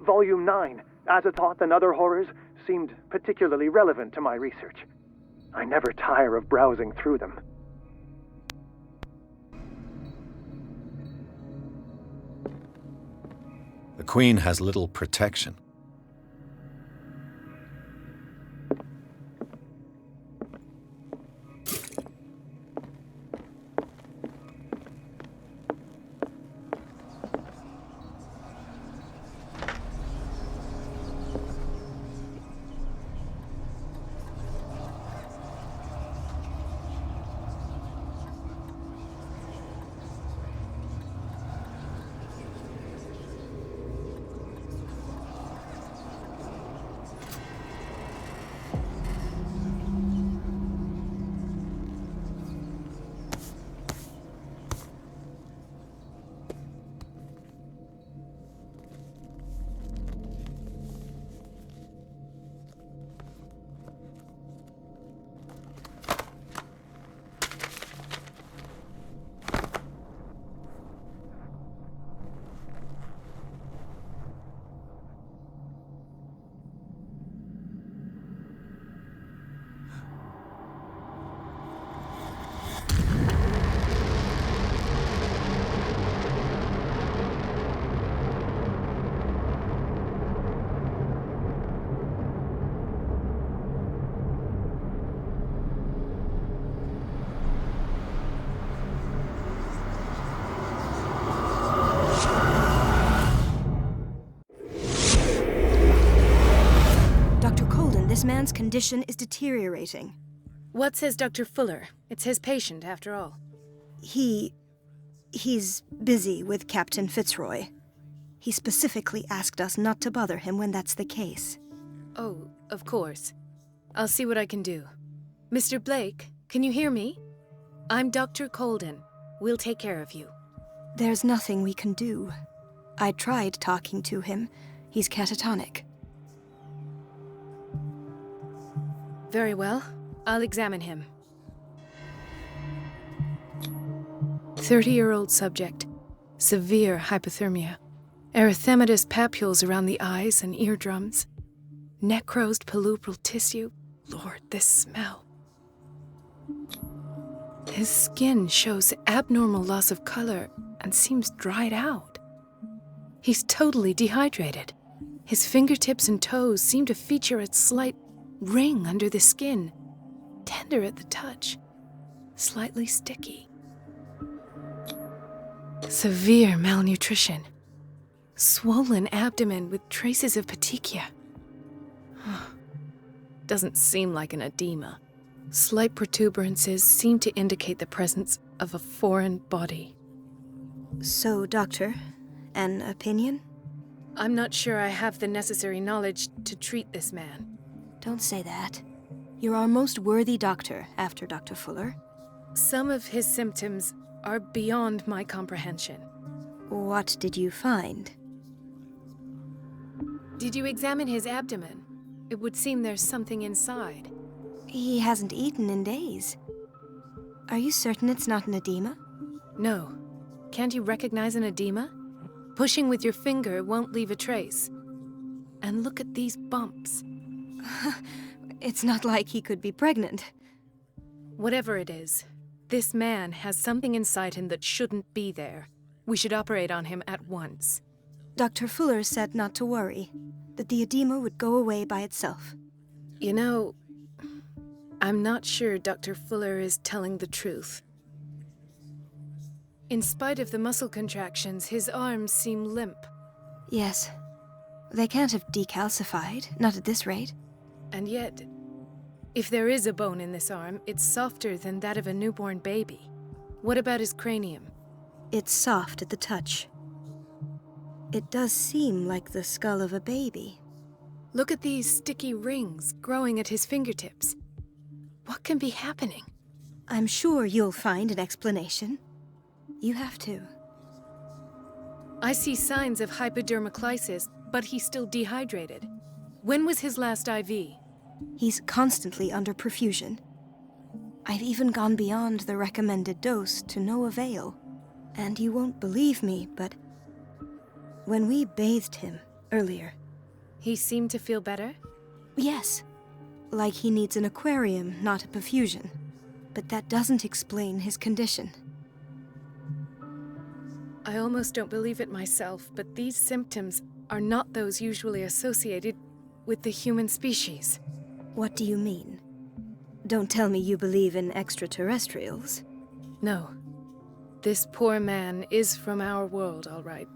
Volume 9, Azathoth and Other Horrors, seemed particularly relevant to my research. I never tire of browsing through them. The Queen has little protection. This man's condition is deteriorating. What says Dr. Fuller? It's his patient, after all. He's busy with Captain Fitzroy. He specifically asked us not to bother him when that's the case. Oh, of course. I'll see what I can do. Mr. Blake, can you hear me? I'm Dr. Colden. We'll take care of you. There's nothing we can do. I tried talking to him. He's catatonic. Very well. I'll examine him. 30-year-old subject. Severe hypothermia. Erythematous papules around the eyes and eardrums. Necrosed palpebral tissue. Lord, this smell. His skin shows abnormal loss of color and seems dried out. He's totally dehydrated. His fingertips and toes seem to feature a slight ring under the skin, tender at the touch, slightly sticky. Severe malnutrition. Swollen abdomen with traces of petechia. Doesn't seem like an edema. Slight protuberances seem to indicate the presence of a foreign body. So, Doctor, an opinion? I'm not sure I have the necessary knowledge to treat this man. Don't say that. You're our most worthy doctor after Dr. Fuller. Some of his symptoms are beyond my comprehension. What did you find? Did you examine his abdomen? It would seem there's something inside. He hasn't eaten in days. Are you certain it's not an edema? No. Can't you recognize an edema? Pushing with your finger won't leave a trace. And look at these bumps. It's not like he could be pregnant. Whatever it is, This man has something inside him that shouldn't be there. We should operate on him at once. Dr. Fuller said not to worry, that the edema would go away by itself. You know, I'm not sure Dr. Fuller is telling the truth. In spite of the muscle contractions, his arms seem limp. Yes. They can't have decalcified, not at this rate. And yet, if there is a bone in this arm, it's softer than that of a newborn baby. What about his cranium? It's soft at the touch. It does seem like the skull of a baby. Look at these sticky rings growing at his fingertips. What can be happening? I'm sure you'll find an explanation. You have to. I see signs of hypodermoclysis, but he's still dehydrated. When was his last IV? He's constantly under perfusion. I've even gone beyond the recommended dose to no avail. And you won't believe me, but when we bathed him earlier... He seemed to feel better? Yes. Like he needs an aquarium, not a perfusion. But that doesn't explain his condition. I almost don't believe it myself, but these symptoms are not those usually associated with the human species. What do you mean? Don't tell me you believe in extraterrestrials. No. This poor man is from our world, all right.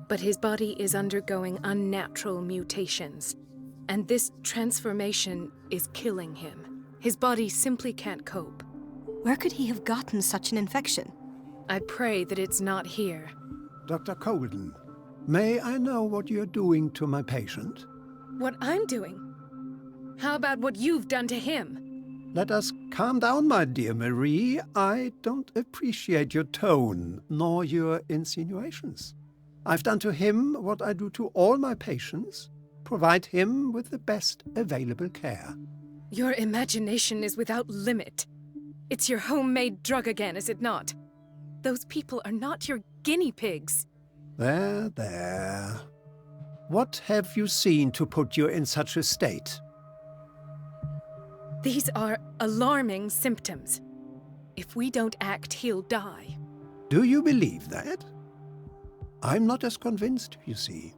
But his body is undergoing unnatural mutations. And this transformation is killing him. His body simply can't cope. Where could he have gotten such an infection? I pray that it's not here. Dr. Colden, may I know what you're doing to my patient? What I'm doing? How about what you've done to him? Let us calm down, my dear Marie. I don't appreciate your tone, nor your insinuations. I've done to him what I do to all my patients, provide him with the best available care. Your imagination is without limit. It's your homemade drug again, is it not? Those people are not your guinea pigs. There, there. What have you seen to put you in such a state? These are alarming symptoms. If we don't act, he'll die. Do you believe that? I'm not as convinced, you see.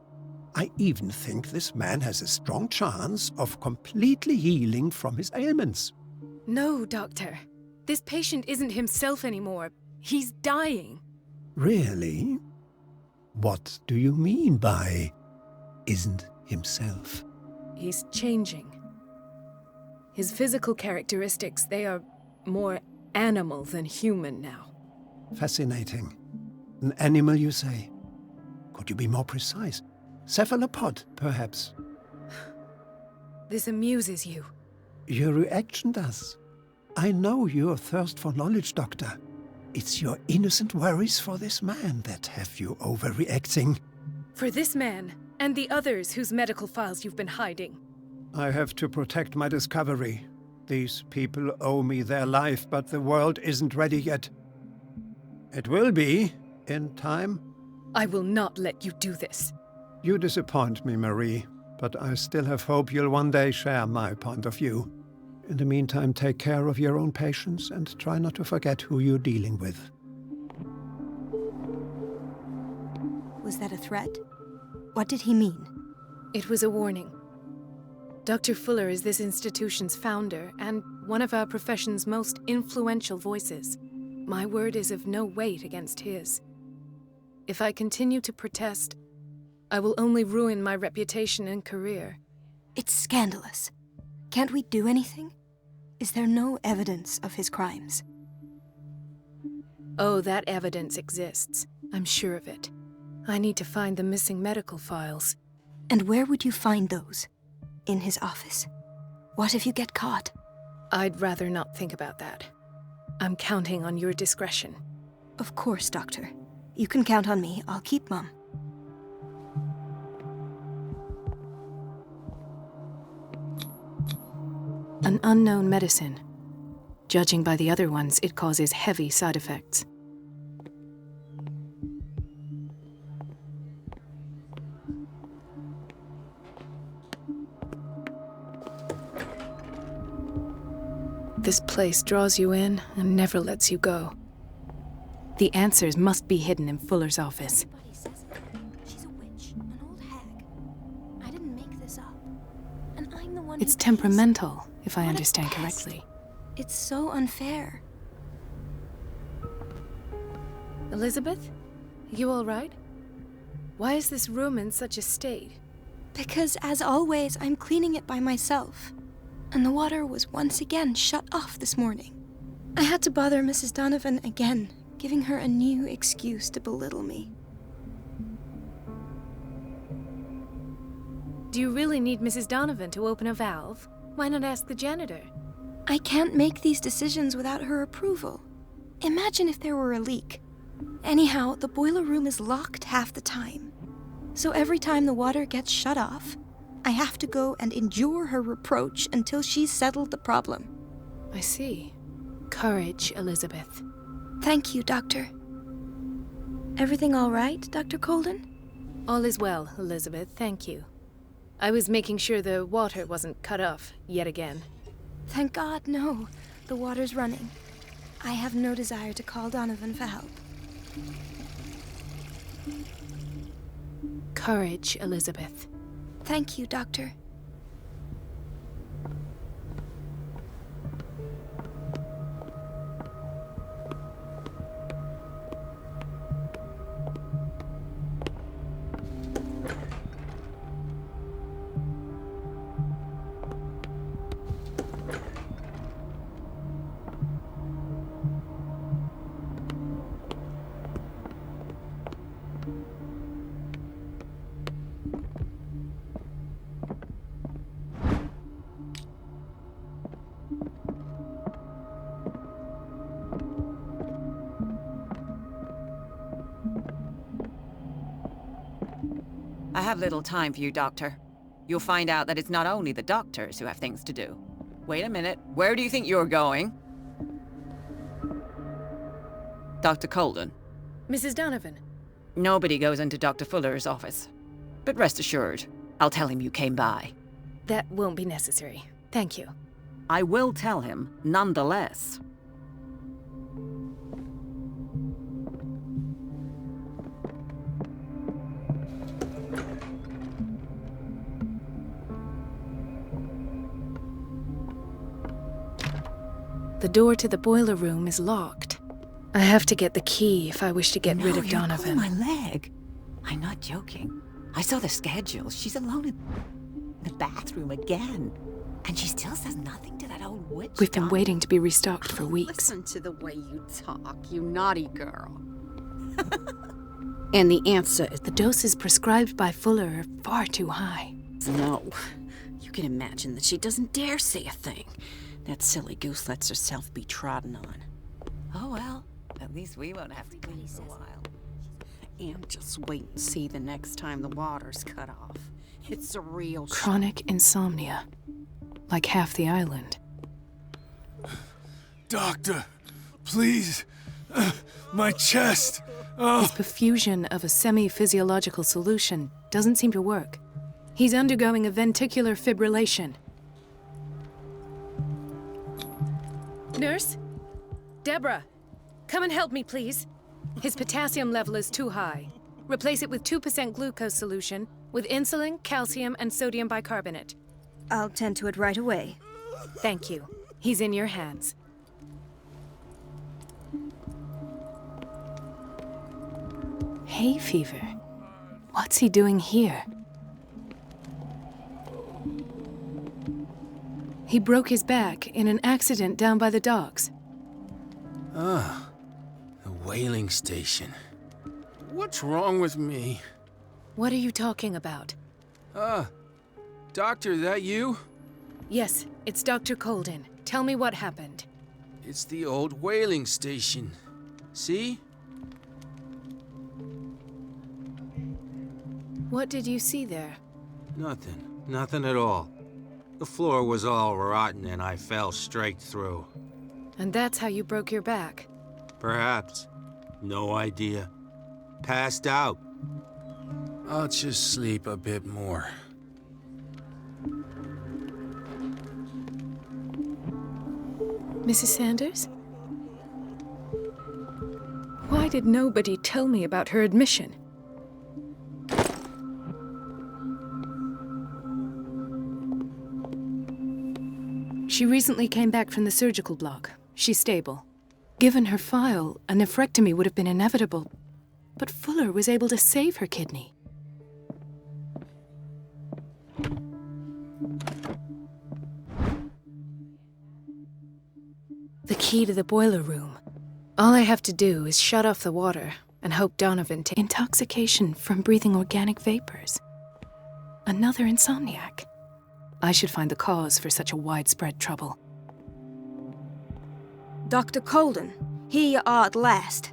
I even think this man has a strong chance of completely healing from his ailments. No, Doctor. This patient isn't himself anymore. He's dying. Really? What do you mean by isn't himself? He's changing. His physical characteristics, they are more animal than human now. Fascinating. An animal, you say? Could you be more precise? Cephalopod, perhaps? This amuses you. Your reaction does. I know your thirst for knowledge, Doctor. It's your innocent worries for this man that have you overreacting. For this man, and the others whose medical files you've been hiding. I have to protect my discovery. These people owe me their life, but the world isn't ready yet. It will be, in time. I will not let you do this. You disappoint me, Marie, but I still have hope you'll one day share my point of view. In the meantime, take care of your own patients and try not to forget who you're dealing with. Was that a threat? What did he mean? It was a warning. Dr. Fuller is this institution's founder and one of our profession's most influential voices. My word is of no weight against his. If I continue to protest, I will only ruin my reputation and career. It's scandalous. Can't we do anything? Is there no evidence of his crimes? Oh, that evidence exists. I'm sure of it. I need to find the missing medical files. And where would you find those? In his office? What if you get caught? I'd rather not think about that. I'm counting on your discretion. Of course, Doctor. You can count on me. I'll keep mum. An unknown medicine. Judging by the other ones, it causes heavy side effects. this place draws you in and never lets you go. The answers must be hidden in Fuller's office. Everybody says it. She's a witch, an old hag. I didn't make this up. And I'm the one It's who temperamental, if I What a understand pest. correctly. It's so unfair. Elizabeth? You all right? Why is this room in such a state? Because, as always, I'm cleaning it by myself. And the water was once again shut off this morning. I had to bother Mrs. Donovan again, giving her a new excuse to belittle me. Do you really need Mrs. Donovan to open a valve? Why not ask the janitor? I can't make these decisions without her approval. Imagine if there were a leak. Anyhow, the boiler room is locked half the time. So every time the water gets shut off, I have to go and endure her reproach until she's settled the problem. I see. Courage, Elizabeth. Thank you, Doctor. Everything all right, Dr. Colden? All is well, Elizabeth, thank you. I was making sure the water wasn't cut off yet again. Thank God, no. The water's running. I have no desire to call Donovan for help. Courage, Elizabeth. Thank you, Doctor. I have little time for you, Doctor. You'll find out that it's not only the doctors who have things to do. Wait a minute. Where do you think you're going? Dr. Colden. Mrs. Donovan. Nobody goes into Dr. Fuller's office. But rest assured, I'll tell him you came by. That won't be necessary. Thank you. I will tell him, nonetheless. The door to the boiler room is locked. I have to get the key if I wish to get rid of Donovan. My leg. I'm not joking. I saw the schedule. She's alone in the bathroom again. And she still says nothing to that old witch. We've been waiting to be restocked for weeks. Listen to the way you talk, you naughty girl. And the answer is the doses prescribed by Fuller are far too high. No. You can imagine that she doesn't dare say a thing. That silly goose lets herself be trodden on. Oh well, at least we won't have to clean for a while. And just wait and see the next time the water's cut off. It's a real chronic insomnia. Like half the island. Doctor, please. My chest. Oh. His perfusion of a semi-physiological solution doesn't seem to work. He's undergoing a ventricular fibrillation. Nurse? Deborah, come and help me, please. His potassium level is too high. Replace it with 2% glucose solution with insulin, calcium, and sodium bicarbonate. I'll tend to it right away. Thank you. He's in your hands. Hay fever. What's he doing here? He broke his back in an accident down by the docks. Ah, the whaling station. What's wrong with me? What are you talking about? Doctor, that you? Yes, it's Dr. Colden. Tell me what happened. It's the old whaling station. See? What did you see there? Nothing. Nothing at all. The floor was all rotten and I fell straight through. And that's how you broke your back? Perhaps. No idea. Passed out. I'll just sleep a bit more. Mrs. Sanders? Why did nobody tell me about her admission? She recently came back from the surgical block. She's stable. Given her file, a nephrectomy would have been inevitable, but Fuller was able to save her kidney. The key to the boiler room. All I have to do is shut off the water and hope Donovan takes intoxication from breathing organic vapors. Another insomniac. I should find the cause for such a widespread trouble. Dr. Colden, here you are at last.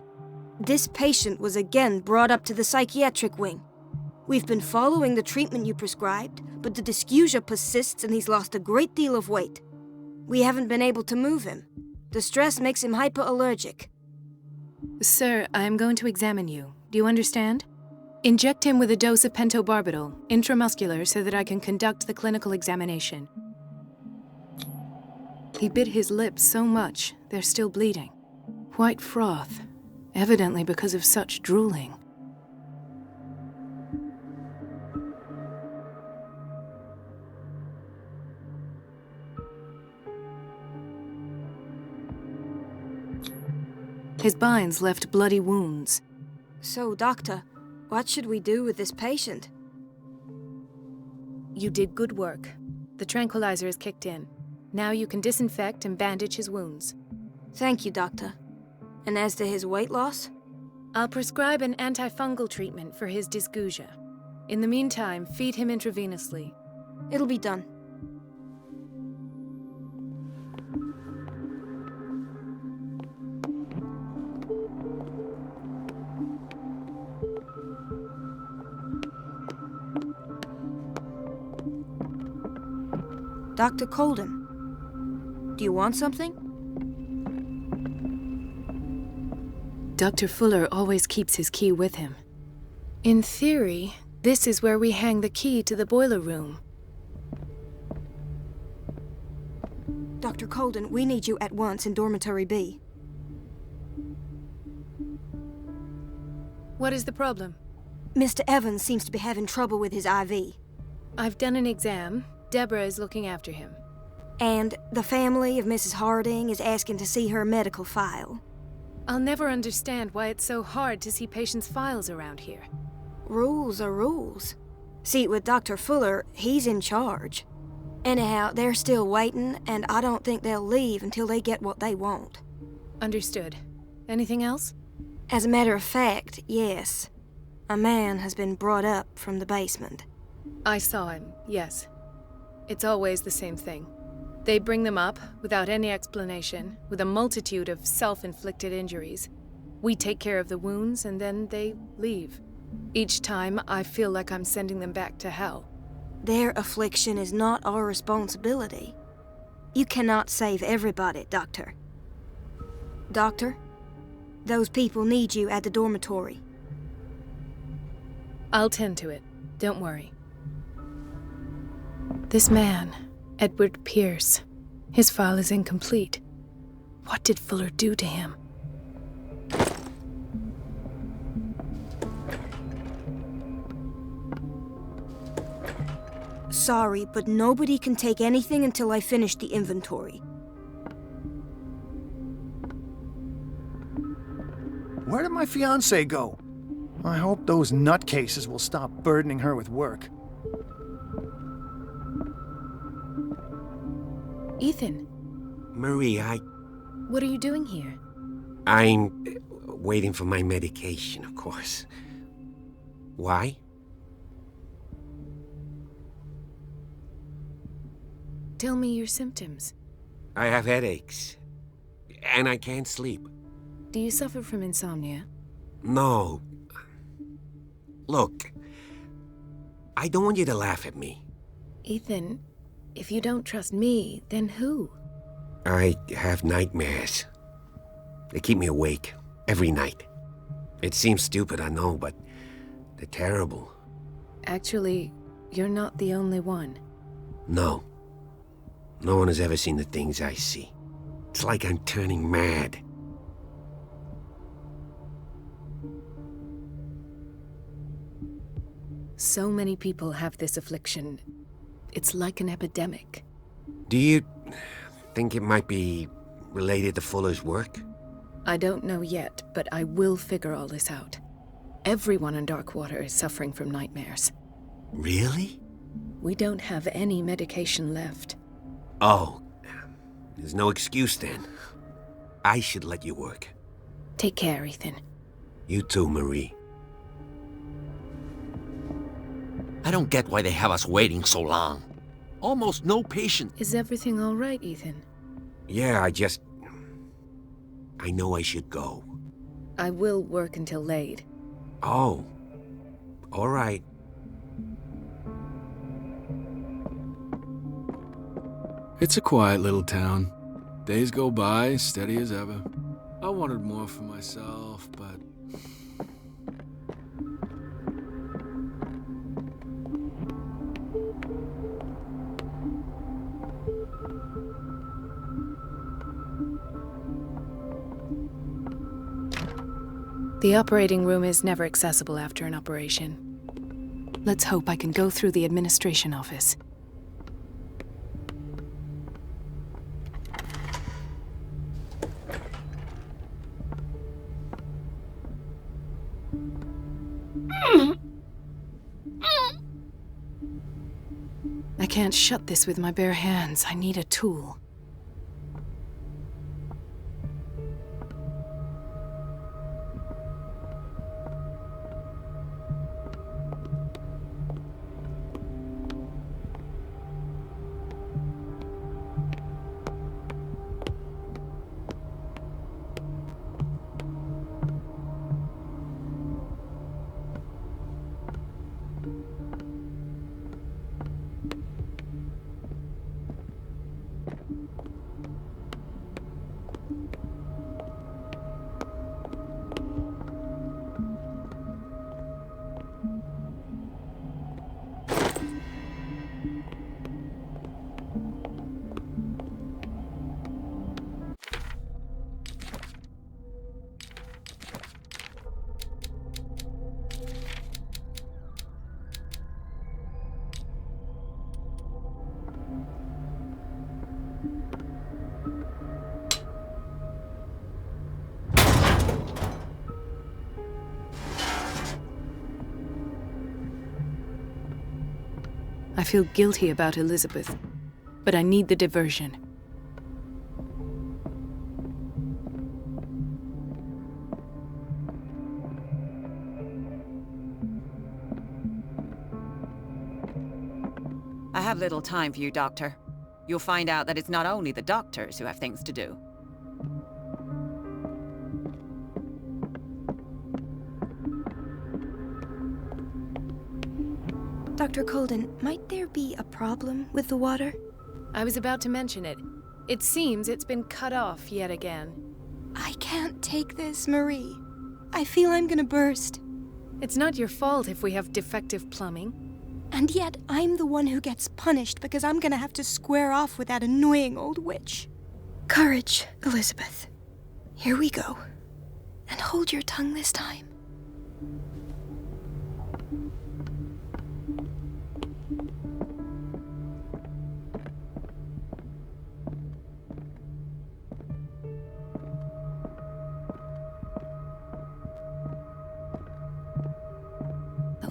This patient was again brought up to the psychiatric wing. We've been following the treatment you prescribed, but the dysgeusia persists and he's lost a great deal of weight. We haven't been able to move him. The stress makes him hyperallergic. Sir, I am going to examine you. Do you understand? Inject him with a dose of pentobarbital, intramuscular, so that I can conduct the clinical examination. He bit his lips so much, they're still bleeding. White froth, evidently because of such drooling. His binds left bloody wounds. So, Doctor, what should we do with this patient? You did good work. The tranquilizer is kicked in. Now you can disinfect and bandage his wounds. Thank you, Doctor. And as to his weight loss? I'll prescribe an antifungal treatment for his dysgeusia. In the meantime, feed him intravenously. It'll be done. Dr. Colden, do you want something? Dr. Fuller always keeps his key with him. In theory, this is where we hang the key to the boiler room. Dr. Colden, we need you at once in Dormitory B. What is the problem? Mr. Evans seems to be having trouble with his IV. I've done an exam. Deborah is looking after him. And the family of Mrs. Harding is asking to see her medical file. I'll never understand why it's so hard to see patients' files around here. Rules are rules. See, with Dr. Fuller, he's in charge. Anyhow, they're still waiting, and I don't think they'll leave until they get what they want. Understood. Anything else? As a matter of fact, yes. A man has been brought up from the basement. I saw him, yes. It's always the same thing. They bring them up, without any explanation, with a multitude of self-inflicted injuries. We take care of the wounds, and then they leave. Each time, I feel like I'm sending them back to hell. Their affliction is not our responsibility. You cannot save everybody, Doctor. Doctor, those people need you at the dormitory. I'll tend to it. Don't worry. This man, Edward Pierce, his file is incomplete. What did Fuller do to him? Sorry, but nobody can take anything until I finish the inventory. Where did my fiancée go? I hope those nutcases will stop burdening her with work. Ethan. Marie, What are you doing here? I'm waiting for my medication, of course. Why? Tell me your symptoms. I have headaches, and I can't sleep. Do you suffer from insomnia? No. Look, I don't want you to laugh at me. Ethan, if you don't trust me, then who? I have nightmares. They keep me awake every night. It seems stupid, I know, but they're terrible. Actually, you're not the only one. No. No one has ever seen the things I see. It's like I'm turning mad. So many people have this affliction. It's like an epidemic. Do you think it might be related to Fuller's work? I don't know yet, but I will figure all this out. Everyone in Darkwater is suffering from nightmares. Really? We don't have any medication left. Oh, there's no excuse then. I should let you work. Take care, Ethan. You too, Marie. I don't get why they have us waiting so long. Almost no patience. Is everything all right, Ethan? Yeah, I know I should go. I will work until late. Oh, all right. It's a quiet little town. Days go by, steady as ever. I wanted more for myself, but... The operating room is never accessible after an operation. Let's hope I can go through the administration office. I can't shut this with my bare hands. I need a tool. I feel guilty about Elizabeth, but I need the diversion. I have little time for you, Doctor. You'll find out that it's not only the doctors who have things to do. Dr. Colden, might there be a problem with the water? I was about to mention it. It seems it's been cut off yet again. I can't take this, Marie. I feel I'm gonna burst. It's not your fault if we have defective plumbing. And yet, I'm the one who gets punished because I'm gonna have to square off with that annoying old witch. Courage, Elizabeth. Here we go. And hold your tongue this time.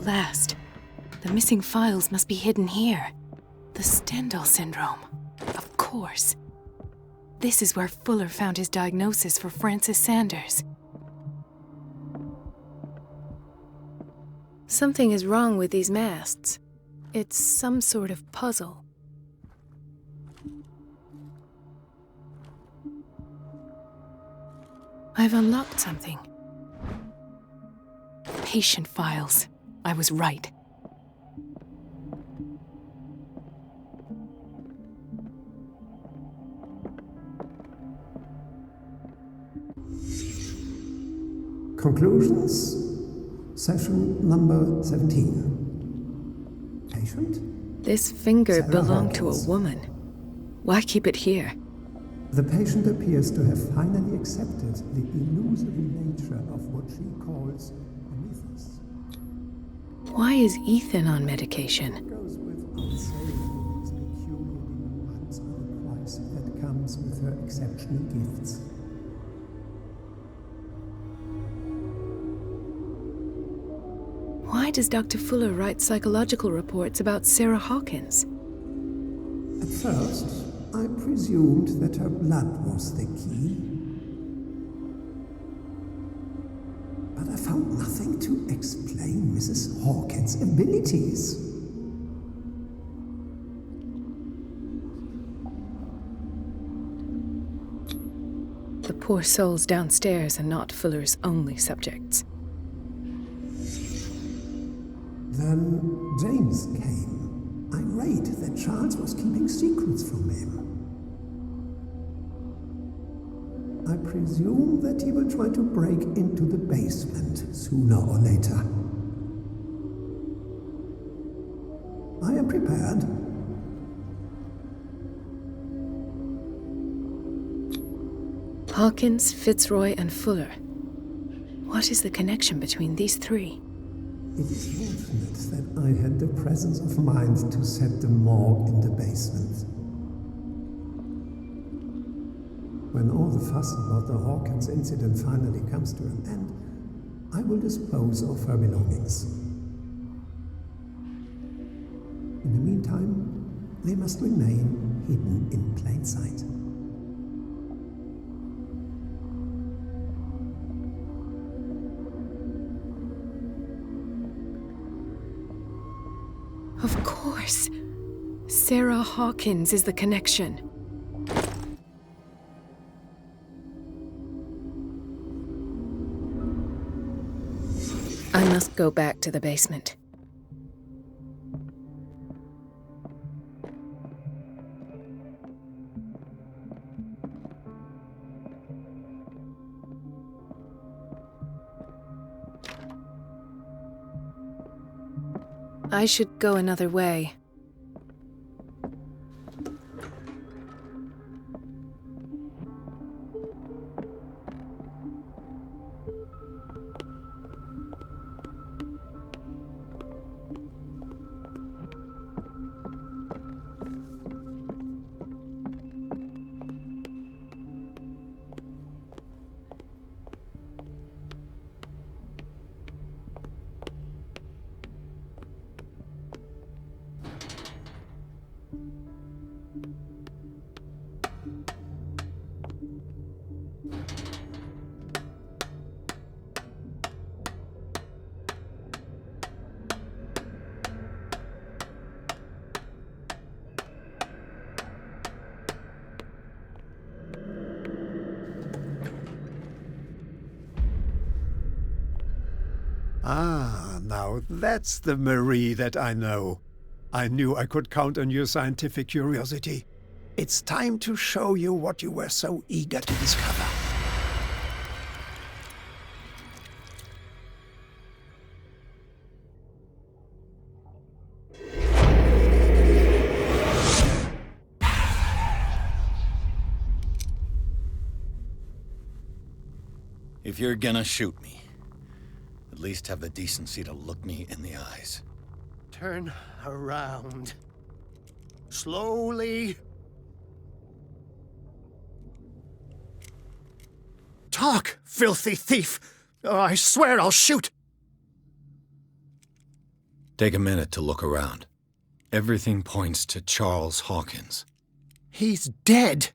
Last. The missing files must be hidden here. The Stendhal syndrome. Of course. This is where Fuller found his diagnosis for Francis Sanders. Something is wrong with these masts. It's some sort of puzzle. I've unlocked something. Patient files. I was right. Conclusions. Session number 17. Patient? This finger belonged to a woman. Why keep it here? The patient appears to have finally accepted the illusory nature of what she calls a mythos. Why is Ethan on medication? Goes without saying, these peculiar delusions are the price that comes with her exceptional gifts. Why does Dr. Fuller write psychological reports about Sarah Hawkins? At first, I presumed that her blood was the key. But I found nothing to explain Mrs. Hawkins' abilities. The poor souls downstairs are not Fuller's only subjects. Then James came, irate that Charles was keeping secrets from him. I presume that he will try to break into the basement sooner or later. I am prepared. Hawkins, Fitzroy, and Fuller. What is the connection between these three? It is fortunate that I had the presence of mind to set the morgue in the basement. When all the fuss about the Hawkins incident finally comes to an end, I will dispose of her belongings. In the meantime, they must remain hidden in plain sight. Of course. Sarah Hawkins is the connection. I must go back to the basement. I should go another way. Ah, now that's the Marie that I know. I knew I could count on your scientific curiosity. It's time to show you what you were so eager to discover. If you're gonna shoot me, at least have the decency to look me in the eyes. Turn around. Slowly. Talk, filthy thief! I swear I'll shoot! Take a minute to look around. Everything points to Charles Hawkins. He's dead!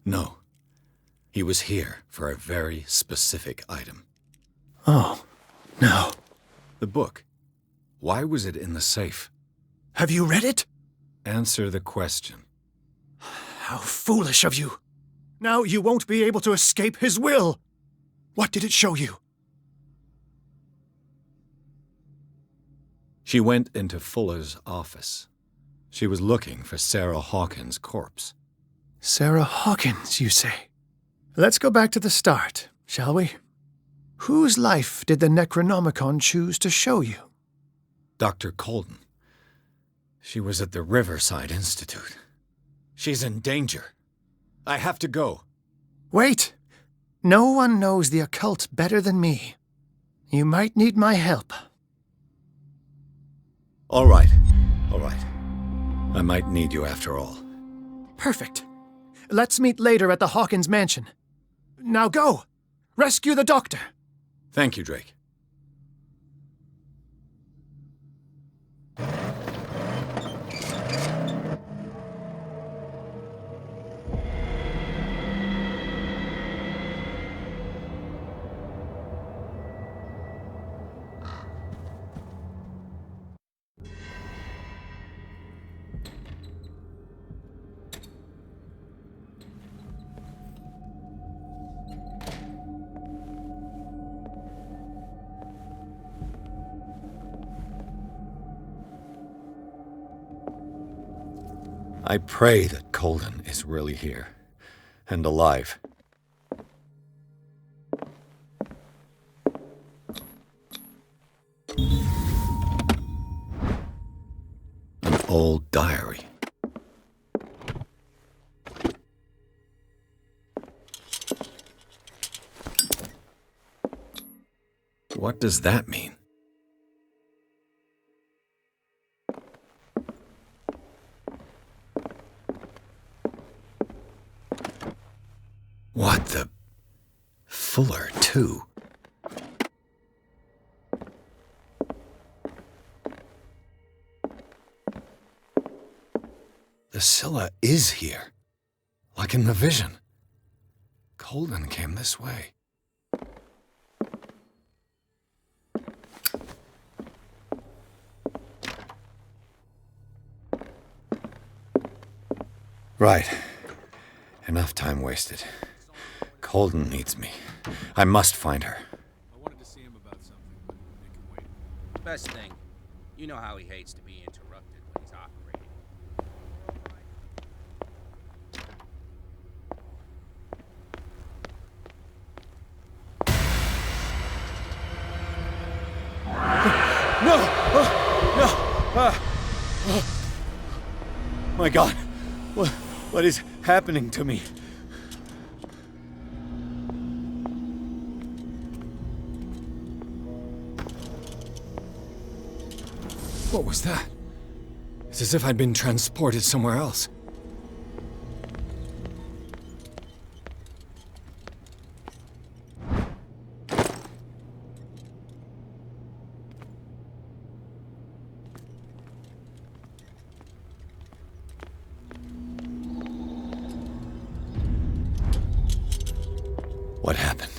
No. He was here for a very specific item. Oh, no. The book. Why was it in the safe? Have you read it? Answer the question. How foolish of you. Now you won't be able to escape his will. What did it show you? She went into Fuller's office. She was looking for Sarah Hawkins' corpse. Sarah Hawkins, you say? Let's go back to the start, shall we? Whose life did the Necronomicon choose to show you? Dr. Colden. She was at the Riverside Institute. She's in danger. I have to go. Wait! No one knows the occult better than me. You might need my help. All right. All right. I might need you after all. Perfect. Let's meet later at the Hawkins mansion. Now go! Rescue the doctor! Thank you, Drake. I pray that Colden is really here, and alive. An old diary. What does that mean? What the... Fuller, too. The Scylla is here. Like in the vision. Colden came this way. Right. Enough time wasted. Colden needs me. I must find her. Best thing, you know how he hates to be interrupted when he's operating. No! My God! What is happening to me? What was that? It's as if I'd been transported somewhere else. What happened?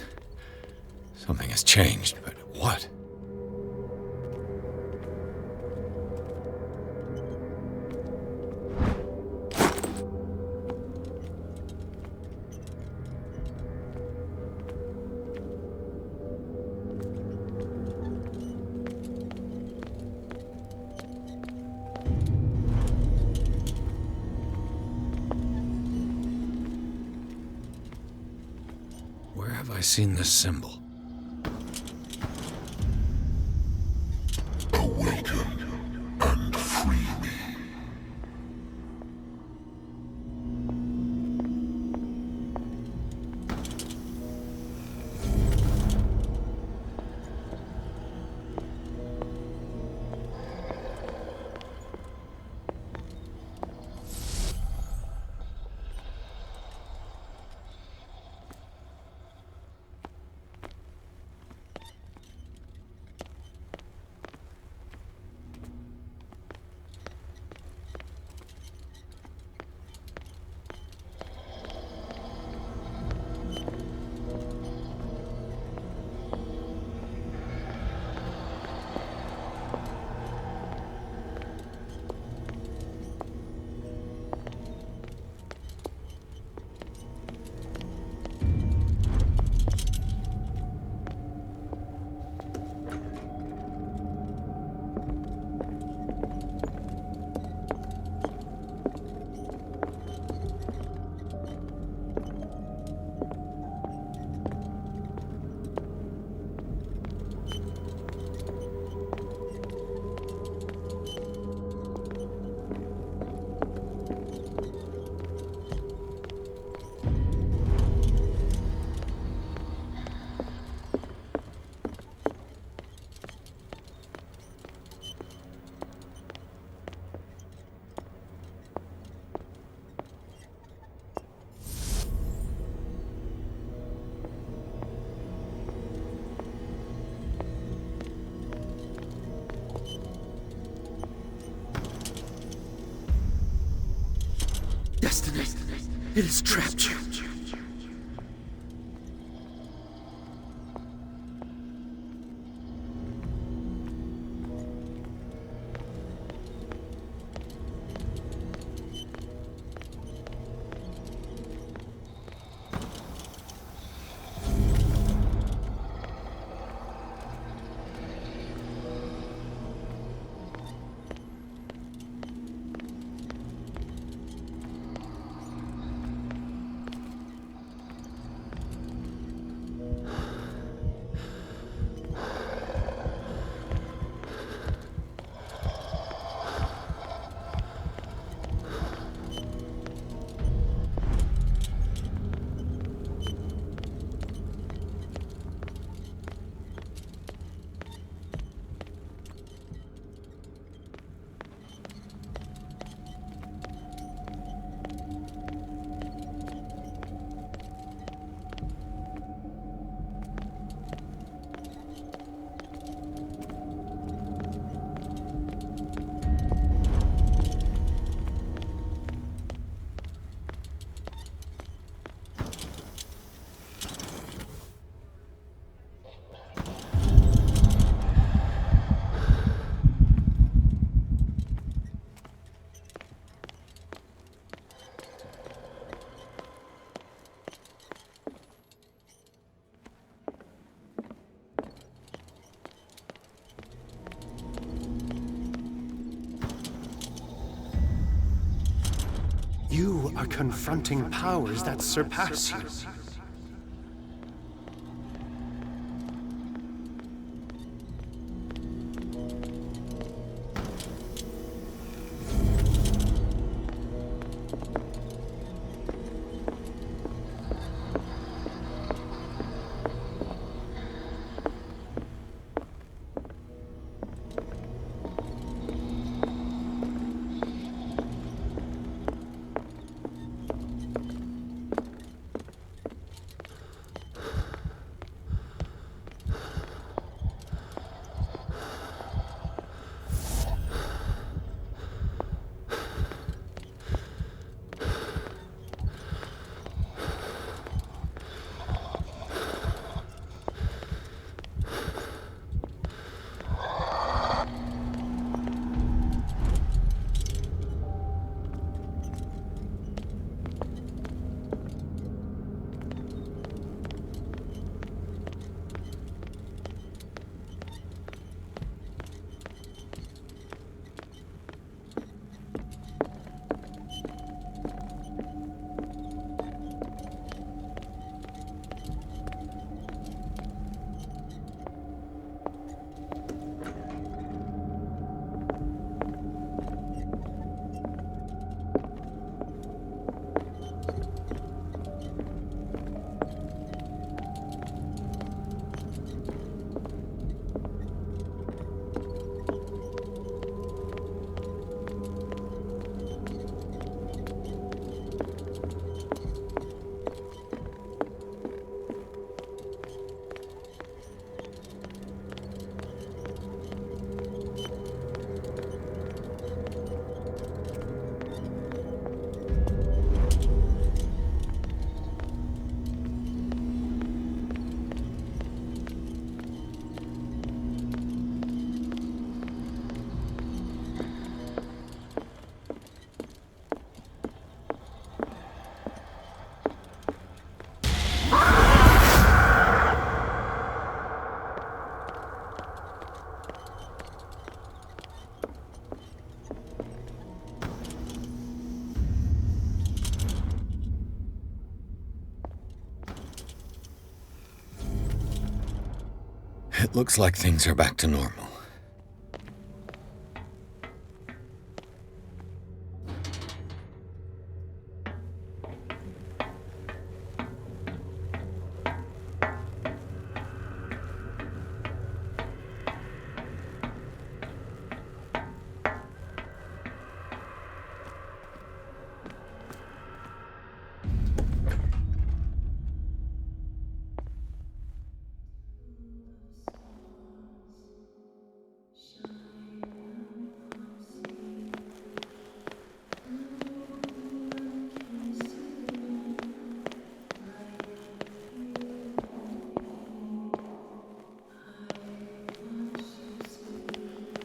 Something has changed, but what? Where have I seen this symbol? Awaken and free me. destiny. It has trapped you. You are confronting powers that surpass you. It looks like things are back to normal.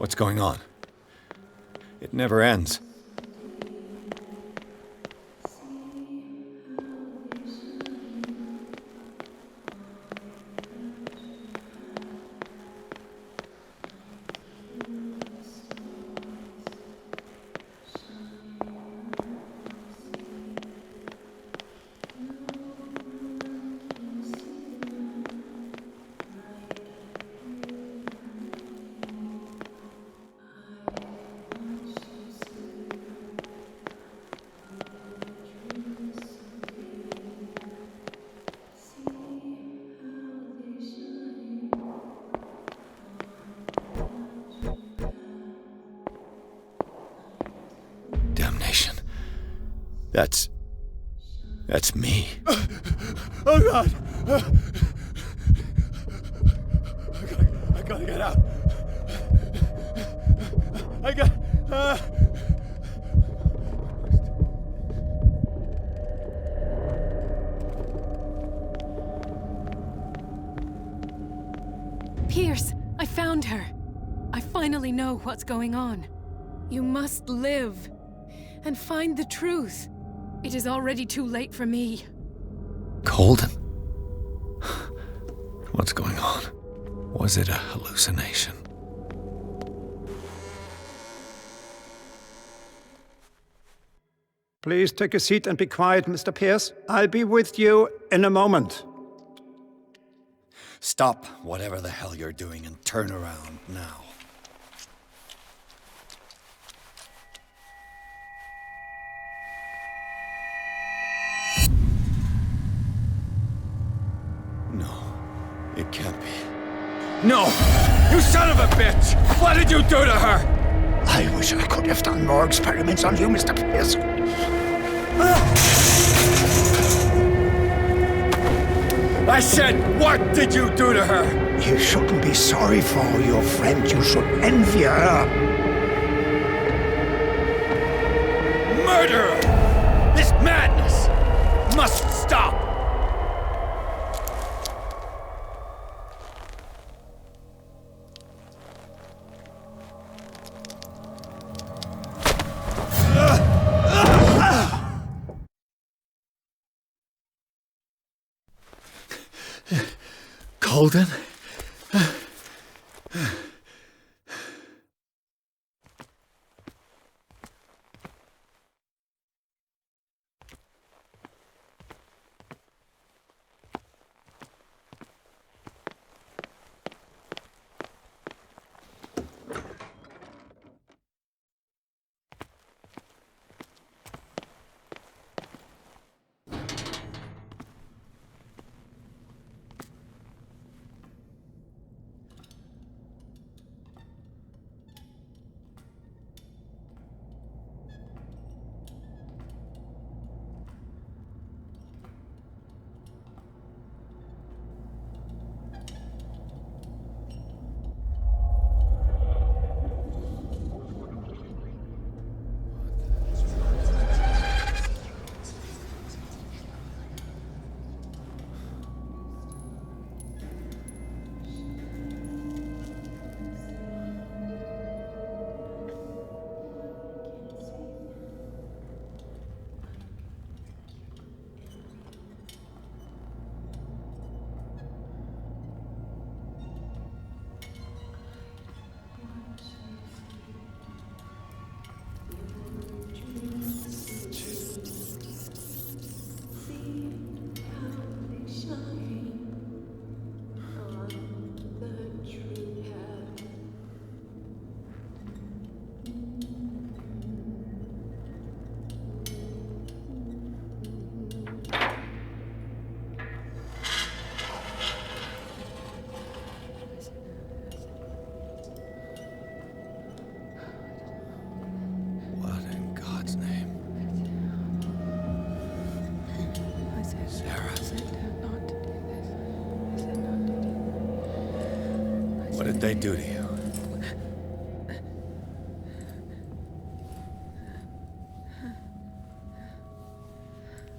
What's going on? It never ends. Damnation. That's me. Oh God! I gotta get out. I got. Pierce, I found her. I finally know what's going on. You must live and find the truth. It is already too late for me. Colden? What's going on? Was it a hallucination? Please take a seat and be quiet, Mr. Pierce. I'll be with you in a moment. Stop whatever the hell you're doing and turn around now. No, it can't be. No! You son of a bitch! What did you do to her? I wish I could have done more experiments on you, Mr. Pierce. I said, what did you do to her? You shouldn't be sorry for your friend. You should envy her. Murderer! This madness must stop! Colden? What did they do to you?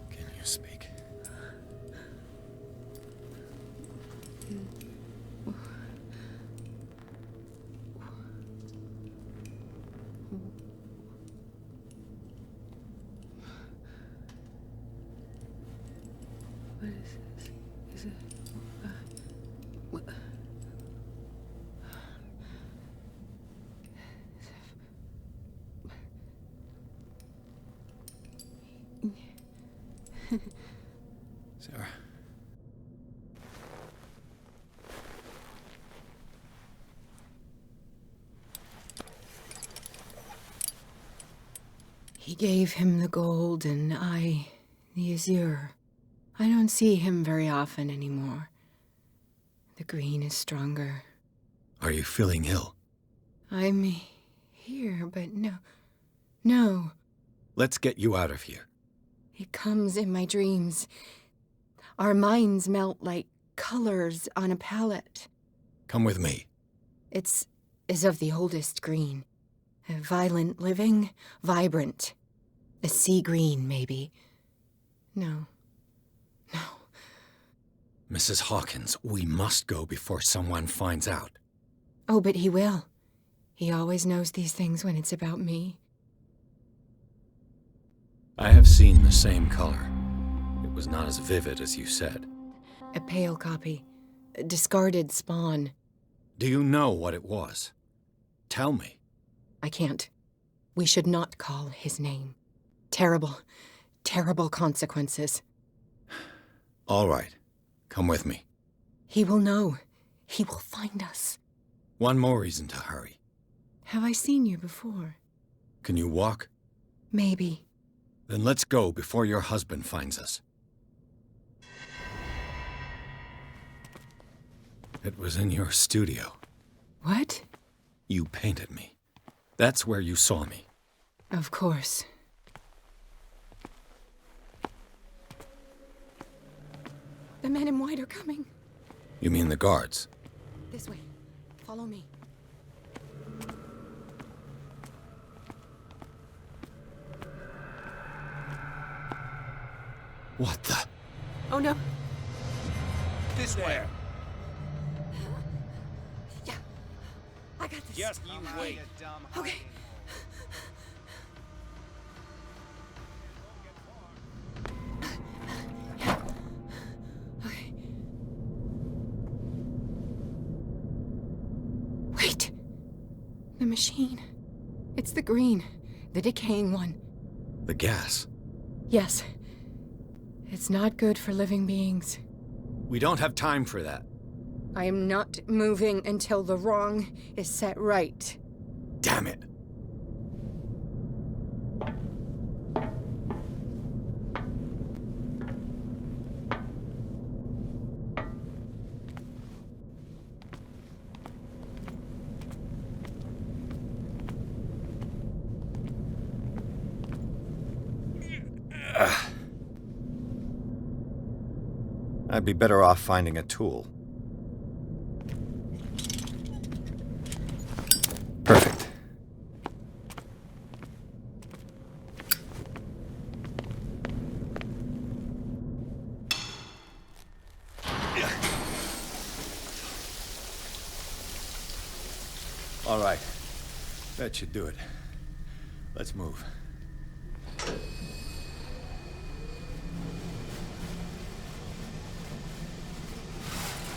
Can you speak? What is this? Is it... what? Sarah. He gave him the gold and I the azure. I don't see him very often anymore. The green is stronger. Are you feeling ill? I'm here, but no. Let's get you out of here. It comes in my dreams. Our minds melt like colors on a palette. Come with me. It's of the oldest green. A violent living, vibrant. A sea green, maybe. No. Mrs. Hawkins, we must go before someone finds out. Oh, but he will. He always knows these things when it's about me. I have seen the same color. It was not as vivid as you said. A pale copy. A discarded spawn. Do you know what it was? Tell me. I can't. We should not call his name. Terrible, terrible consequences. All right. Come with me. He will know. He will find us. One more reason to hurry. Have I seen you before? Can you walk? Maybe. Then let's go before your husband finds us. It was in your studio. What? You painted me. That's where you saw me. Of course. The men in white are coming. You mean the guards? This way. Follow me. What the? Oh no. This way. Yeah. I got this. Just you wait. Okay. Wait. The machine. It's the green. The decaying one. The gas. Yes. It's not good for living beings. We don't have time for that. I am not moving until the wrong is set right. Damn it. I'd be better off finding a tool. Perfect. All right. That should do it. Let's move.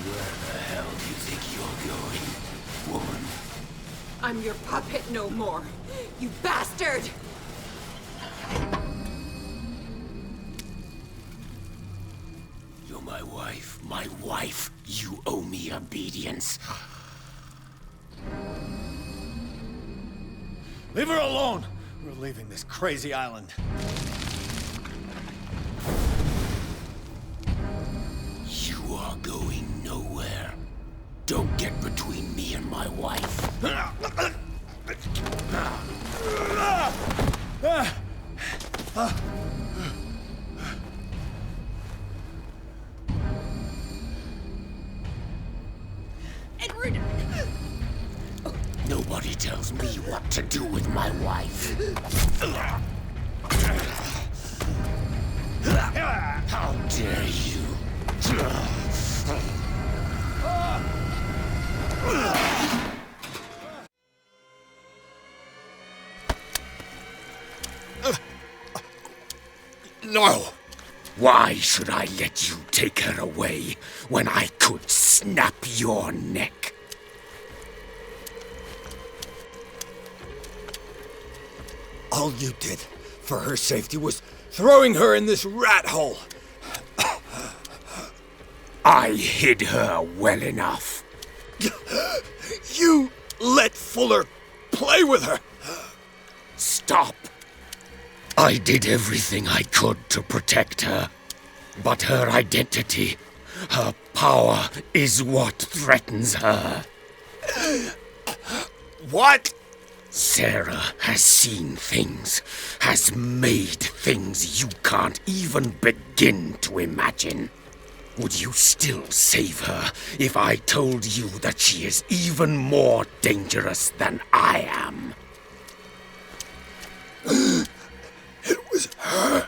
Where the hell do you think you're going, woman? I'm your puppet no more, you bastard! You're my wife. My wife. You owe me obedience. Leave her alone! We're leaving this crazy island. You are going nowhere. Don't get between me and my wife. Edward! Nobody tells me what to do with my wife. How dare you? No! Why should I let you take her away when I could snap your neck? All you did for her safety was throwing her in this rat hole. I hid her well enough. You let Fuller play with her. Stop. I did everything I could to protect her. But her identity, her power, is what threatens her. What? Sarah has seen things, has made things you can't even begin to imagine. Would you still save her if I told you that she is even more dangerous than I am? It was her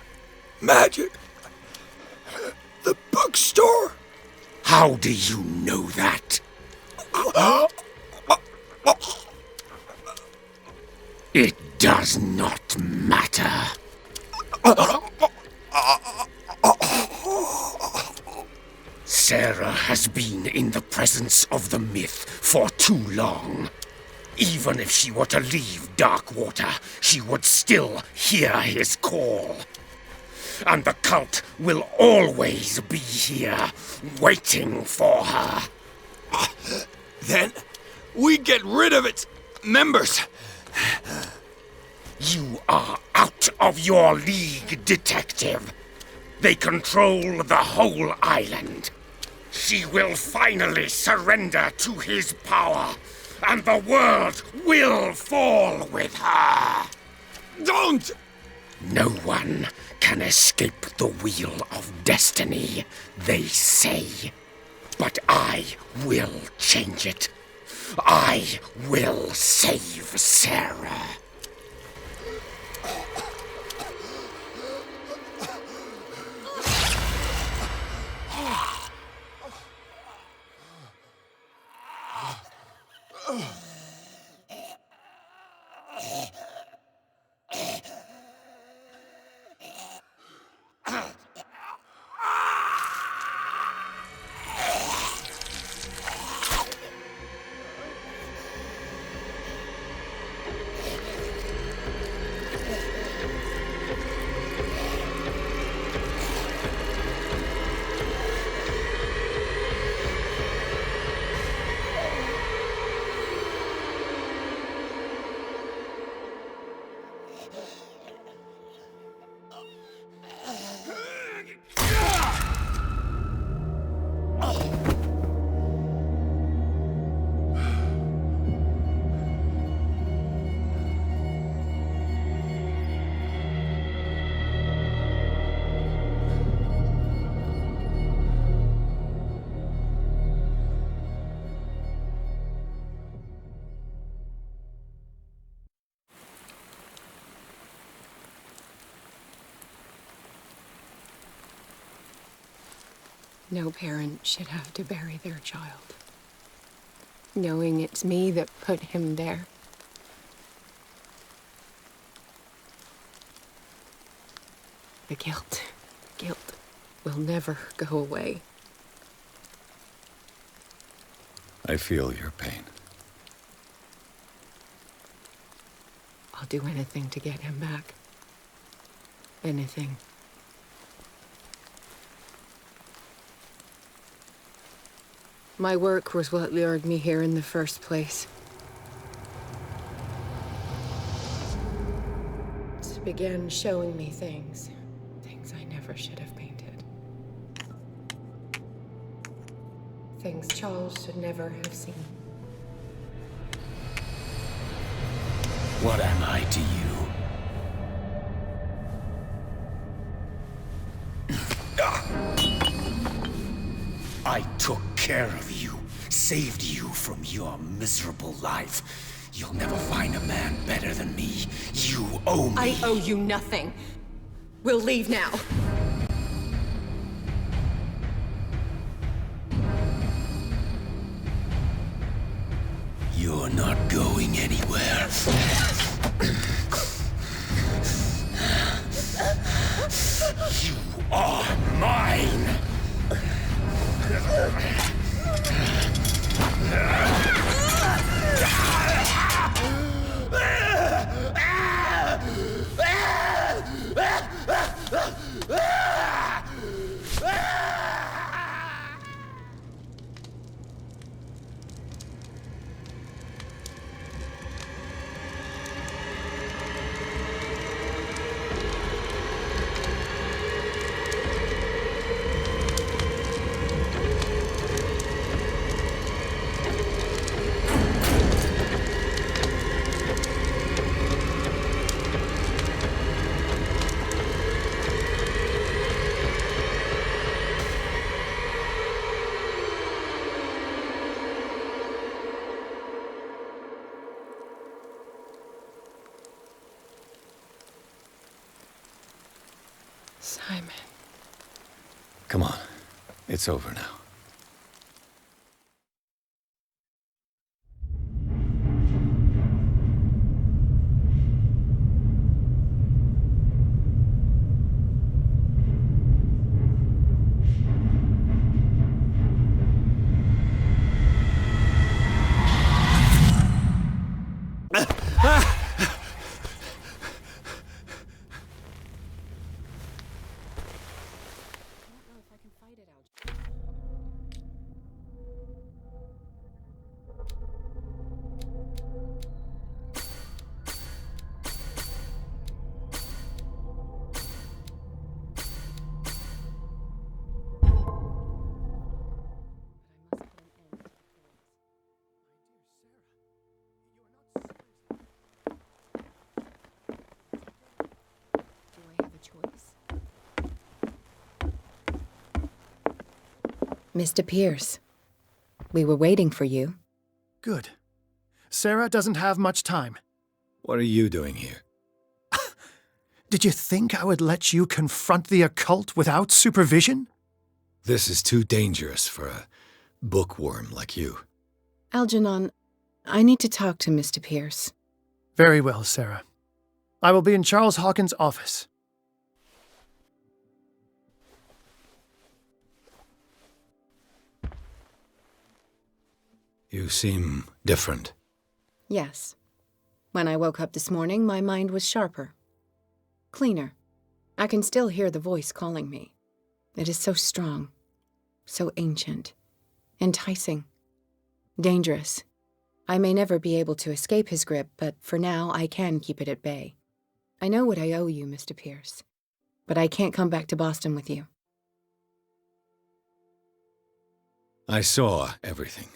magic. The bookstore. How do you know that? It does not matter. Sarah has been in the presence of the myth for too long. Even if she were to leave Darkwater, she would still hear his call. And the cult will always be here, waiting for her. Then we get rid of its members. You are out of your league, detective. They control the whole island. She will finally surrender to his power, and the world will fall with her. Don't! No one can escape the wheel of destiny, they say. But I will change it. I will save Sarah. No parent should have to bury their child, knowing it's me that put him there. The guilt will never go away. I feel your pain. I'll do anything to get him back. Anything. My work was what lured me here in the first place. It began showing me things I never should have painted. Things Charles should never have seen. What am I to you? I took care of you, saved you from your miserable life. You'll never find a man better than me. You owe me. I owe you nothing. We'll leave now. You're not going anywhere. You are Simon. Come on. It's over now. Mr. Pierce, we were waiting for you. Good. Sarah doesn't have much time. What are you doing here? Did you think I would let you confront the occult without supervision? This is too dangerous for a bookworm like you. Algernon, I need to talk to Mr. Pierce. Very well, Sarah. I will be in Charles Hawkins' office. You seem different. Yes. When I woke up this morning, my mind was sharper. Cleaner. I can still hear the voice calling me. It is so strong, so ancient, enticing, dangerous. I may never be able to escape his grip, but for now I can keep it at bay. I know what I owe you, Mr. Pierce, but I can't come back to Boston with you. I saw everything.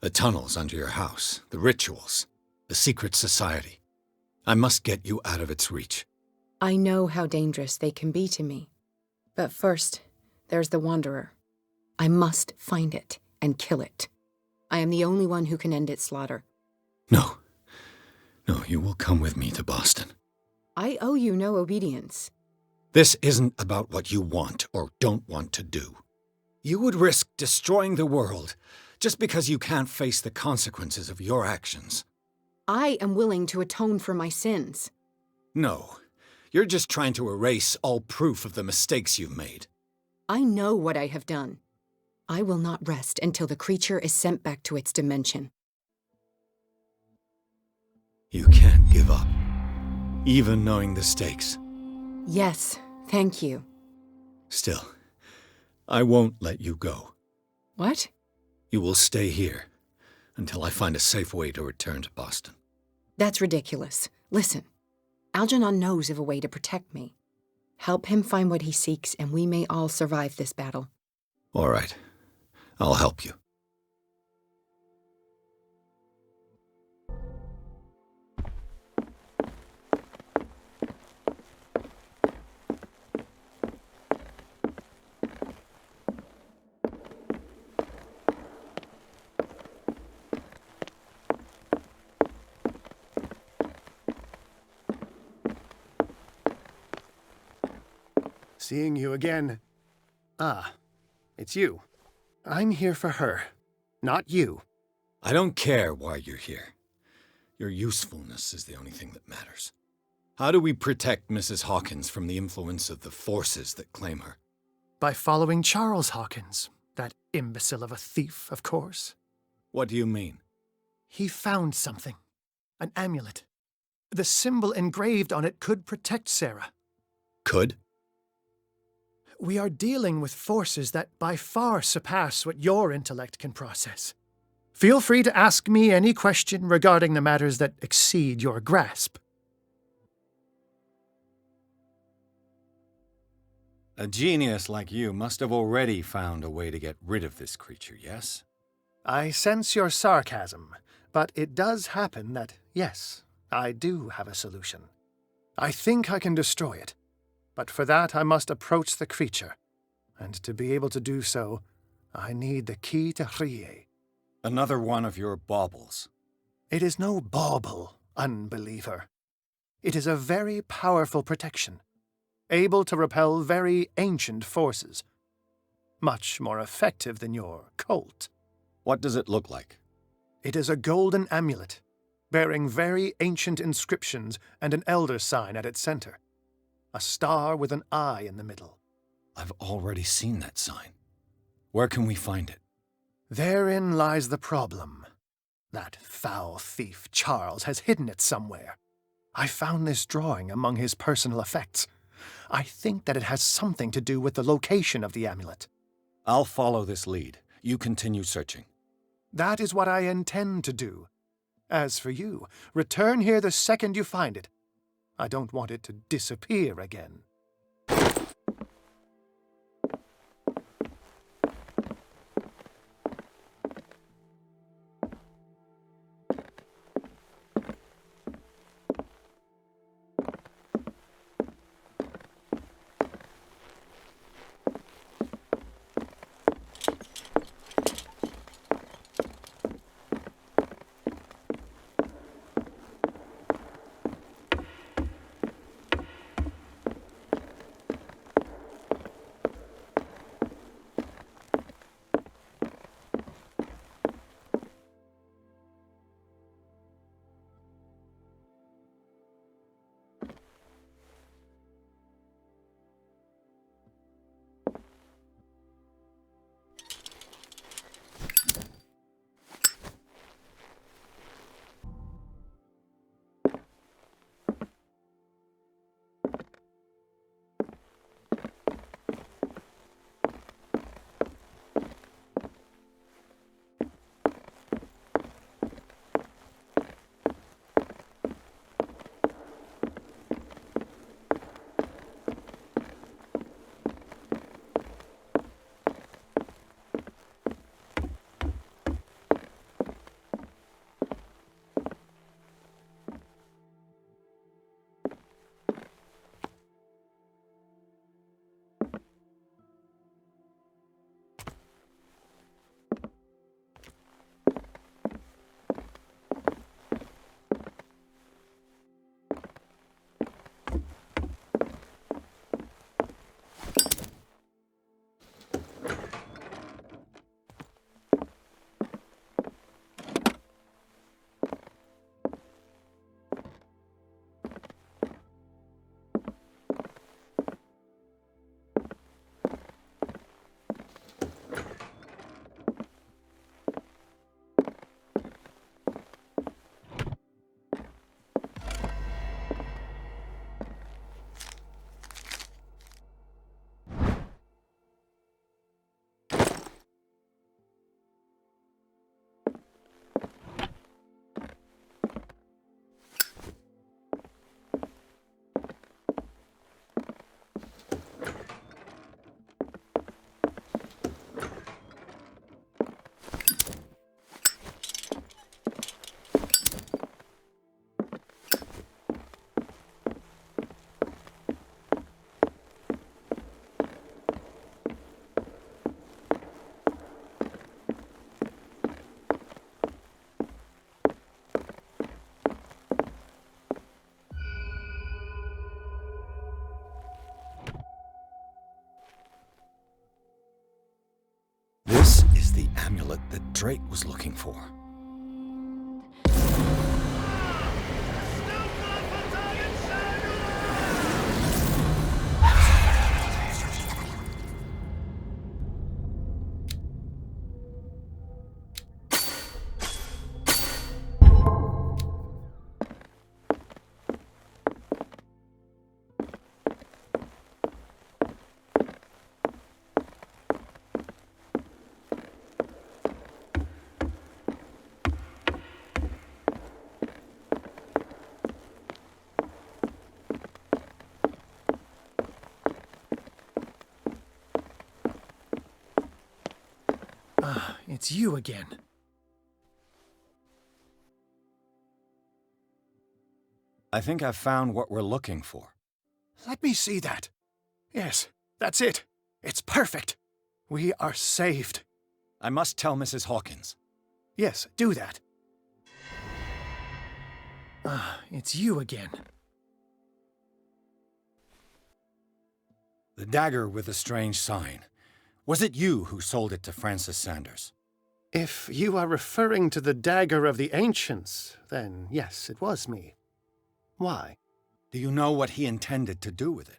The tunnels under your house, the rituals, the secret society. I must get you out of its reach. I know how dangerous they can be to me. But first, there's the Wanderer. I must find it and kill it. I am the only one who can end its slaughter. No. No, you will come with me to Boston. I owe you no obedience. This isn't about what you want or don't want to do. You would risk destroying the world just because you can't face the consequences of your actions. I am willing to atone for my sins. No, you're just trying to erase all proof of the mistakes you've made. I know what I have done. I will not rest until the creature is sent back to its dimension. You can't give up, even knowing the stakes. Yes, thank you. Still, I won't let you go. What? You will stay here until I find a safe way to return to Boston. That's ridiculous. Listen, Algernon knows of a way to protect me. Help him find what he seeks, and we may all survive this battle. All right. I'll help you. Seeing you again. Ah, it's you. I'm here for her, not you. I don't care why you're here. Your usefulness is the only thing that matters. How do we protect Mrs. Hawkins from the influence of the forces that claim her? By following Charles Hawkins, that imbecile of a thief, of course. What do you mean? He found something. An amulet. The symbol engraved on it could protect Sarah. Could? We are dealing with forces that by far surpass what your intellect can process. Feel free to ask me any question regarding the matters that exceed your grasp. A genius like you must have already found a way to get rid of this creature, yes? I sense your sarcasm, but it does happen that, yes, I do have a solution. I think I can destroy it. But for that, I must approach the creature. And to be able to do so, I need the key to Rie. Another one of your baubles. It is no bauble, unbeliever. It is a very powerful protection. able to repel very ancient forces. Much more effective than your Colt. What does it look like? It is a golden amulet, bearing very ancient inscriptions and an elder sign at its center. A star with an eye in the middle. I've already seen that sign. Where can we find it? Therein lies the problem. That foul thief Charles has hidden it somewhere. I found this drawing among his personal effects. I think that it has something to do with the location of the amulet. I'll follow this lead. You continue searching. That is what I intend to do. As for you, return here the second you find it. I don't want it to disappear again. This is the amulet that Drake was looking for. It's you again. I think I've found what we're looking for. Let me see that. Yes, that's it. It's perfect. We are saved. I must tell Mrs. Hawkins. Yes, do that. It's you again. The dagger with the strange sign. Was it you who sold it to Francis Sanders? If you are referring to the dagger of the ancients, then yes, it was me. Why? Do you know what he intended to do with it?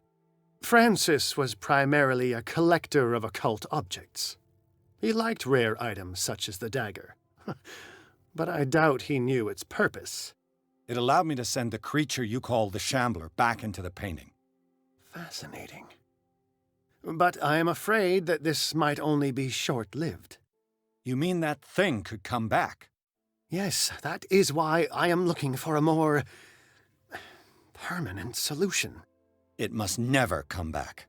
Francis was primarily a collector of occult objects. He liked rare items such as the dagger. But I doubt he knew its purpose. It allowed me to send the creature you call the Shambler back into the painting. Fascinating. But I am afraid that this might only be short-lived. You mean that thing could come back? Yes, that is why I am looking for a more permanent solution. It must never come back.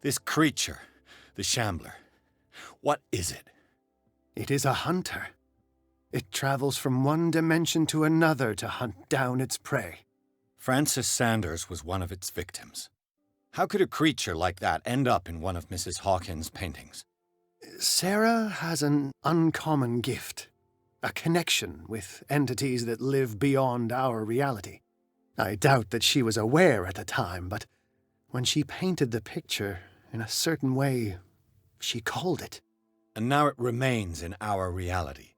This creature, the Shambler, what is it? It is a hunter. It travels from one dimension to another to hunt down its prey. Francis Sanders was one of its victims. How could a creature like that end up in one of Mrs. Hawkins' paintings? Sarah has an uncommon gift. A connection with entities that live beyond our reality. I doubt that she was aware at the time, but when she painted the picture, in a certain way, she called it. And now it remains in our reality.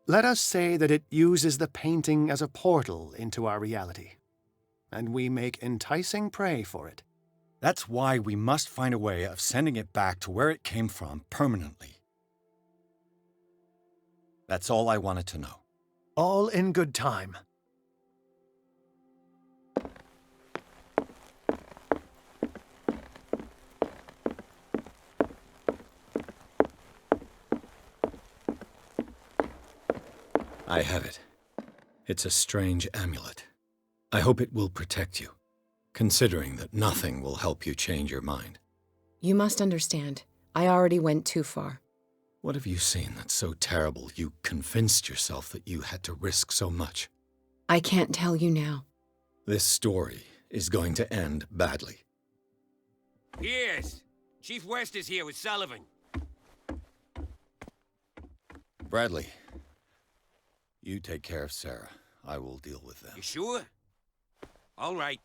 Let us say that it uses the painting as a portal into our reality, and we make enticing prey for it. That's why we must find a way of sending it back to where it came from permanently. That's all I wanted to know. All in good time. I have it. It's a strange amulet. I hope it will protect you, considering that nothing will help you change your mind. You must understand, I already went too far. What have you seen that's so terrible you convinced yourself that you had to risk so much? I can't tell you now. This story is going to end badly. Pierce! Chief West is here with Sullivan. Bradley, you take care of Sarah. I will deal with them. You sure? All right.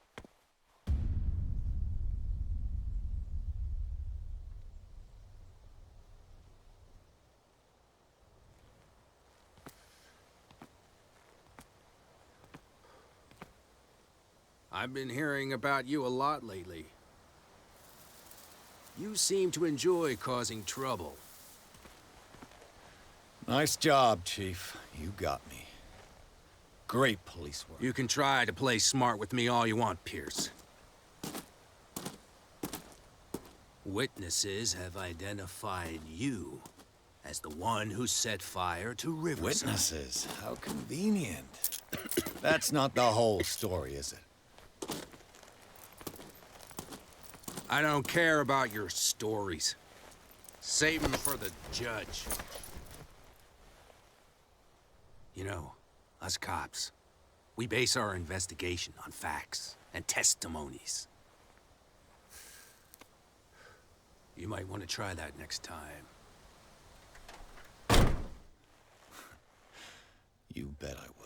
I've been hearing about you a lot lately. You seem to enjoy causing trouble. Nice job, Chief. You got me. Great police work. You can try to play smart with me all you want, Pierce. Witnesses have identified you as the one who set fire to Riverside. Witnesses? How convenient. That's not the whole story, is it? I don't care about your stories. Save them for the judge. You know, us cops, we base our investigation on facts and testimonies. You might want to try that next time. You bet I will.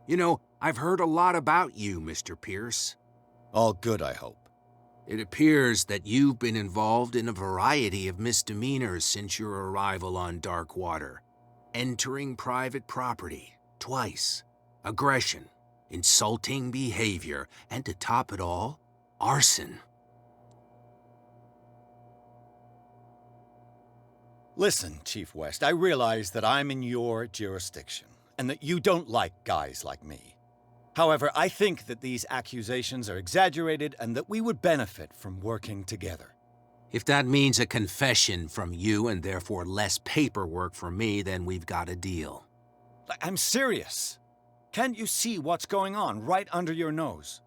You know, I've heard a lot about you, Mr. Pierce. All good, I hope. It appears that you've been involved in a variety of misdemeanors since your arrival on Darkwater. Entering private property, twice. Aggression, insulting behavior, and to top it all, arson. Listen, Chief West, I realize that I'm in your jurisdiction, and that you don't like guys like me. However, I think that these accusations are exaggerated and that we would benefit from working together. If that means a confession from you and therefore less paperwork for me, then we've got a deal. I'm serious. Can't you see what's going on right under your nose?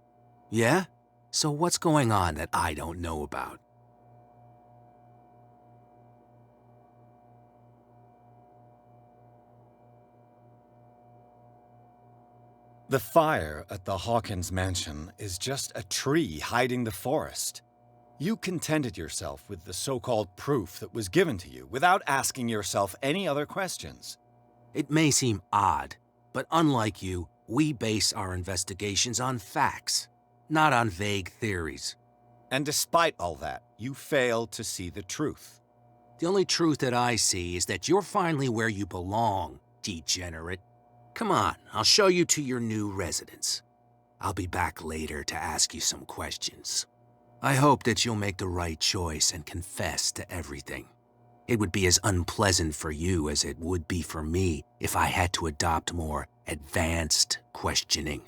Yeah? So what's going on that I don't know about? The fire at the Hawkins mansion is just a tree hiding the forest. You contented yourself with the so-called proof that was given to you without asking yourself any other questions. It may seem odd, but unlike you, we base our investigations on facts, not on vague theories. And despite all that, you fail to see the truth. The only truth that I see is that you're finally where you belong, degenerate. Come on, I'll show you to your new residence. I'll be back later to ask you some questions. I hope that you'll make the right choice and confess to everything. It would be as unpleasant for you as it would be for me if I had to adopt more advanced questioning.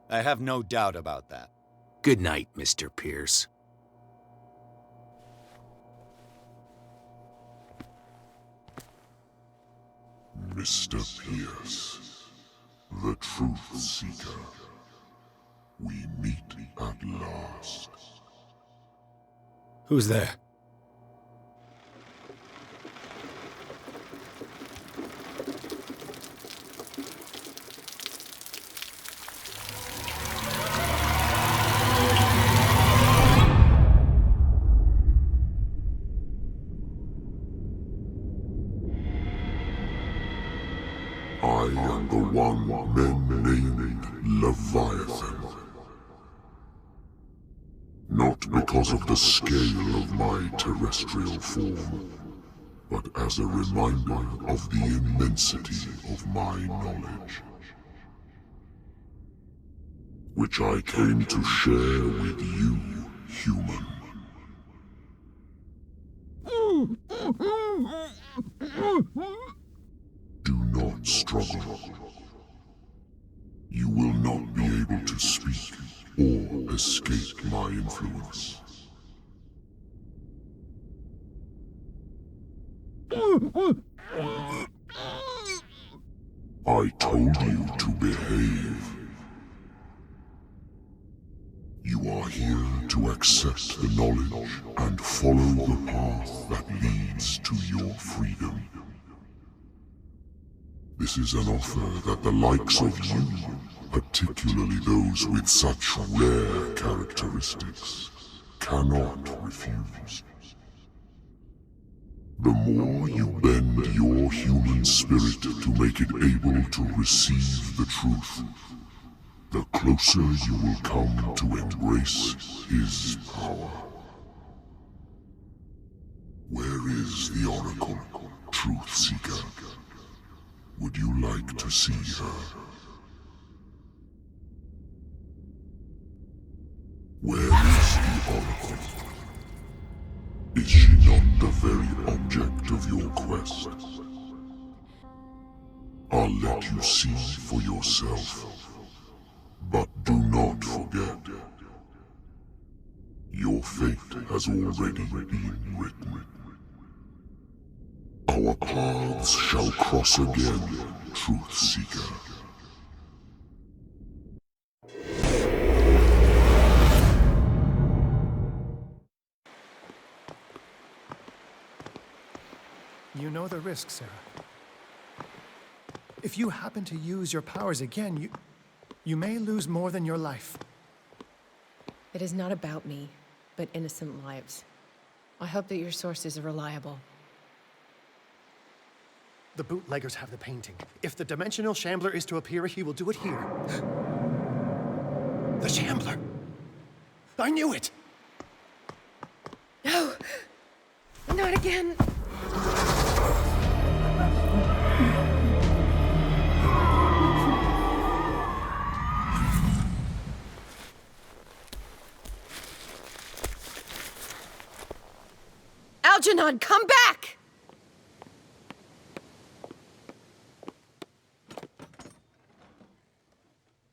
I have no doubt about that. Good night, Mr. Pierce. Mr. Pierce, the Truth Seeker, we meet at last. Who's there? I am the one men named Leviathan. Not because of the scale of my terrestrial form, but as a reminder of the immensity of my knowledge, which I came to share with you, human. Do not struggle. You will not be able to speak or escape my influence. I told you to behave. You are here to accept the knowledge and follow the path that leads to your freedom. This is an offer that the likes of you, particularly those with such rare characteristics, cannot refuse. The more you bend your human spirit to make it able to receive the truth, the closer you will come to embrace his power. Where is the Oracle, Truth Seeker? Would you like to see her? Where is the Oracle? Is she not the very object of your quest? I'll let you see for yourself. But do not forget, your fate has already been written. Our paths shall cross again, Truth Seeker. You know the risk, Sarah. If you happen to use your powers again, you may lose more than your life. It is not about me, but innocent lives. I hope that your sources are reliable. The bootleggers have the painting. If the dimensional shambler is to appear, he will do it here. The shambler! I knew it! No! Not again! Algernon, come back!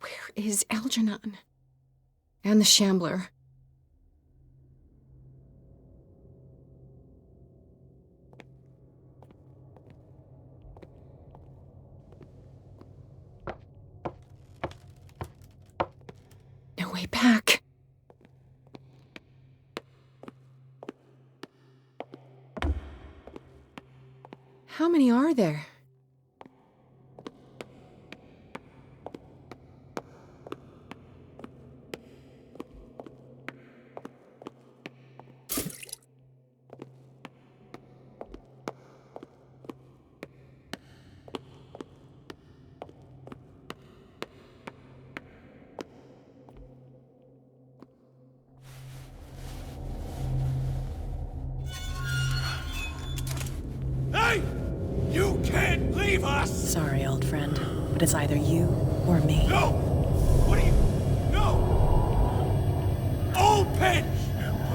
Where is Algernon? And the Shambler? No way back. How many are there? can't leave us! Sorry, old friend, but it's either you or me. No! What are you... No! Open!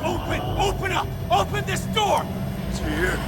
Open up! Open this door! It's here.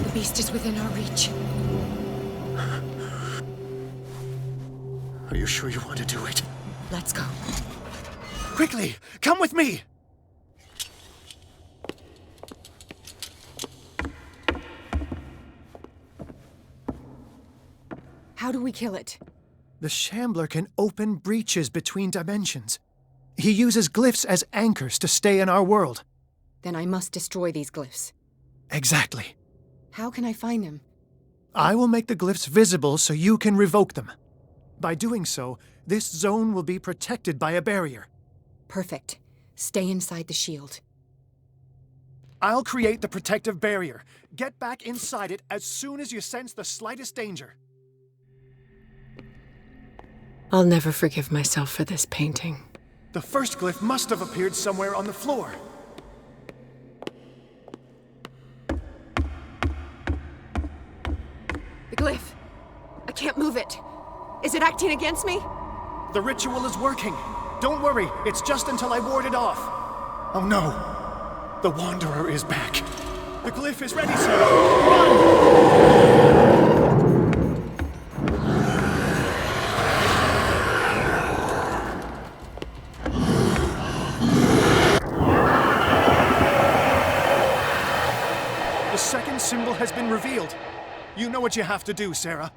The beast is within our reach. Are you sure you want to do it? Let's go. Quickly, come with me! How do we kill it? The Shambler can open breaches between dimensions. He uses glyphs as anchors to stay in our world. Then I must destroy these glyphs. Exactly. How can I find them? I will make the glyphs visible so you can revoke them. By doing so, this zone will be protected by a barrier. Perfect. Stay inside the shield. I'll create the protective barrier. Get back inside it as soon as you sense the slightest danger. I'll never forgive myself for this painting. The first glyph must have appeared somewhere on the floor. The glyph. I can't move it. Is it acting against me? The ritual is working. Don't worry, it's just until I ward it off. Oh no. The Wanderer is back. The glyph is ready, sir. Run! The second symbol has been revealed. You know what you have to do, Sarah.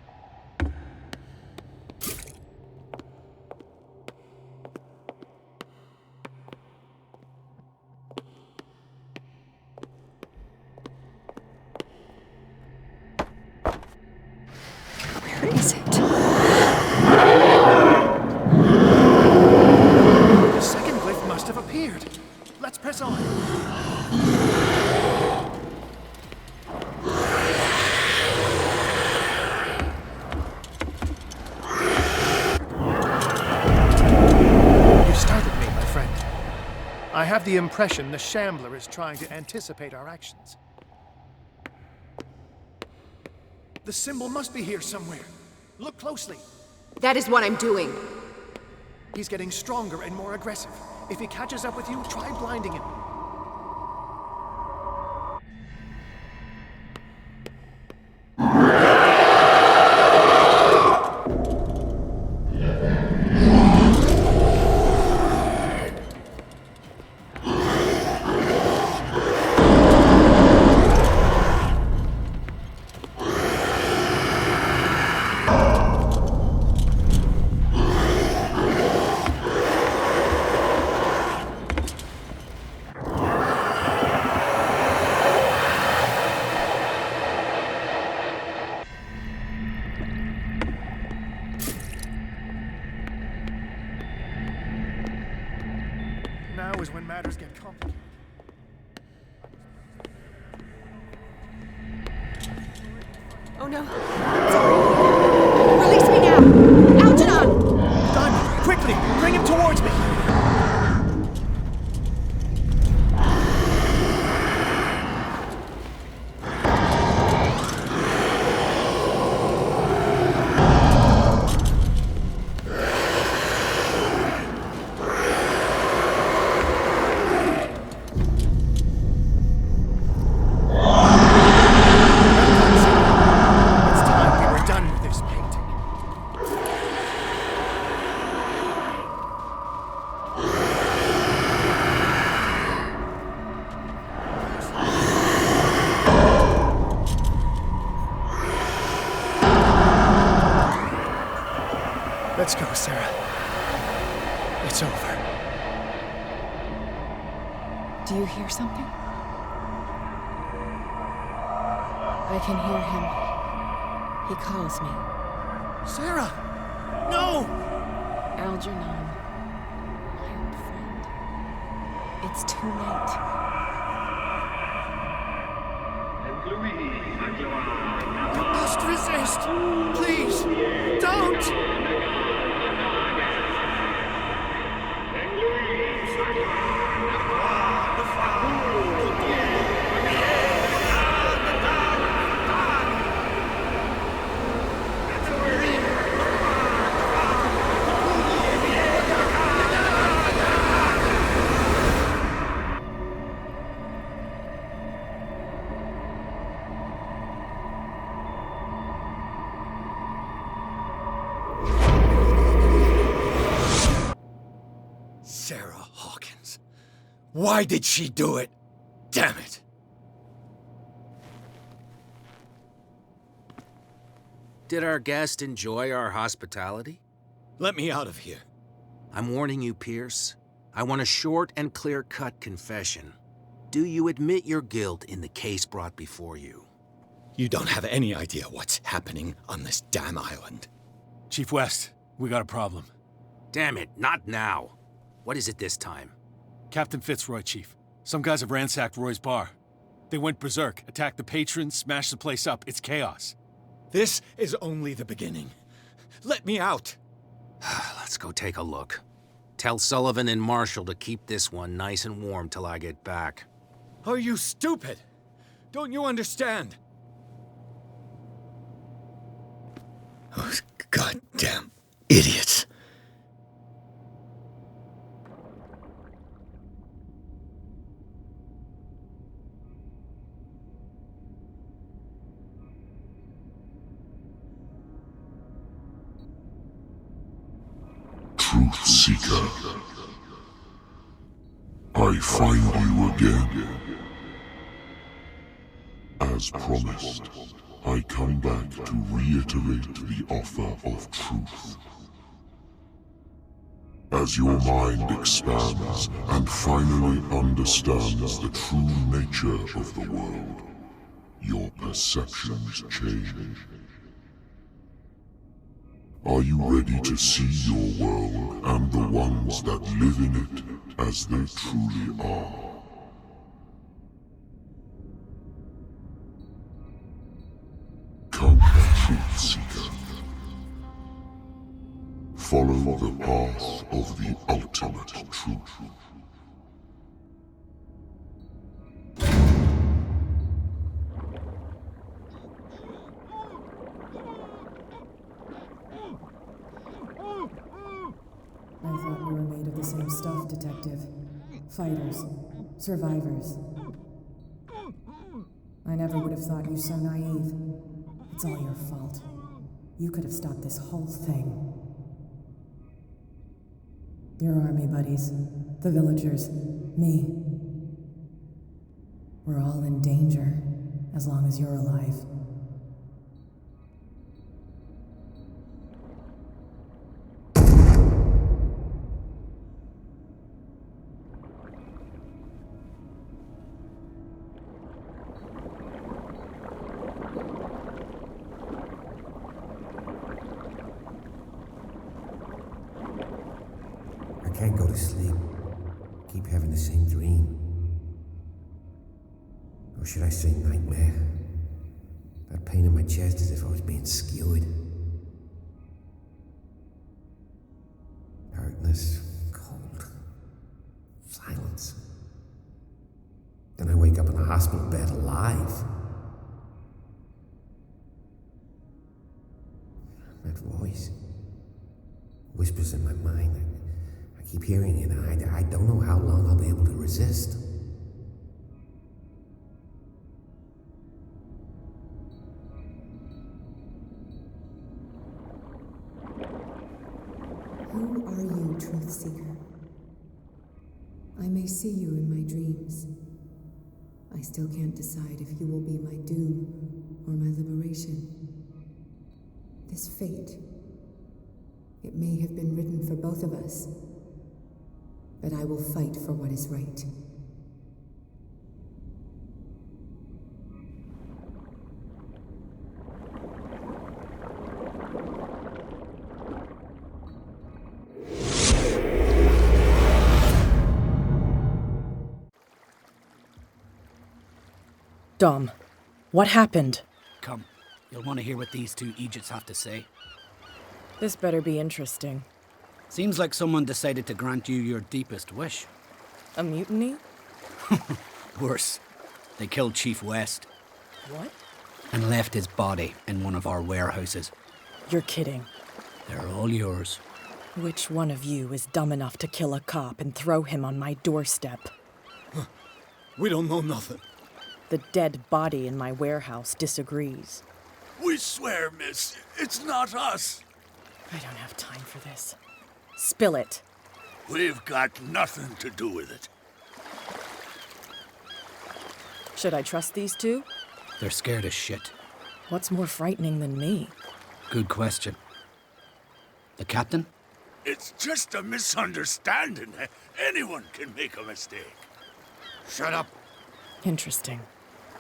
Where is it? The second glyph must have appeared. Let's press on. I have the impression the Shambler is trying to anticipate our actions. The symbol must be here somewhere. Look closely. That is what I'm doing. He's getting stronger and more aggressive. If he catches up with you, try blinding him. Now is when matters get complicated. Oh no. Sorry. Release me now! Algernon! Diamond, quickly! Bring him towards me! Let's go, Sarah. It's over. Do you hear something? I can hear him. He calls me. Sarah! No! Algernon, my old friend. It's too late. You must resist! Please! Don't! Sarah Hawkins. Why did she do it? Damn it! Did our guest enjoy our hospitality? Let me out of here. I'm warning you, Pierce. I want a short and clear-cut confession. Do you admit your guilt in the case brought before you? You don't have any idea what's happening on this damn island. Chief West, we got a problem. Damn it, not now. What is it this time? Captain Fitzroy, Chief. Some guys have ransacked Roy's bar. They went berserk, attacked the patrons, smashed the place up. It's chaos. This is only the beginning. Let me out. Let's go take a look. Tell Sullivan and Marshall to keep this one nice and warm till I get back. Are you stupid? Don't you understand? Those goddamn idiots. Truth Seeker, I find you again. As promised, I come back to reiterate the offer of truth. As your mind expands and finally understands the true nature of the world, your perceptions change. Are you ready to see your world and the ones that live in it as they truly are? Come, Truth Seeker. Follow the path of the ultimate truth. I thought we were made of the same stuff, Detective. Fighters. Survivors. I never would have thought you so naive. It's all your fault. You could have stopped this whole thing. Your army buddies, the villagers, me. We're all in danger, as long as you're alive. I can't go to sleep. Keep having the same dream. Or should I say nightmare? That pain in my chest as if I was being skewered. Darkness, cold, silence. Then I wake up in the hospital bed alive. That voice whispers in my mind. I keep hearing it, and I don't know how long I'll be able to resist. Who are you, Truth Seeker? I may see you in my dreams. I still can't decide if you will be my doom or my liberation. This fate, it may have been written for both of us, but I will fight for what is right. Dom, what happened? Come, you'll want to hear what these two Egypts have to say. This better be interesting. Seems like someone decided to grant you your deepest wish. A mutiny? Worse. They killed Chief West. What? And left his body in one of our warehouses. You're kidding. They're all yours. Which one of you is dumb enough to kill a cop and throw him on my doorstep? We don't know nothing. The dead body in my warehouse disagrees. We swear, miss, it's not us. I don't have time for this. Spill it. We've got nothing to do with it. Should I trust these two? They're scared as shit. What's more frightening than me? Good question. The captain? It's just a misunderstanding. Anyone can make a mistake. Shut up. Interesting.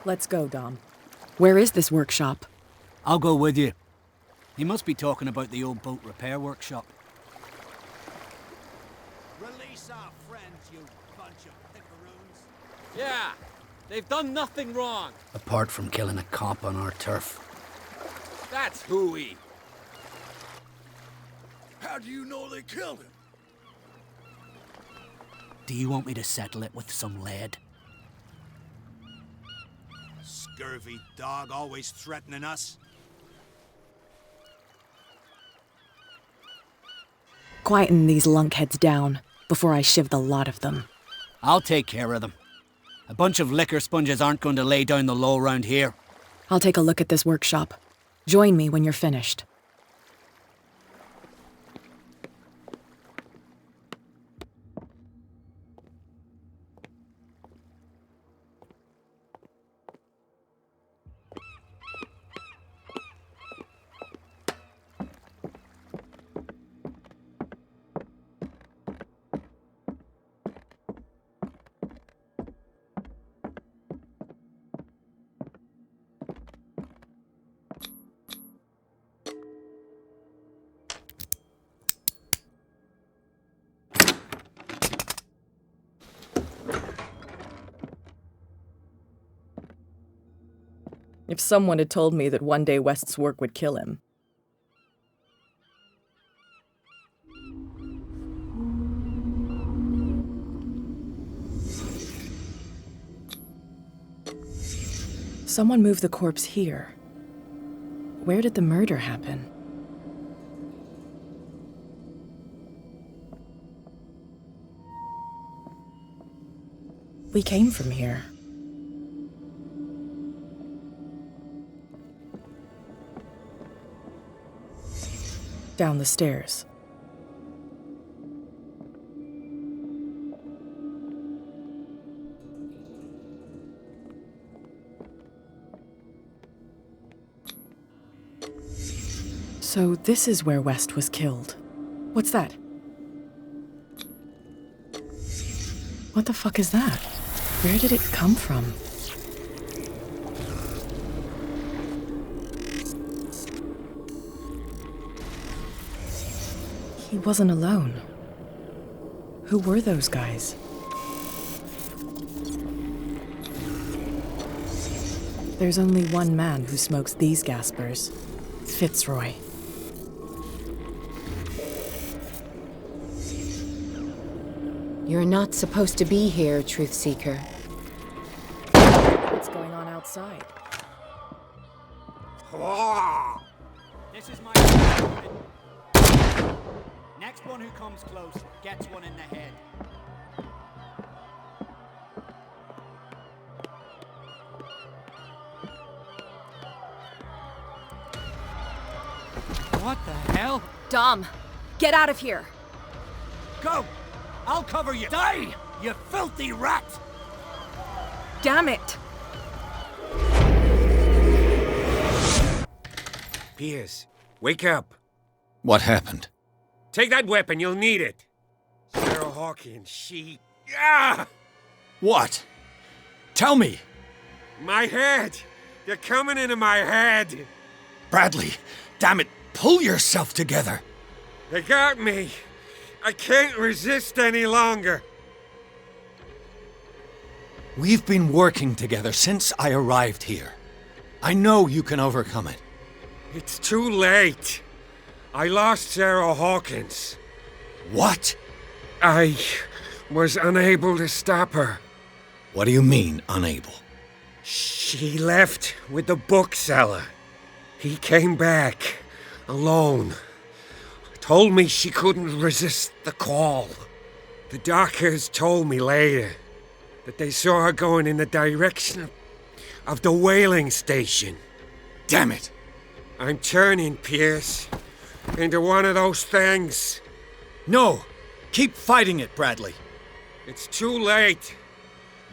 Let's go, Dom. Where is this workshop? I'll go with you. He must be talking about the old boat repair workshop. Release our friends, you bunch of pickaroons. Yeah, they've done nothing wrong. Apart from killing a cop on our turf. That's hooey. How do you know they killed him? Do you want me to settle it with some lead? Scurvy dog, always threatening us. Quieten these lunkheads down before I shiv the lot of them. I'll take care of them. A bunch of liquor sponges aren't going to lay down the law around here. I'll take a look at this workshop. Join me when you're finished. If someone had told me that one day West's work would kill him. Someone moved the corpse here. Where did the murder happen? We came from here. Down the stairs. So this is where West was killed. What's that? What the fuck is that? Where did it come from? He wasn't alone. Who were those guys? There's only one man who smokes these gaspers. Fitzroy. You're not supposed to be here, Truth Seeker. What's going on outside? This is my next one who comes close gets one in the head. What the hell? Dom, get out of here! Go! I'll cover you! Die, you filthy rat! Damn it! Pierce, wake up. What happened? Take that weapon, you'll need it. Sarah Hawkins, she... Ah! What? Tell me! My head! They're coming into my head! Bradley, damn it, pull yourself together! They got me! I can't resist any longer! We've been working together since I arrived here. I know you can overcome it. It's too late. I lost Sarah Hawkins. What? I was unable to stop her. What do you mean, unable? She left with the bookseller. He came back, alone. Told me she couldn't resist the call. The doctors told me later that they saw her going in the direction of the whaling station. Damn it! I'm turning, Pierce, into one of those things. No! Keep fighting it, Bradley. It's too late.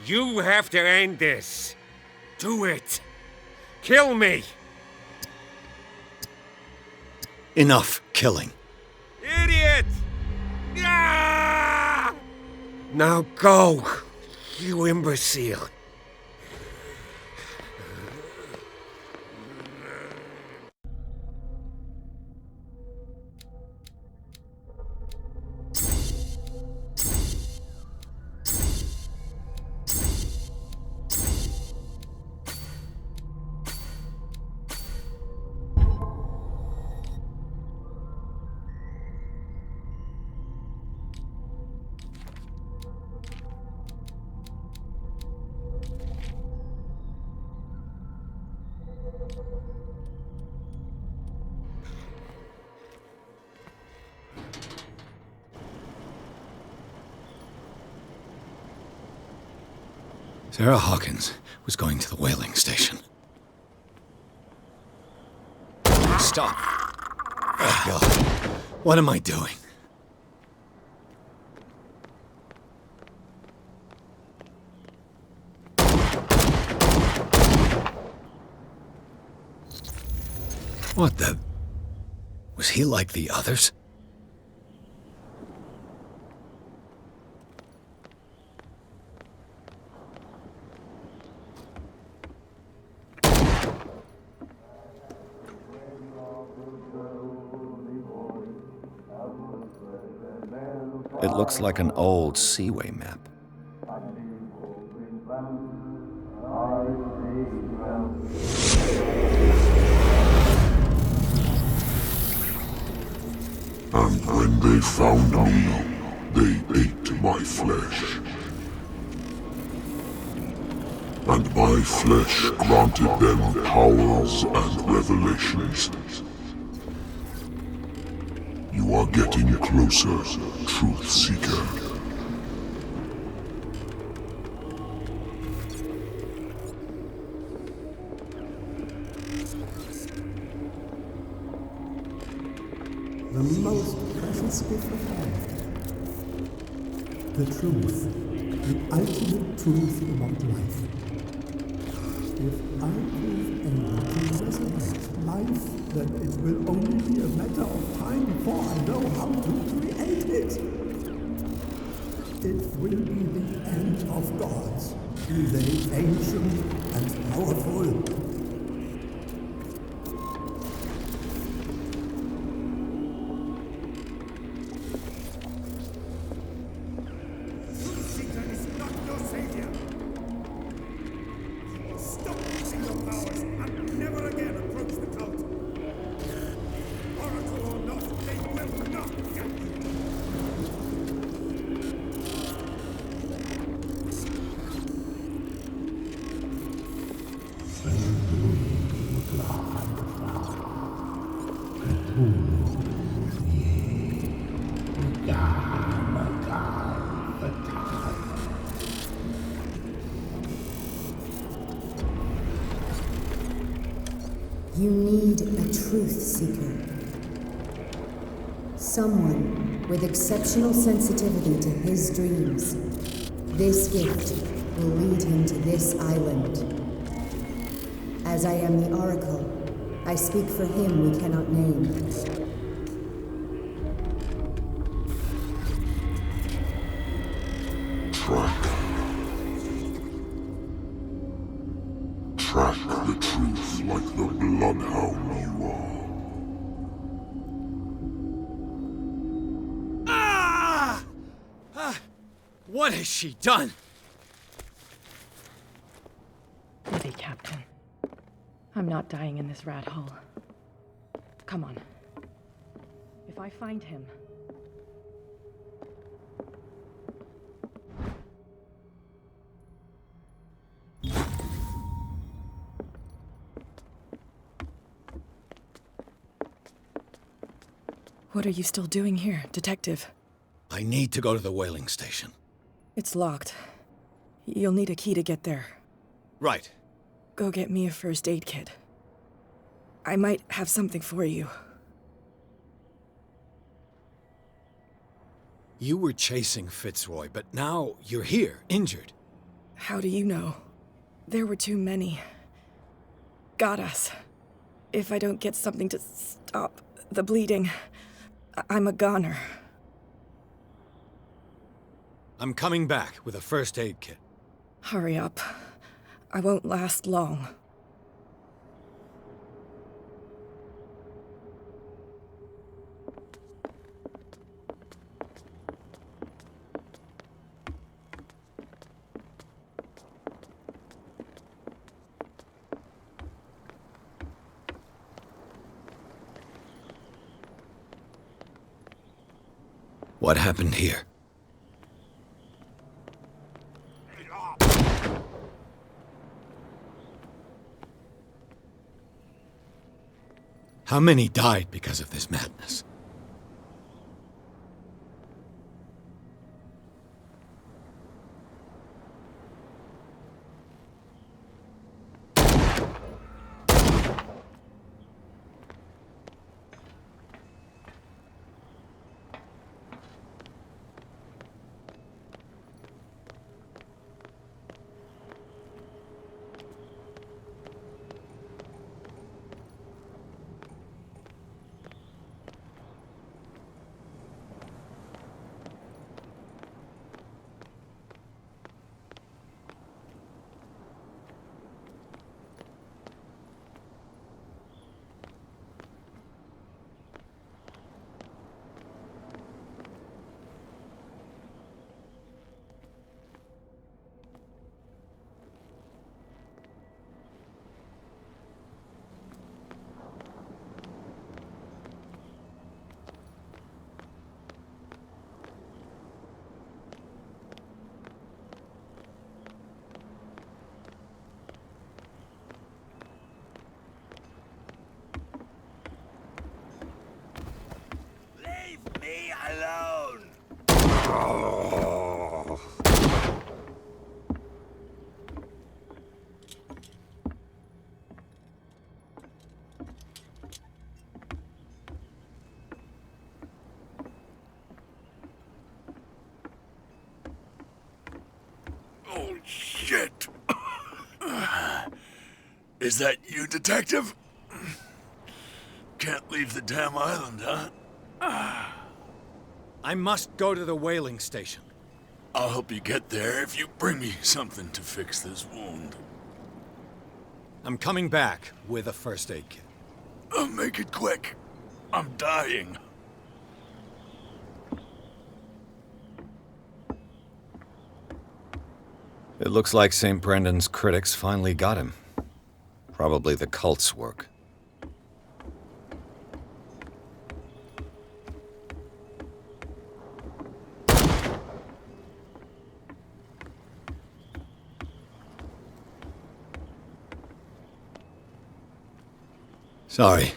You have to end this. Do it. Kill me. Enough killing. Idiot! Ah! Now go, you imbecile. Sarah Hawkins was going to the whaling station. Stop. Oh, God. What am I doing? What the... Was he like the others? It looks like an old Seaway map. And when they found me, they ate my flesh. And my flesh granted them powers and revelations. You are getting closer, Truth Seeker. The most precious gift of all. The truth. The ultimate truth about life. If I prove able to resurrect life, then it will only be a matter of time before I know how to create it. It will be the end of gods, be they ancient and powerful. You need a truth seeker. Someone with exceptional sensitivity to his dreams. This gift will lead him to this island. As I am the Oracle, I speak for him we cannot name. Track the truth like the bloodhound you are. What has she done? I'm not dying in this rat hole. Come on. If I find him... What are you still doing here, Detective? I need to go to the whaling station. It's locked. You'll need a key to get there. Right. Go get me a first aid kit. I might have something for you. You were chasing Fitzroy, but now you're here, injured. How do you know? There were too many. Got us. If I don't get something to stop the bleeding, I'm a goner. I'm coming back with a first aid kit. Hurry up. I won't last long. What happened here? How many died because of this madness? Me alone! Oh, shit! Is that you, Detective? Can't leave the damn island, huh? I must go to the whaling station. I'll help you get there if you bring me something to fix this wound. I'm coming back with a first aid kit. Make it quick. I'm dying. It looks like St. Brendan's critics finally got him. Probably the cult's work. Sorry.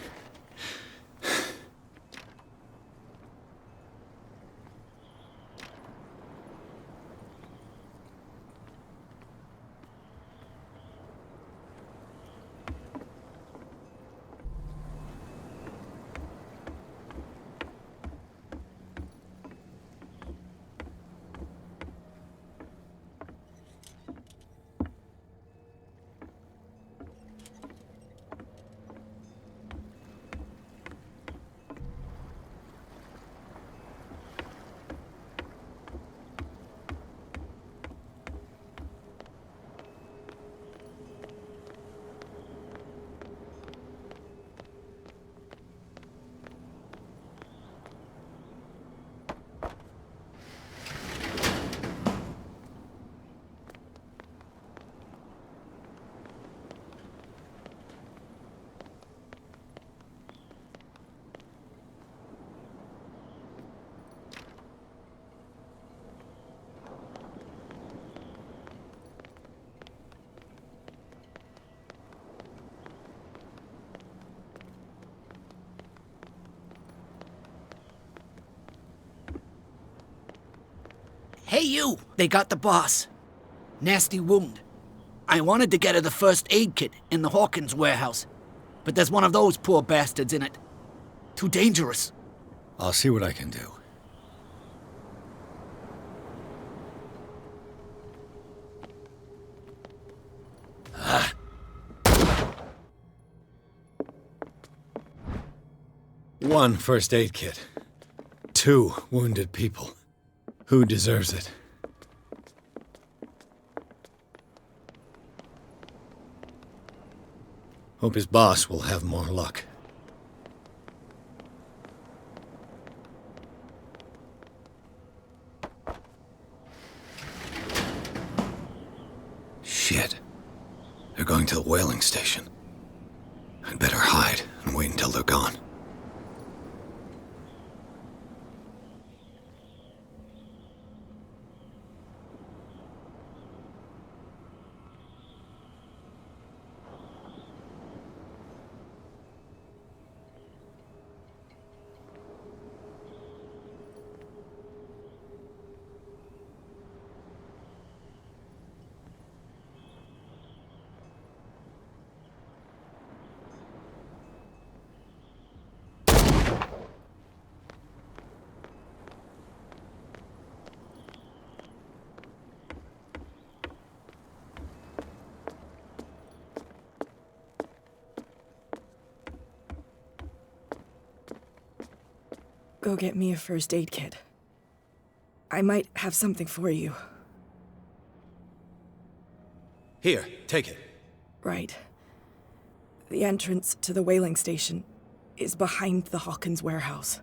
Hey, you! They got the boss. Nasty wound. I wanted to get her the first aid kit in the Hawkins warehouse, but there's one of those poor bastards in it. Too dangerous. I'll see what I can do. One first aid kit. 2 wounded people. Who deserves it? Hope his boss will have more luck. Shit. They're going to the whaling station. I'd better hide and wait until they're gone. Go get me a first aid kit. I might have something for you. Here, take it. Right. The entrance to the whaling station is behind the Hawkins warehouse.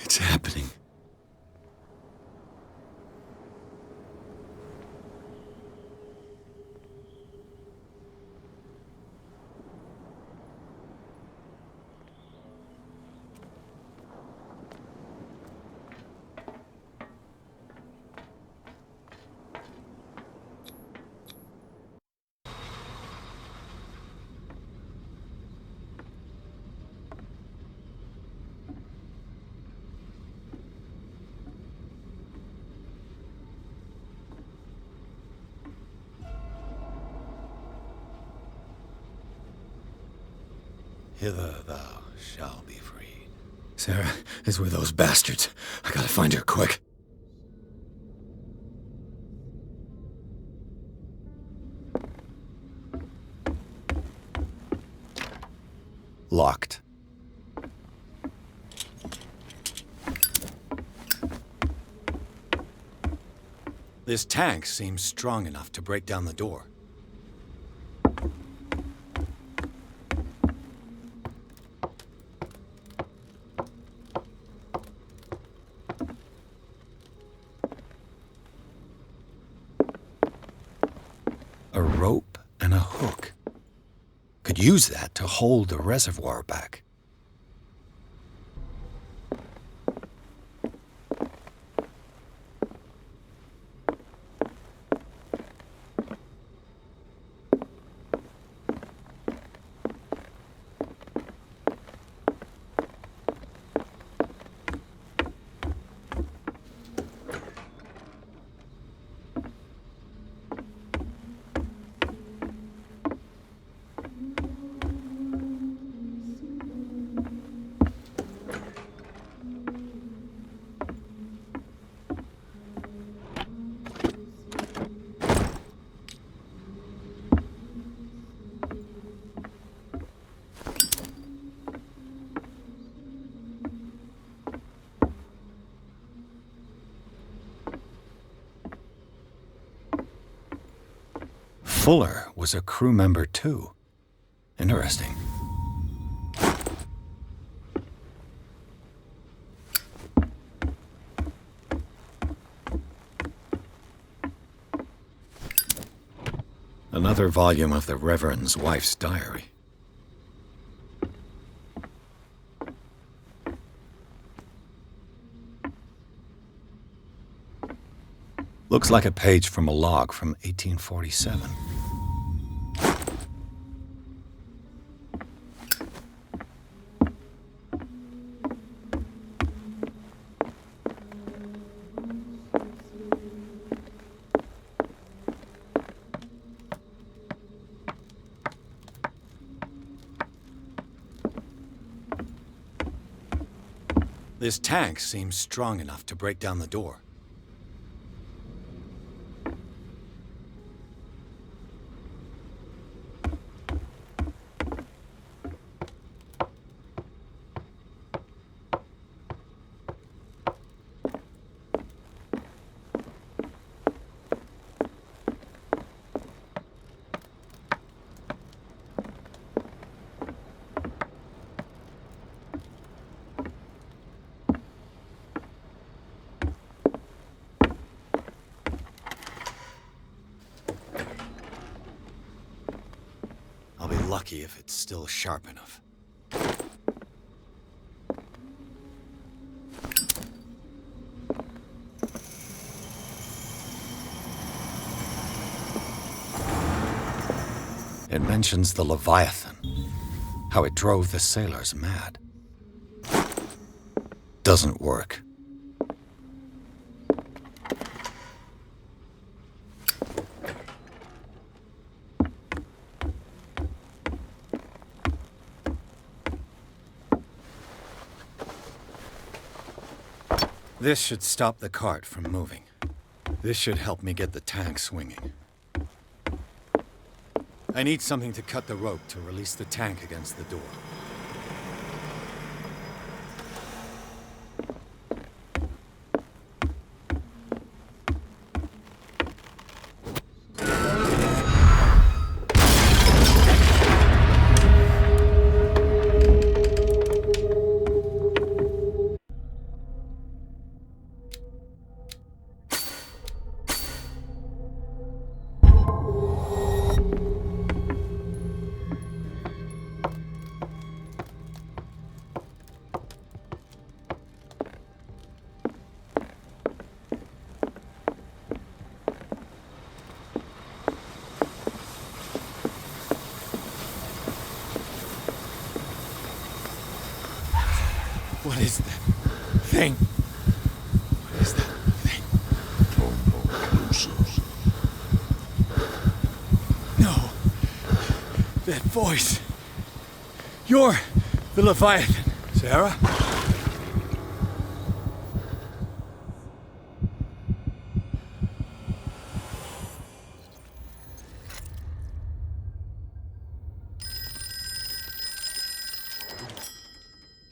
It's happening. Hither thou shalt be freed. Sarah is with those bastards. I gotta find her quick. Locked. This tank seems strong enough to break down the door. A rope and a hook. Could use that to hold the reservoir back. Fuller was a crew member too. Interesting. Another volume of the Reverend's wife's diary. Looks like a page from a log from 1847. This tank seems strong enough to break down the door. Lucky if it's still sharp enough. It mentions the Leviathan, how it drove the sailors mad. Doesn't work. This should stop the cart from moving. This should help me get the tank swinging. I need something to cut the rope to release the tank against the door. What is that thing? What is that thing? No. That voice. You're the Leviathan, Sarah.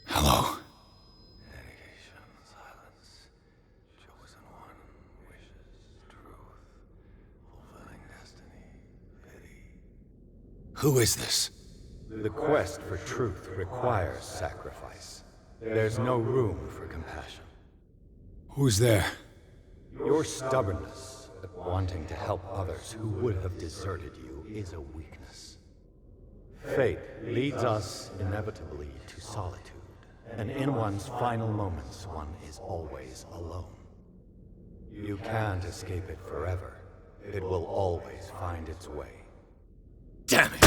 Hello. Who is this? The quest for truth requires sacrifice. There's no room for compassion. Who's there? Your stubbornness at wanting to help others who would have deserted you is a weakness. Fate leads us inevitably to solitude, and in one's final moments, one is always alone. You can't escape it forever. It will always find its way. Damn it!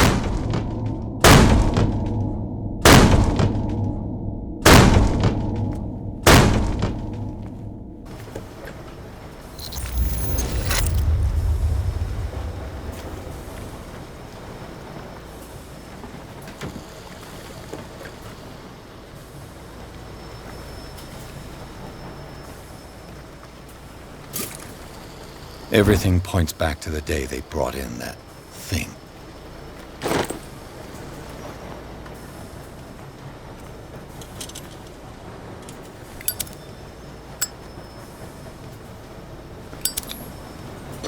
Everything points back to the day they brought in that thing.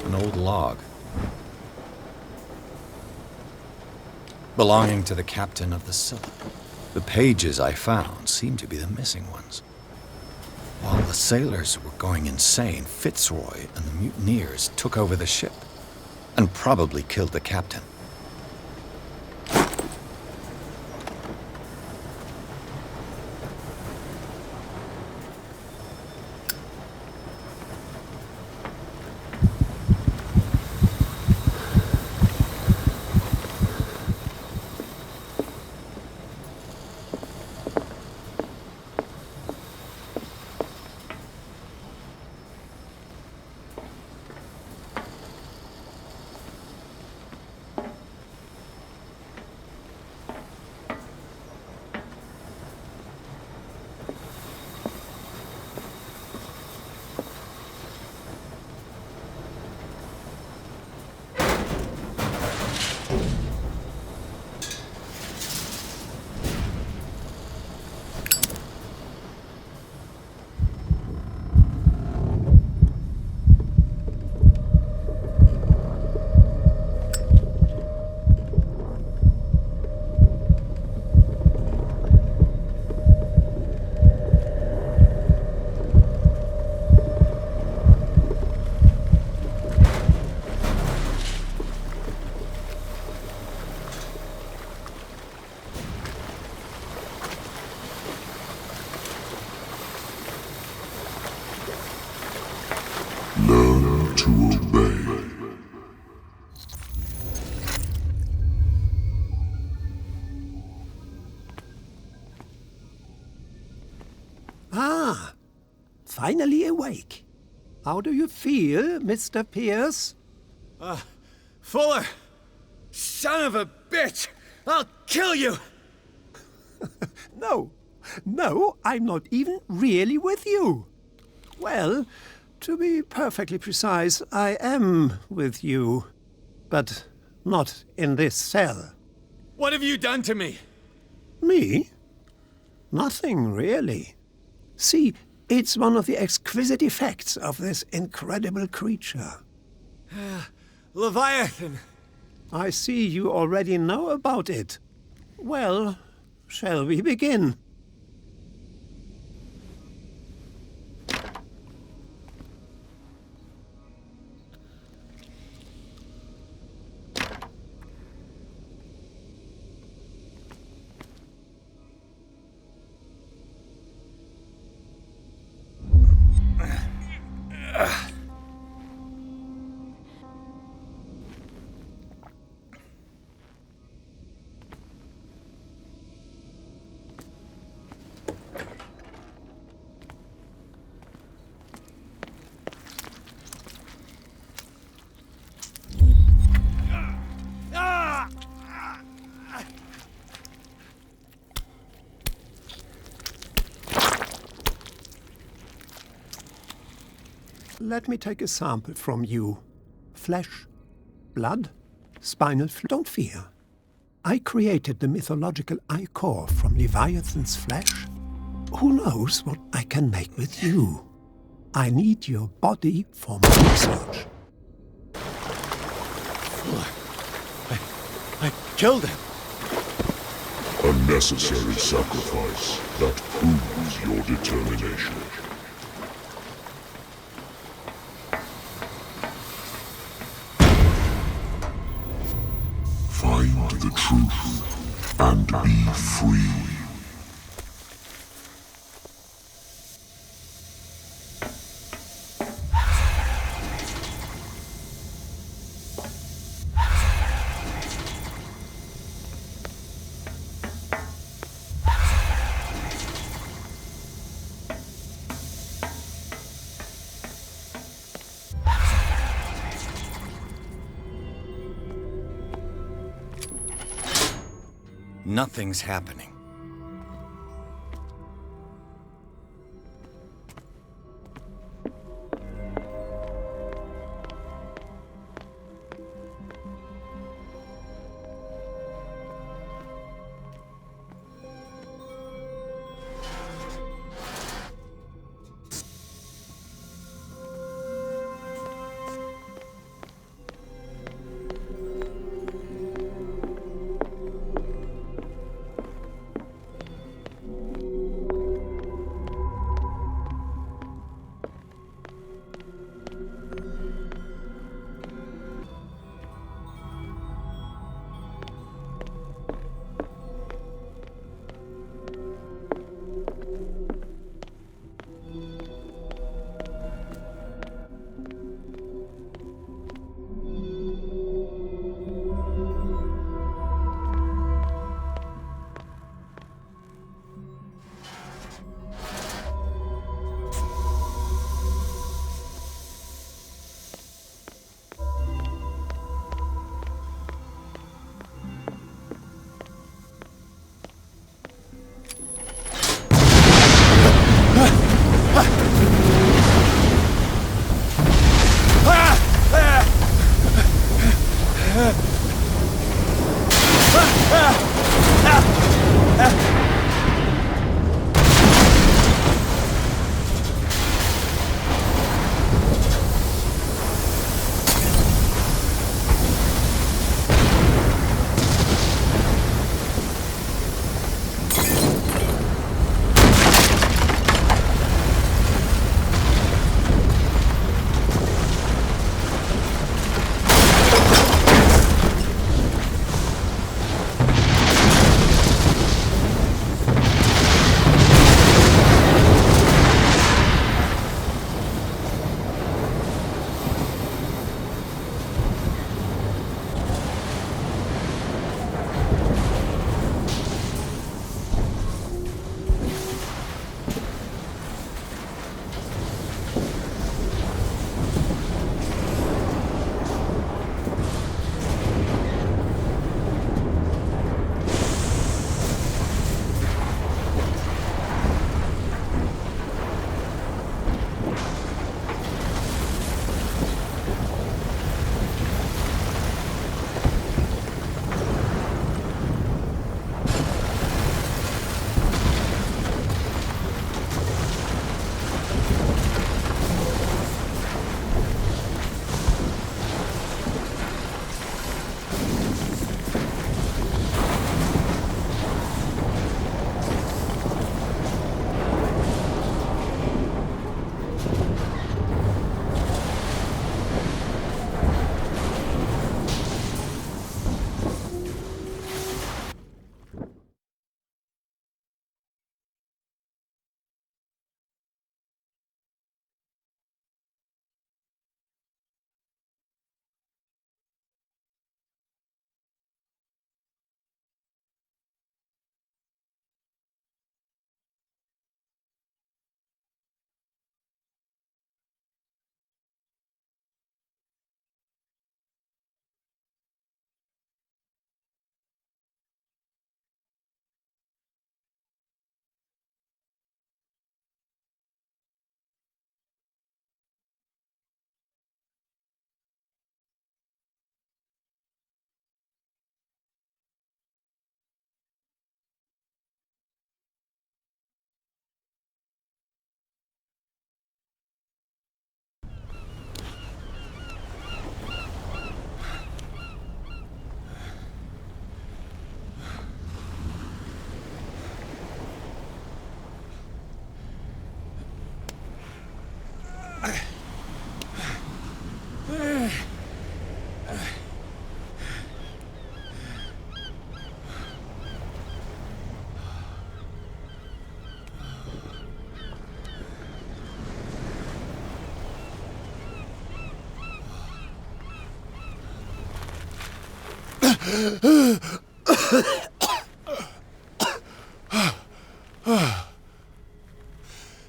An old log. Belonging to the captain of the Scylla. The pages I found seem to be the missing ones. While the sailors were going insane, Fitzroy and the mutineers took over the ship and probably killed the captain. Learn to obey. Ah, finally awake. How do you feel, Mr. Pierce? Fuller! Son of a bitch! I'll kill you! No, I'm not even really with you. Well, to be perfectly precise, I am with you, but not in this cell. What have you done to me? Me? Nothing, really. See, it's one of the exquisite effects of this incredible creature. Leviathan! I see you already know about it. Well, shall we begin? Let me take a sample from you. Flesh, blood, spinal fluid. Don't fear. I created the mythological ichor from Leviathan's flesh. Who knows what I can make with you? I need your body for my research. I killed him. A necessary sacrifice that proves your determination. Find the truth and be free. Nothing's happening.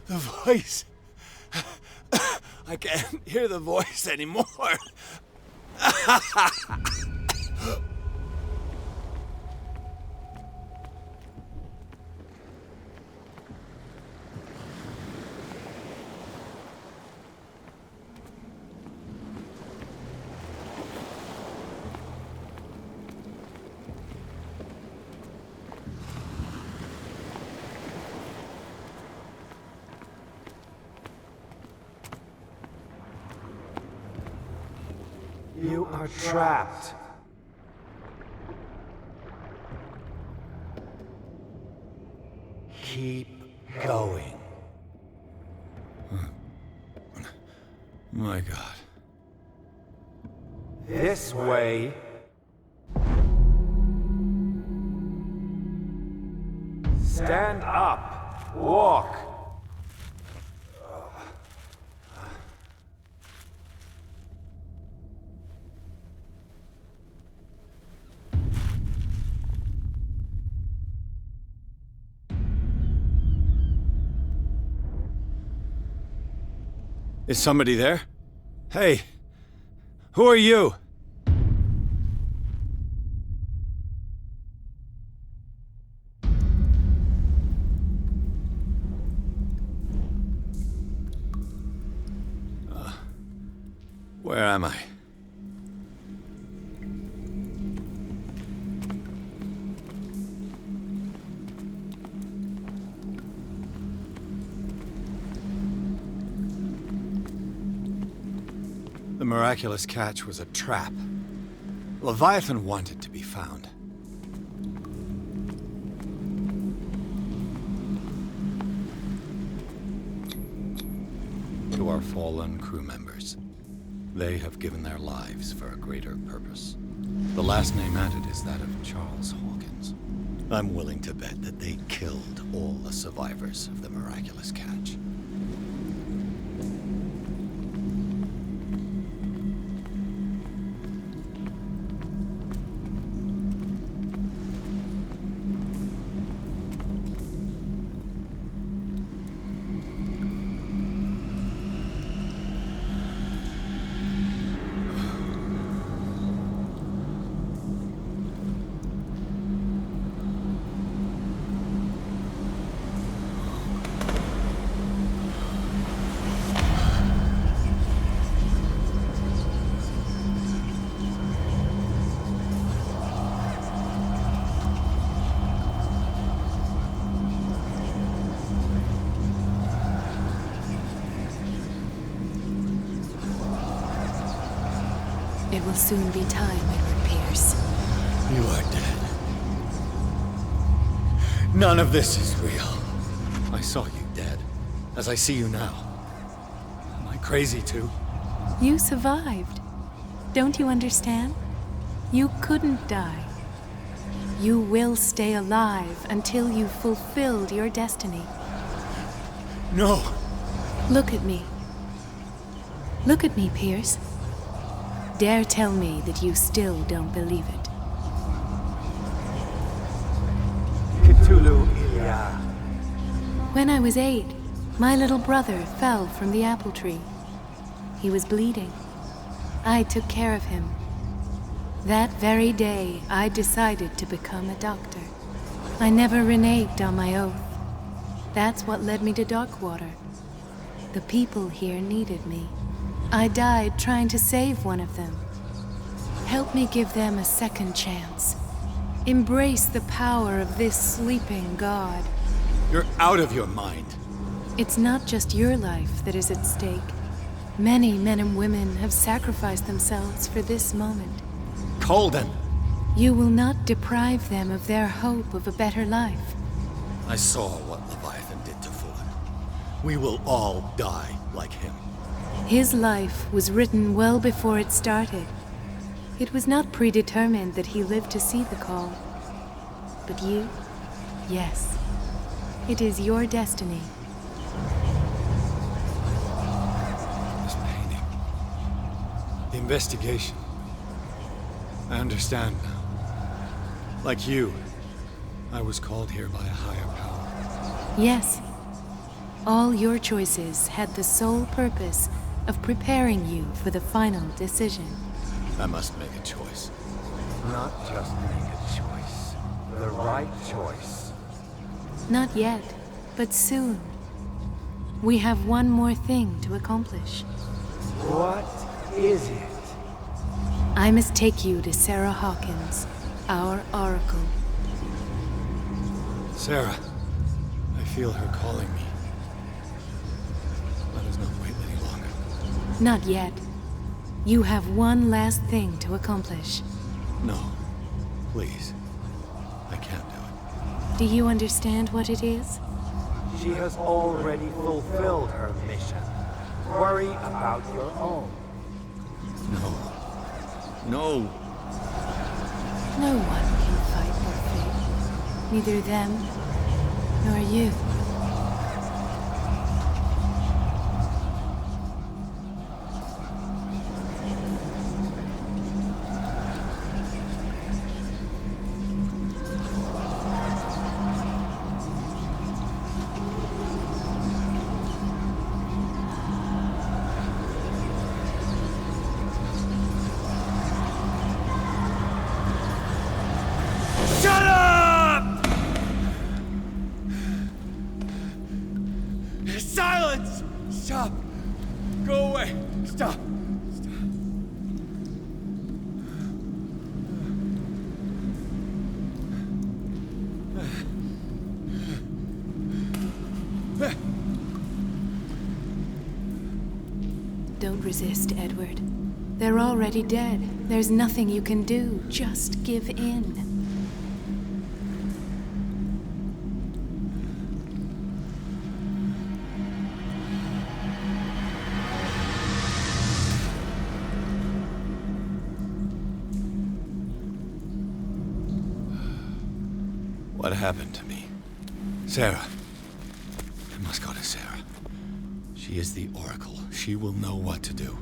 The voice. I can't hear the voice anymore. You are trapped. Keep going. My God. This way. Stand up. Walk. Is somebody there? Hey, who are you? Where am I? The miraculous catch was a trap. Leviathan wanted to be found. To our fallen crew members, they have given their lives for a greater purpose. The last name added is that of Charles Hawkins. I'm willing to bet that they killed all the survivors of the miraculous catch. It will soon be time, Edward Pierce. You are dead. None of this is real. I saw you dead, as I see you now. Am I crazy too? You survived. Don't you understand? You couldn't die. You will stay alive until you've fulfilled your destiny. No! Look at me. Look at me, Pierce. Dare tell me that you still don't believe it. Cthulhu, Ilya. When I was 8, my little brother fell from the apple tree. He was bleeding. I took care of him. That very day, I decided to become a doctor. I never reneged on my oath. That's what led me to Darkwater. The people here needed me. I died trying to save one of them. Help me give them a second chance. Embrace the power of this sleeping god. You're out of your mind. It's not just your life that is at stake. Many men and women have sacrificed themselves for this moment. Colden! You will not deprive them of their hope of a better life. I saw what Leviathan did to Fuller. We will all die like him. His life was written well before it started. It was not predetermined that he lived to see the call. But you, yes, it is your destiny. This painting. The investigation. I understand now. Like you, I was called here by a higher power. Yes. All your choices had the sole purpose of preparing you for the final decision. I must make a choice. Not just make a choice. The right choice. Not yet, but soon. We have one more thing to accomplish. What is it? I must take you to Sarah Hawkins, our oracle. Sarah, I feel her calling me. Let us not wait any longer. Not yet. You have one last thing to accomplish. No, please. I can't do it. Do you understand what it is? She has already fulfilled her mission. Worry about your own. No. No. No one can fight their fate. Neither them, nor you. Silence! Stop! Go away! Stop! Don't resist, Edward. They're already dead. There's nothing you can do. Just give in. What happened to me? Sarah. I must go to Sarah. She is the Oracle. She will know what to do.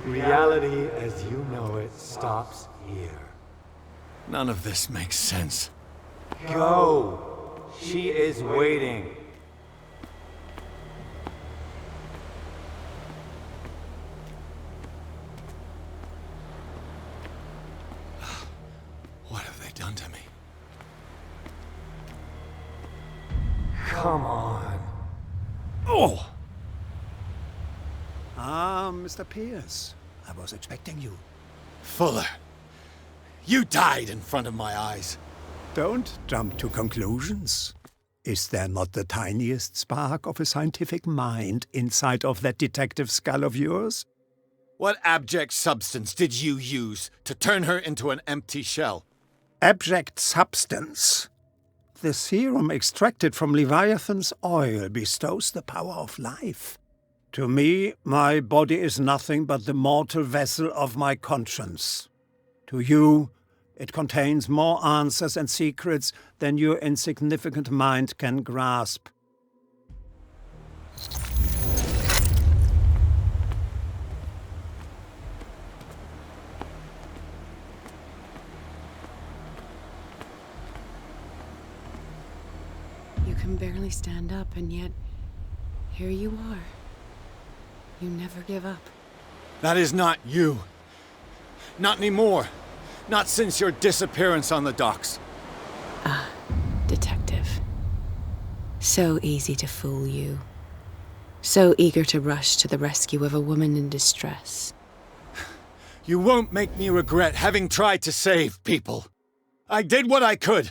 Reality as you know it stops here. None of this makes sense. Go! She is waiting. What have they done to me? Come on. Oh! Ah, Mr. Pierce. I was expecting you. Fuller. You died in front of my eyes. Don't jump to conclusions. Is there not the tiniest spark of a scientific mind inside of that detective skull of yours? What abject substance did you use to turn her into an empty shell? Abject substance? the serum extracted from Leviathan's oil bestows the power of life. To me, my body is nothing but the mortal vessel of my conscience. To you, it contains more answers and secrets than your insignificant mind can grasp. You can barely stand up, and yet here you are. You never give up. That is not you. Not anymore. Not since your disappearance on the docks. Ah, detective. So easy to fool you. So eager to rush to the rescue of a woman in distress. You won't make me regret having tried to save people. I did what I could.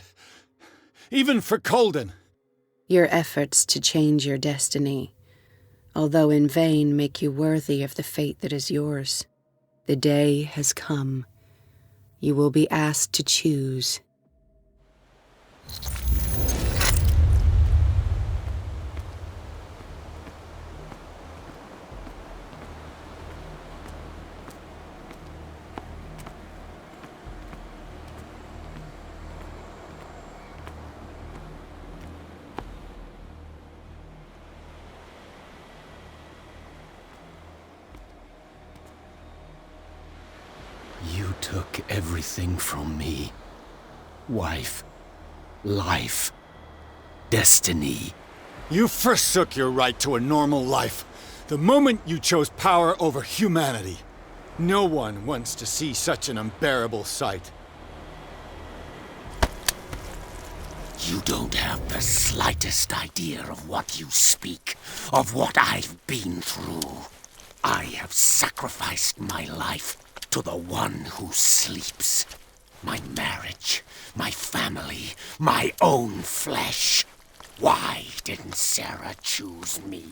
Even for Colden. Your efforts to change your destiny, although in vain, make you worthy of the fate that is yours. The day has come. You will be asked to choose. You took everything from me. Wife, life, destiny. You forsook your right to a normal life the moment you chose power over humanity. No one wants to see such an unbearable sight. You don't have the slightest idea of what you speak, of what I've been through. I have sacrificed my life to the one who sleeps. My marriage, my family, my own flesh. Why didn't Sarah choose me?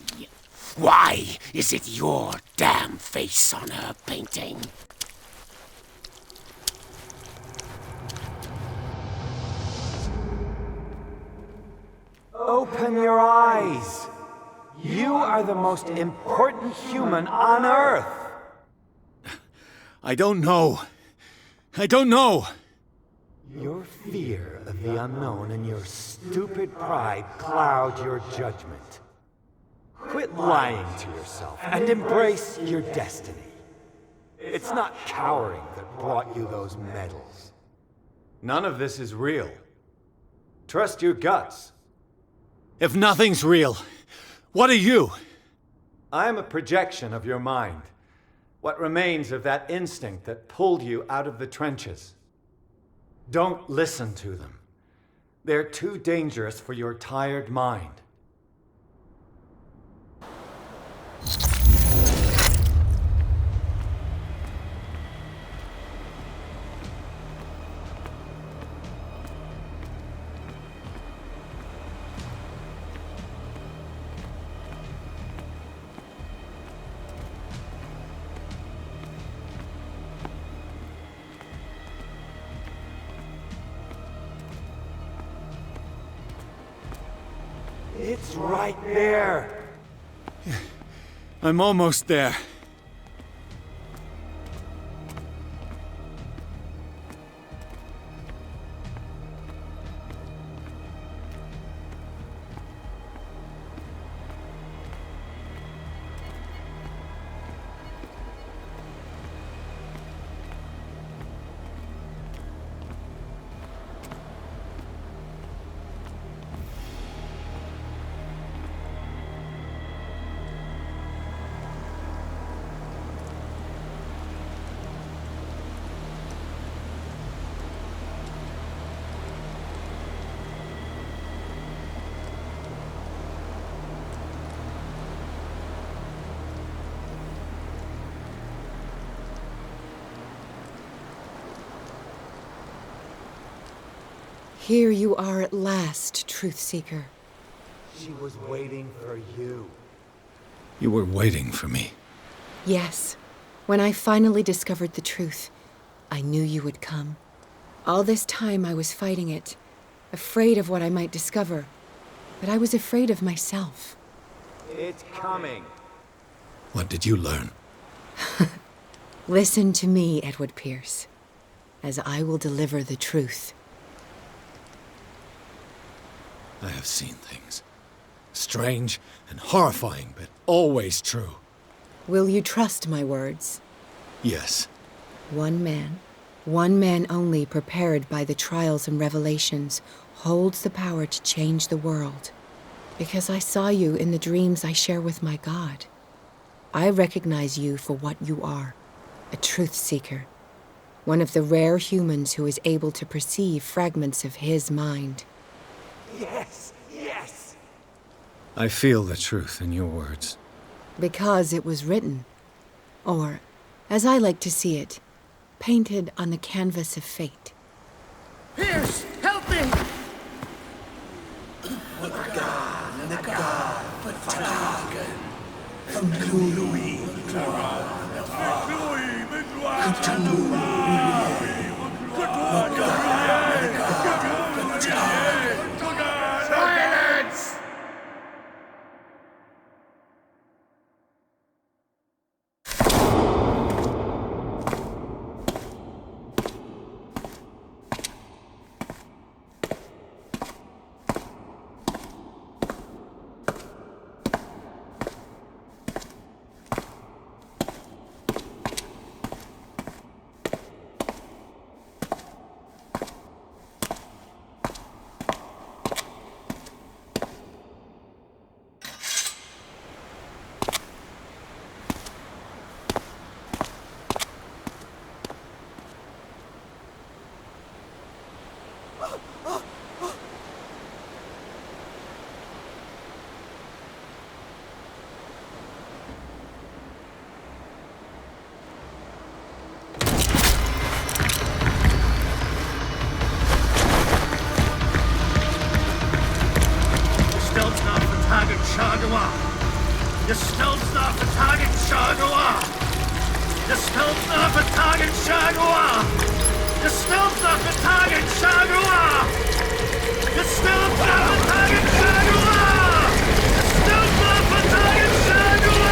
Why is it your damn face on her painting? Open your eyes. You are the most important human on Earth. I don't know. I don't know. Your fear of the unknown and your stupid pride cloud your judgment. Quit lying to yourself and embrace your destiny. It's not cowering that brought you those medals. None of this is real. Trust your guts. If nothing's real, what are you? I am a projection of your mind. What remains of that instinct that pulled you out of the trenches. Don't listen to them. They're too dangerous for your tired mind. It's right there. I'm almost there. Here you are at last, Truth Seeker. She was waiting for you. You were waiting for me. Yes. When I finally discovered the truth, I knew you would come. All this time I was fighting it, afraid of what I might discover, but I was afraid of myself. It's coming. What did you learn? Listen to me, Edward Pierce, as I will deliver the truth. I have seen things. Strange and horrifying, but always true. Will you trust my words? Yes. One man only prepared by the trials and revelations, holds the power to change the world. Because I saw you in the dreams I share with my God. I recognize you for what you are, a truth seeker. One of the rare humans who is able to perceive fragments of his mind. Yes, yes! I feel the truth in your words. Because it was written. Or, as I like to see it, painted on the canvas of fate. Pierce, help me! Silence! Je stelt naar vertaging Shagua! Je stelt naar vertaging Shagua! Je stelt naar vertaging Shagua! Je stelt naar vertaging Shagua! Je stelt naar vertaging Shagua!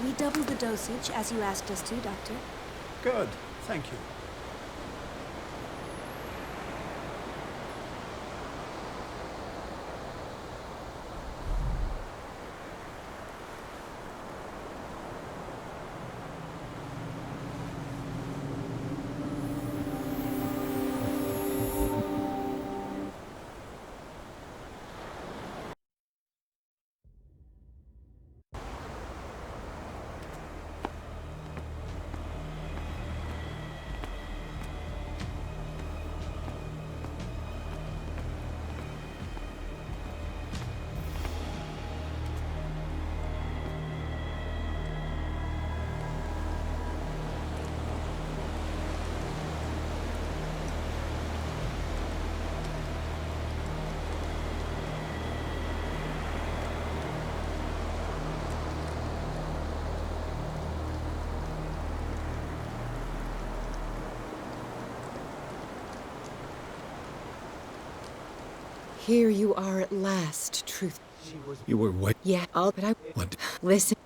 We doubled the dosage, as you asked us to, Doctor. Good, thank you. Here you are at last, Truth. You were wait. Yeah, but I... What? Listen.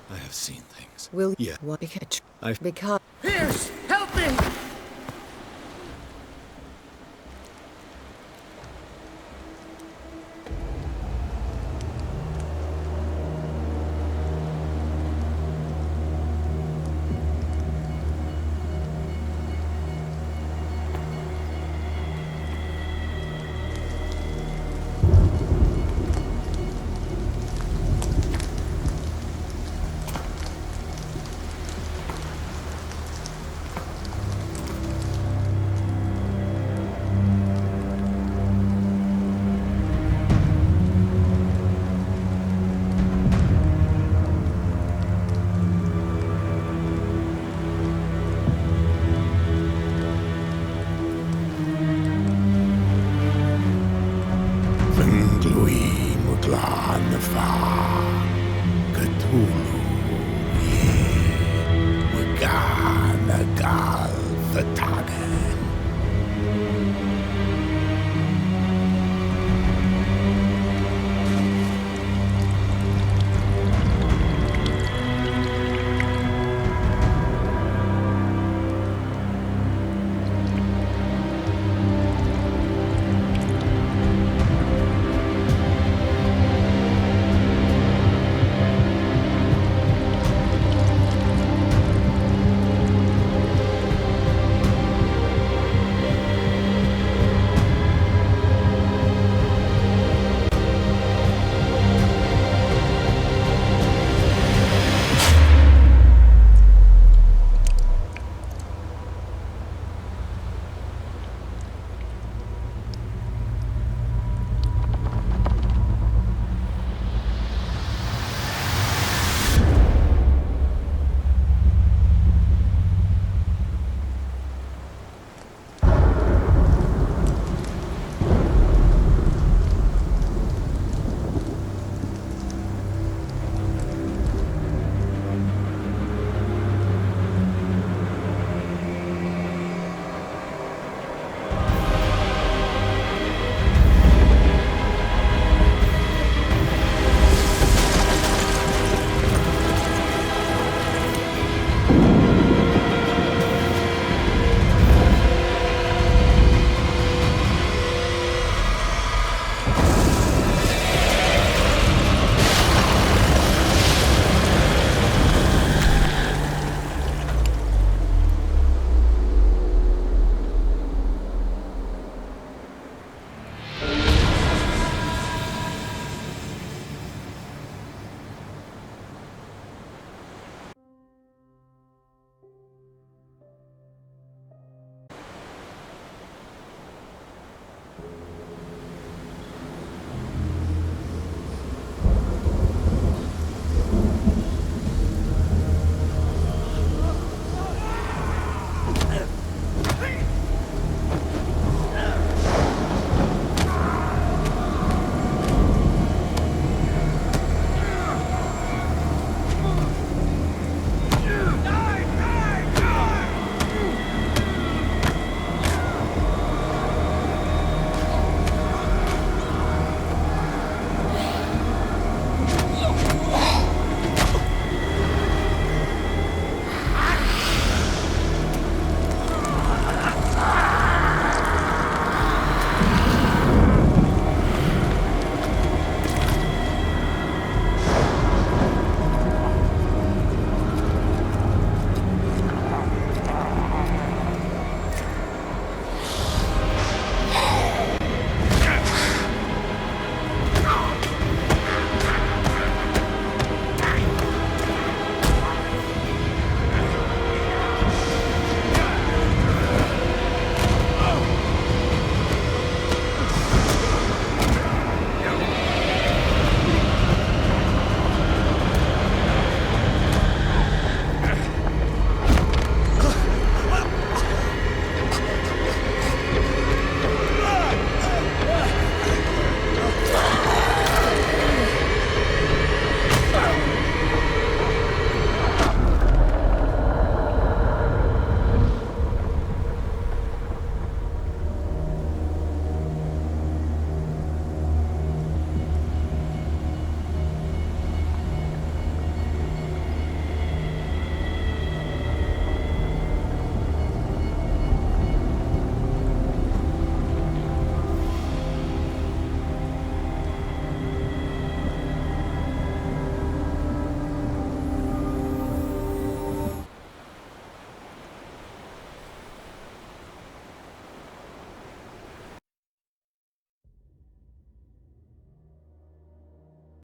I have seen things. Will you... Yeah. What? Because... Pierce, help me! Cthulhu, Wagana Gal Fatagan.